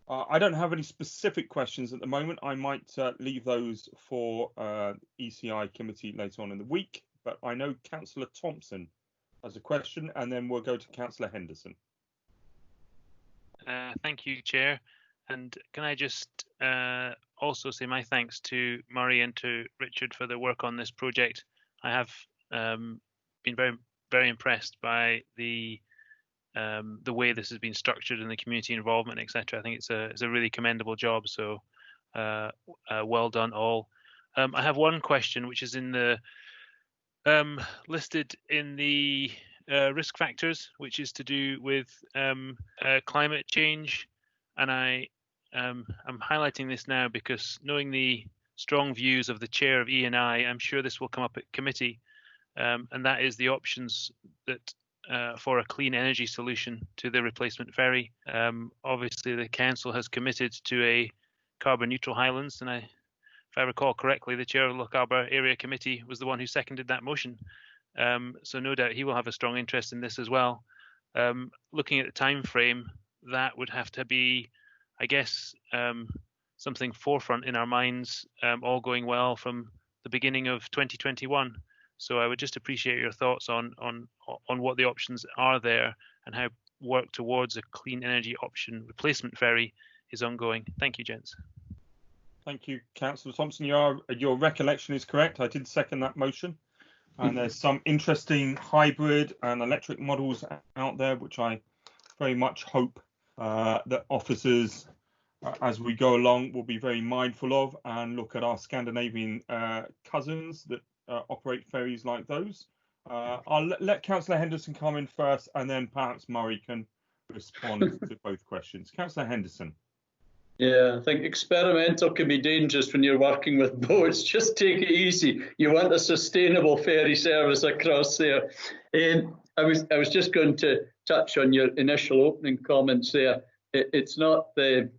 I don't have any specific questions at the moment. I might leave those for ECI committee later on in the week, but I know Councillor Thompson has a question, and then we'll go to Councillor Henderson. Thank you, Chair. And can I just also say my thanks to Murray and to Richard for their work on this project. I have been very impressed by the way this has been structured and the community involvement, etc. I think it's a really commendable job. So well done all. I have one question, which is in the listed in the risk factors, which is to do with climate change, and I'm highlighting this now because knowing the strong views of the chair of E&I, I'm sure this will come up at committee, and that is the options that for a clean energy solution to the replacement ferry. Obviously, the council has committed to a carbon neutral Highlands, and if I recall correctly, the chair of the Lochaber area committee was the one who seconded that motion. So no doubt he will have a strong interest in this as well. Looking at the time frame, that would have to be, I guess, something forefront in our minds, all going well from the beginning of 2021. So I would just appreciate your thoughts on what the options are there and how work towards a clean energy option replacement ferry is ongoing. Thank you, gents. Thank you, Councillor Thompson. Your recollection is correct. I did second that motion. And there's some interesting hybrid and electric models out there, which I very much hope that officers, as we go along, will be very mindful of and look at our Scandinavian cousins that operate ferries like those. I'll let Councillor Henderson come in first, and then perhaps Murray can respond to both questions. Councillor Henderson. Yeah, I think experimental can be dangerous when you're working with boats. Just take it easy. You want a sustainable ferry service across there. I was just going to touch on your initial opening comments there. It's not the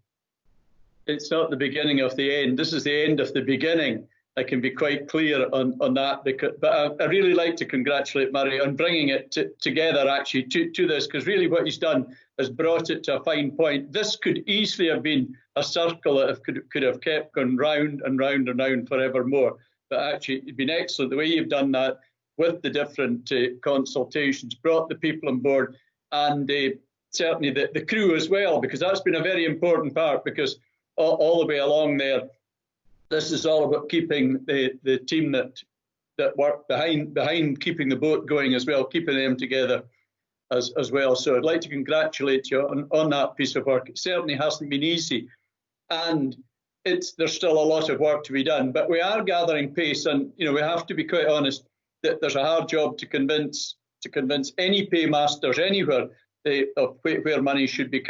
beginning of the end. This is the end of the beginning. I can be quite clear on that. But I really like to congratulate Murray on bringing it together actually to this, because really what he's done has brought it to a fine point. This could easily have been a circle that could have kept going round and round and round forevermore. But actually, it's been excellent the way you've done that with the different consultations, brought the people on board, and certainly the crew as well, because that's been a very important part, because all the way along there, this is all about keeping the team that work behind keeping the boat going as well, keeping them together as well. So I'd like to congratulate you on that piece of work. It certainly hasn't been easy, and there's still a lot of work to be done, but we are gathering pace, and we have to be quite honest that there's a hard job to convince any paymasters anywhere of where money should be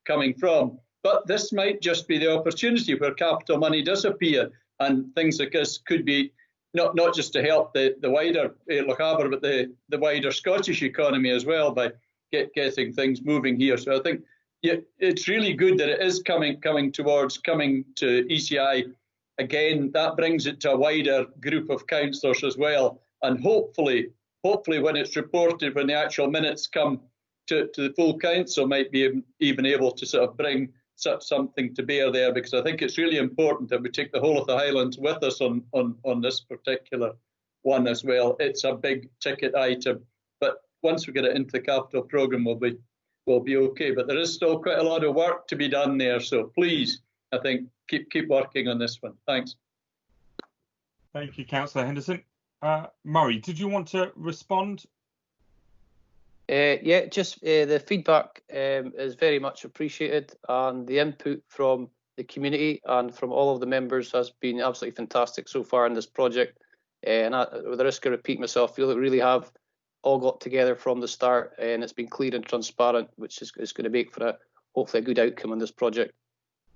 coming from. But this might just be the opportunity where capital money does appear, and things like this could be not just to help the wider Lochaber, but the wider Scottish economy as well by getting things moving here. So I think it's really good that it is coming to ECI again. That brings it to a wider group of councillors as well, and hopefully when it's reported, when the actual minutes come to the full council, might be even able to sort of bring something to bear there, because I think it's really important that we take the whole of the Highlands with us on this particular one as well. It's a big ticket item, but once we get it into the capital programme, we'll be okay. But there is still quite a lot of work to be done there, so please, I think, keep working on this one. Thanks. Thank you, Councillor Henderson. Murray, did you want to respond? Yeah, just the feedback is very much appreciated, and the input from the community and from all of the members has been absolutely fantastic so far in this project. And with the risk of repeating myself, I feel that we really have all got together from the start, and it's been clear and transparent, which is going to make for hopefully a good outcome on this project.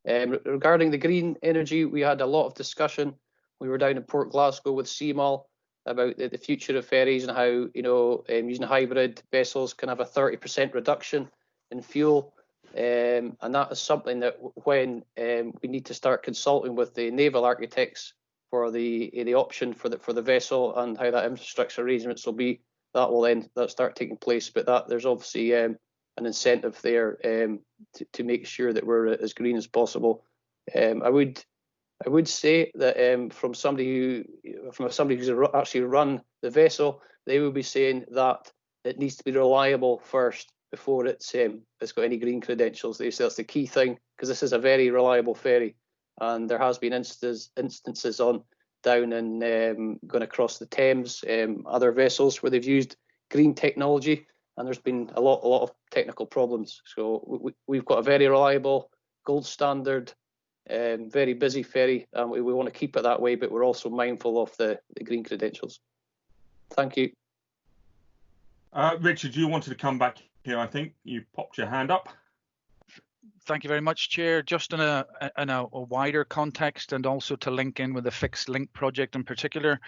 Regarding the green energy, we had a lot of discussion. We were down in Port Glasgow with CMAL about the future of ferries and how using hybrid vessels can have a 30% reduction in fuel, and that is something that when we need to start consulting with the naval architects for the option for the vessel and how that infrastructure arrangements will be, that will then start taking place. But there's obviously an incentive there to make sure that we're as green as possible. I would say that from somebody who's actually run the vessel, they will be saying that it needs to be reliable first before it's got any green credentials. They say that's the key thing, because this is a very reliable ferry, and there has been instances down and going across the Thames, other vessels where they've used green technology, and there's been a lot of technical problems. So we've got a very reliable, gold standard, very busy ferry, and we want to keep it that way, but we're also mindful of the green credentials. Thank you. Richard, you wanted to come back here. I think you popped your hand up. Thank you very much, Chair. Just in a wider context, and also to link in with the Fixed Link project in particular,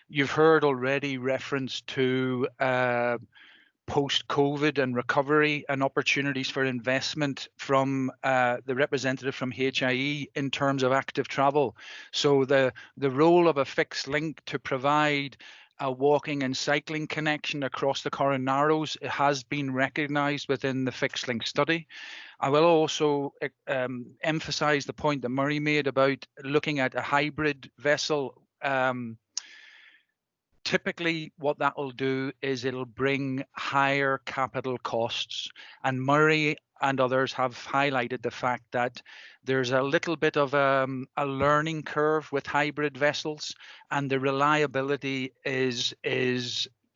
you've heard already reference to post-COVID and recovery and opportunities for investment from the representative from HIE in terms of active travel. So the role of a fixed link to provide a walking and cycling connection across the Corran Narrows has been recognised within the fixed link study. I will also emphasise the point that Murray made about looking at a hybrid vessel. Typically, what that will do is it'll bring higher capital costs. And Murray and others have highlighted the fact that there's a little bit of a learning curve with hybrid vessels, and the reliability is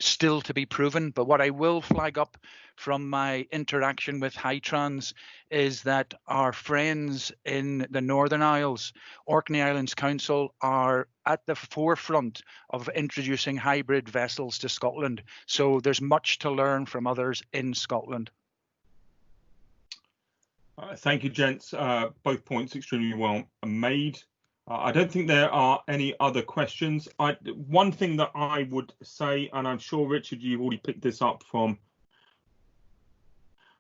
still to be proven. But what I will flag up from my interaction with Hightrans is that our friends in the Northern Isles, Orkney Islands Council, are at the forefront of introducing hybrid vessels to Scotland. So there's much to learn from others in Scotland. Thank you, gents. Both points extremely well made. I don't think there are any other questions. One thing that I would say, and I'm sure, Richard, you've already picked this up from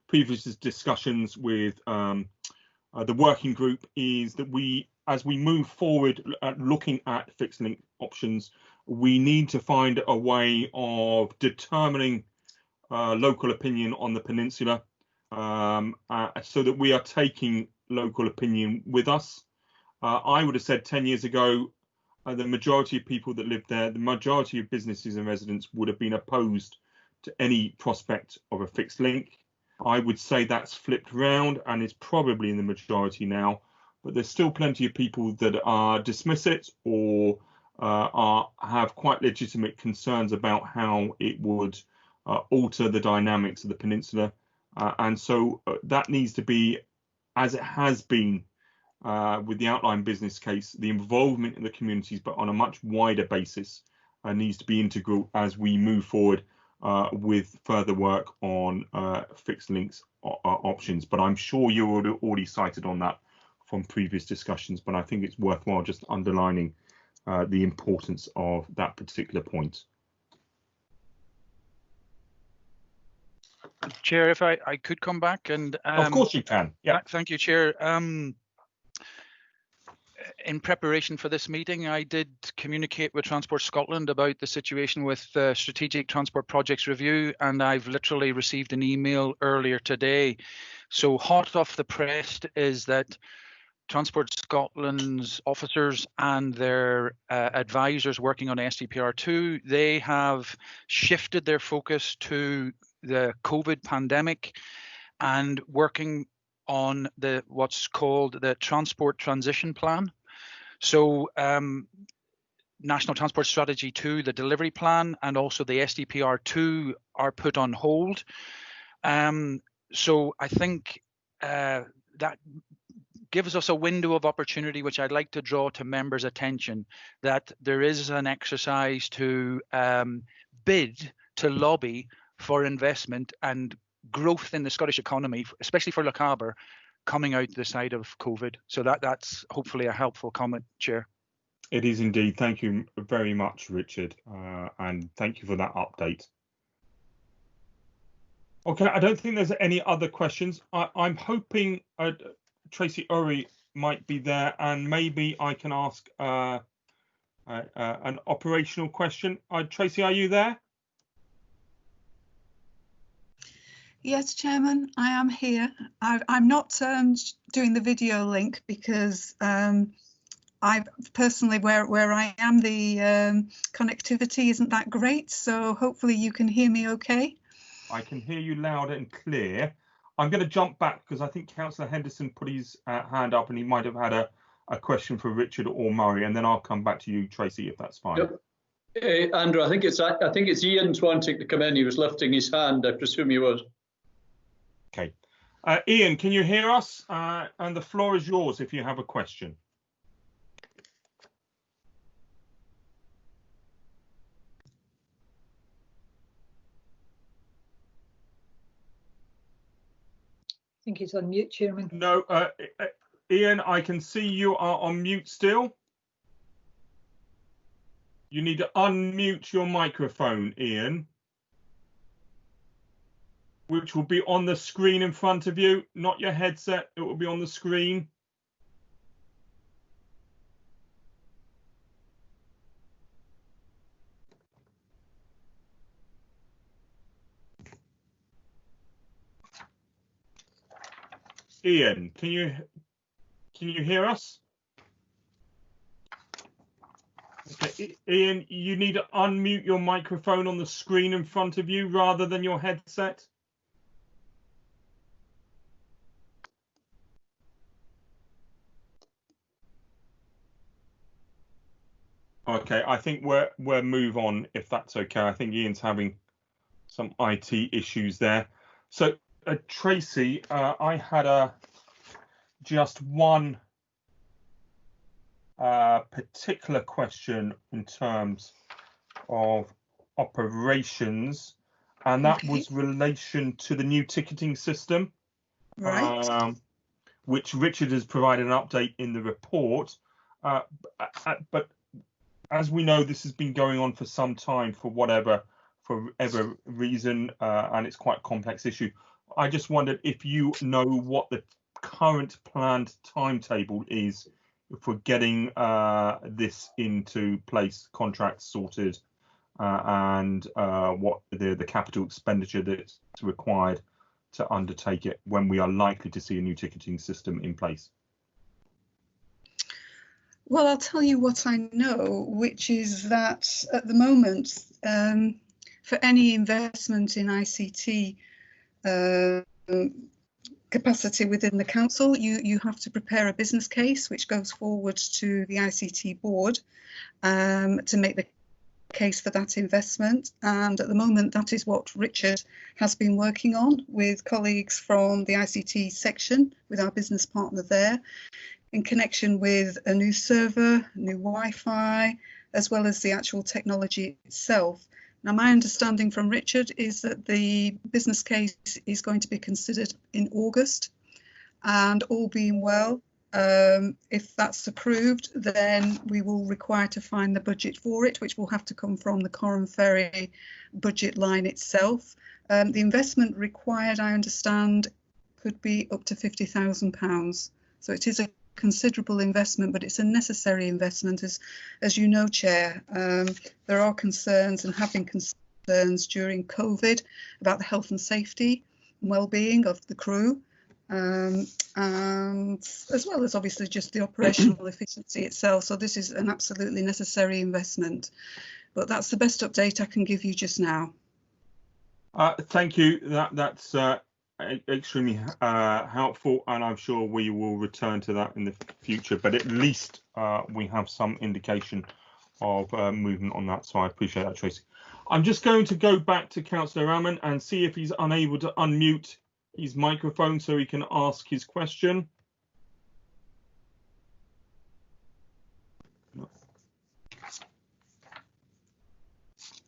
previous discussions with the working group, is that we as we move forward looking at fixed link options, we need to find a way of determining local opinion on the peninsula, so that we are taking local opinion with us. I would have said 10 years ago, the majority of people that lived there, the majority of businesses and residents would have been opposed to any prospect of a fixed link. I would say that's flipped round and is probably in the majority now, but there's still plenty of people that dismiss it or have quite legitimate concerns about how it would alter the dynamics of the peninsula. And so that needs to be, as it has been with the outline business case, the involvement in the communities, but on a much wider basis, needs to be integral as we move forward with further work on fixed links options. But I'm sure you already cited on that from previous discussions, but I think it's worthwhile just underlining the importance of that particular point. Chair, if I could come back and of course you can. Yeah. Thank you, Chair. In preparation for this meeting, I did communicate with Transport Scotland about the situation with the Strategic Transport Projects Review, and I've literally received an email earlier today. So hot off the press is that Transport Scotland's officers and their advisors working on STPR2, they have shifted their focus to the COVID pandemic and working on what's called the Transport Transition Plan. So National Transport Strategy 2, the Delivery Plan, and also the STPR2 are put on hold. So I think that gives us a window of opportunity, which I'd like to draw to members' attention, that there is an exercise to bid, to lobby for investment and growth in the Scottish economy, especially for Lochaber, coming out the side of COVID. So that's hopefully a helpful comment, Chair. It is indeed. Thank you very much, Richard, and thank you for that update. Okay, I don't think there's any other questions. I'm hoping Tracy Urry might be there, and maybe I can ask an operational question. Tracy, are you there? Yes, Chairman, I am here. I'm not doing the video link because I personally, where I am, the connectivity isn't that great. So hopefully you can hear me okay. I can hear you loud and clear. I'm going to jump back because I think Councillor Henderson put his hand up and he might have had a question for Richard or Murray, and then I'll come back to you, Tracy, if that's fine. Yep. Andrew, I think it's Ian's wanting to come in. He was lifting his hand. I presume he was. Okay. Ian, can you hear us? And the floor is yours if you have a question. I think he's on mute, Chairman. No, Ian, I can see you are on mute still. You need to unmute your microphone, Ian, which will be on the screen in front of you, not your headset. It will be on the screen. Ian, can you hear us? Okay, Ian, you need to unmute your microphone on the screen in front of you rather than your headset. Okay, I think we'll move on if that's okay. I think Ian's having some IT issues there. So Tracy, I had just one particular question in terms of operations, and that was relation to the new ticketing system, right? Which Richard has provided an update in the report. But as we know, this has been going on for some time for whatever reason, and it's quite a complex issue. I just wondered if you know what the current planned timetable is if we're getting this into place, contracts sorted, and what the capital expenditure that's required to undertake it when we are likely to see a new ticketing system in place? Well, I'll tell you what I know, which is that at the moment, for any investment in ICT capacity within the council, you have to prepare a business case which goes forward to the ICT board to make the case for that investment. And at the moment, that is what Richard has been working on with colleagues from the ICT section, with our business partner there, in connection with a new server, new Wi-Fi, as well as the actual technology itself. Now, my understanding from Richard is that the business case is going to be considered in August, and all being well, if that's approved, then we will require to find the budget for it, which will have to come from the Corran Ferry budget line itself. The investment required, I understand, could be up to £50,000. So it is a considerable investment, but it's a necessary investment. As you know, Chair, there are concerns and have been concerns during COVID about the health and safety and well-being of the crew, and as well as obviously just the operational efficiency itself. So this is an absolutely necessary investment, but that's the best update I can give you just now. Thank you. That's extremely helpful, and I'm sure we will return to that in the future, but at least we have some indication of movement on that, so I appreciate that, Tracy. I'm just going to go back to Councillor Rahman and see if he's unable to unmute his microphone so he can ask his question.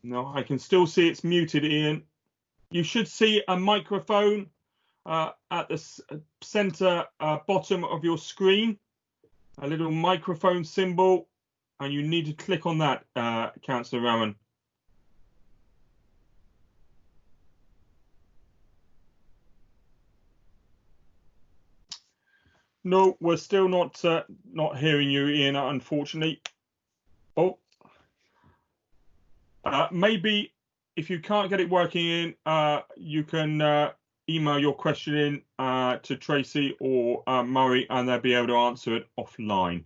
No, I can still see it's muted, Ian. You should see a microphone at the centre bottom of your screen, a little microphone symbol, and you need to click on that, Councillor Rahman. No, we're still not hearing you, Ian, unfortunately. Oh, maybe if you can't get it working in, you can email your question in to Tracy or Murray, and they'll be able to answer it offline.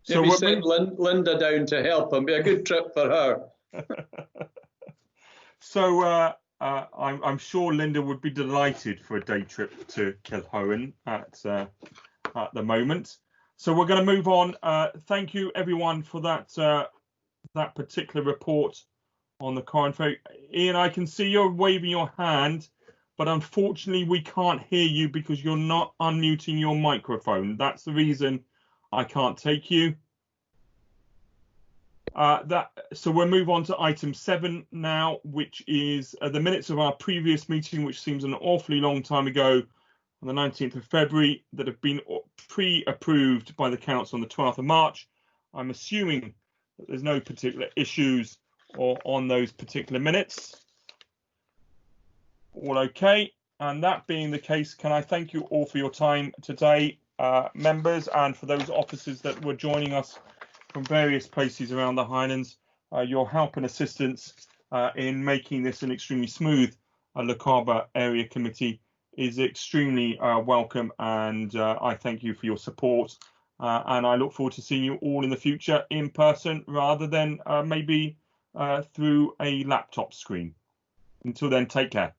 So maybe send Linda down to help him. Be a good trip for her. So I'm sure Linda would be delighted for a day trip to Kilhowen at the moment. So we're going to move on. Thank you everyone for that particular report on the Corran Ferry. Ian, I can see you're waving your hand, but unfortunately we can't hear you because you're not unmuting your microphone. That's the reason I can't take you. So we'll move on to item 7 now, which is the minutes of our previous meeting, which seems an awfully long time ago, on the 19th of February, that have been pre-approved by the Council on the 12th of March. I'm assuming that there's no particular issues or on those particular minutes. All okay. And that being the case, can I thank you all for your time today, members, and for those officers that were joining us from various places around the Highlands. Your help and assistance in making this an extremely smooth Lochaber area committee is extremely welcome, and I thank you for your support, and I look forward to seeing you all in the future in person rather than maybe through a laptop screen. Until then, take care.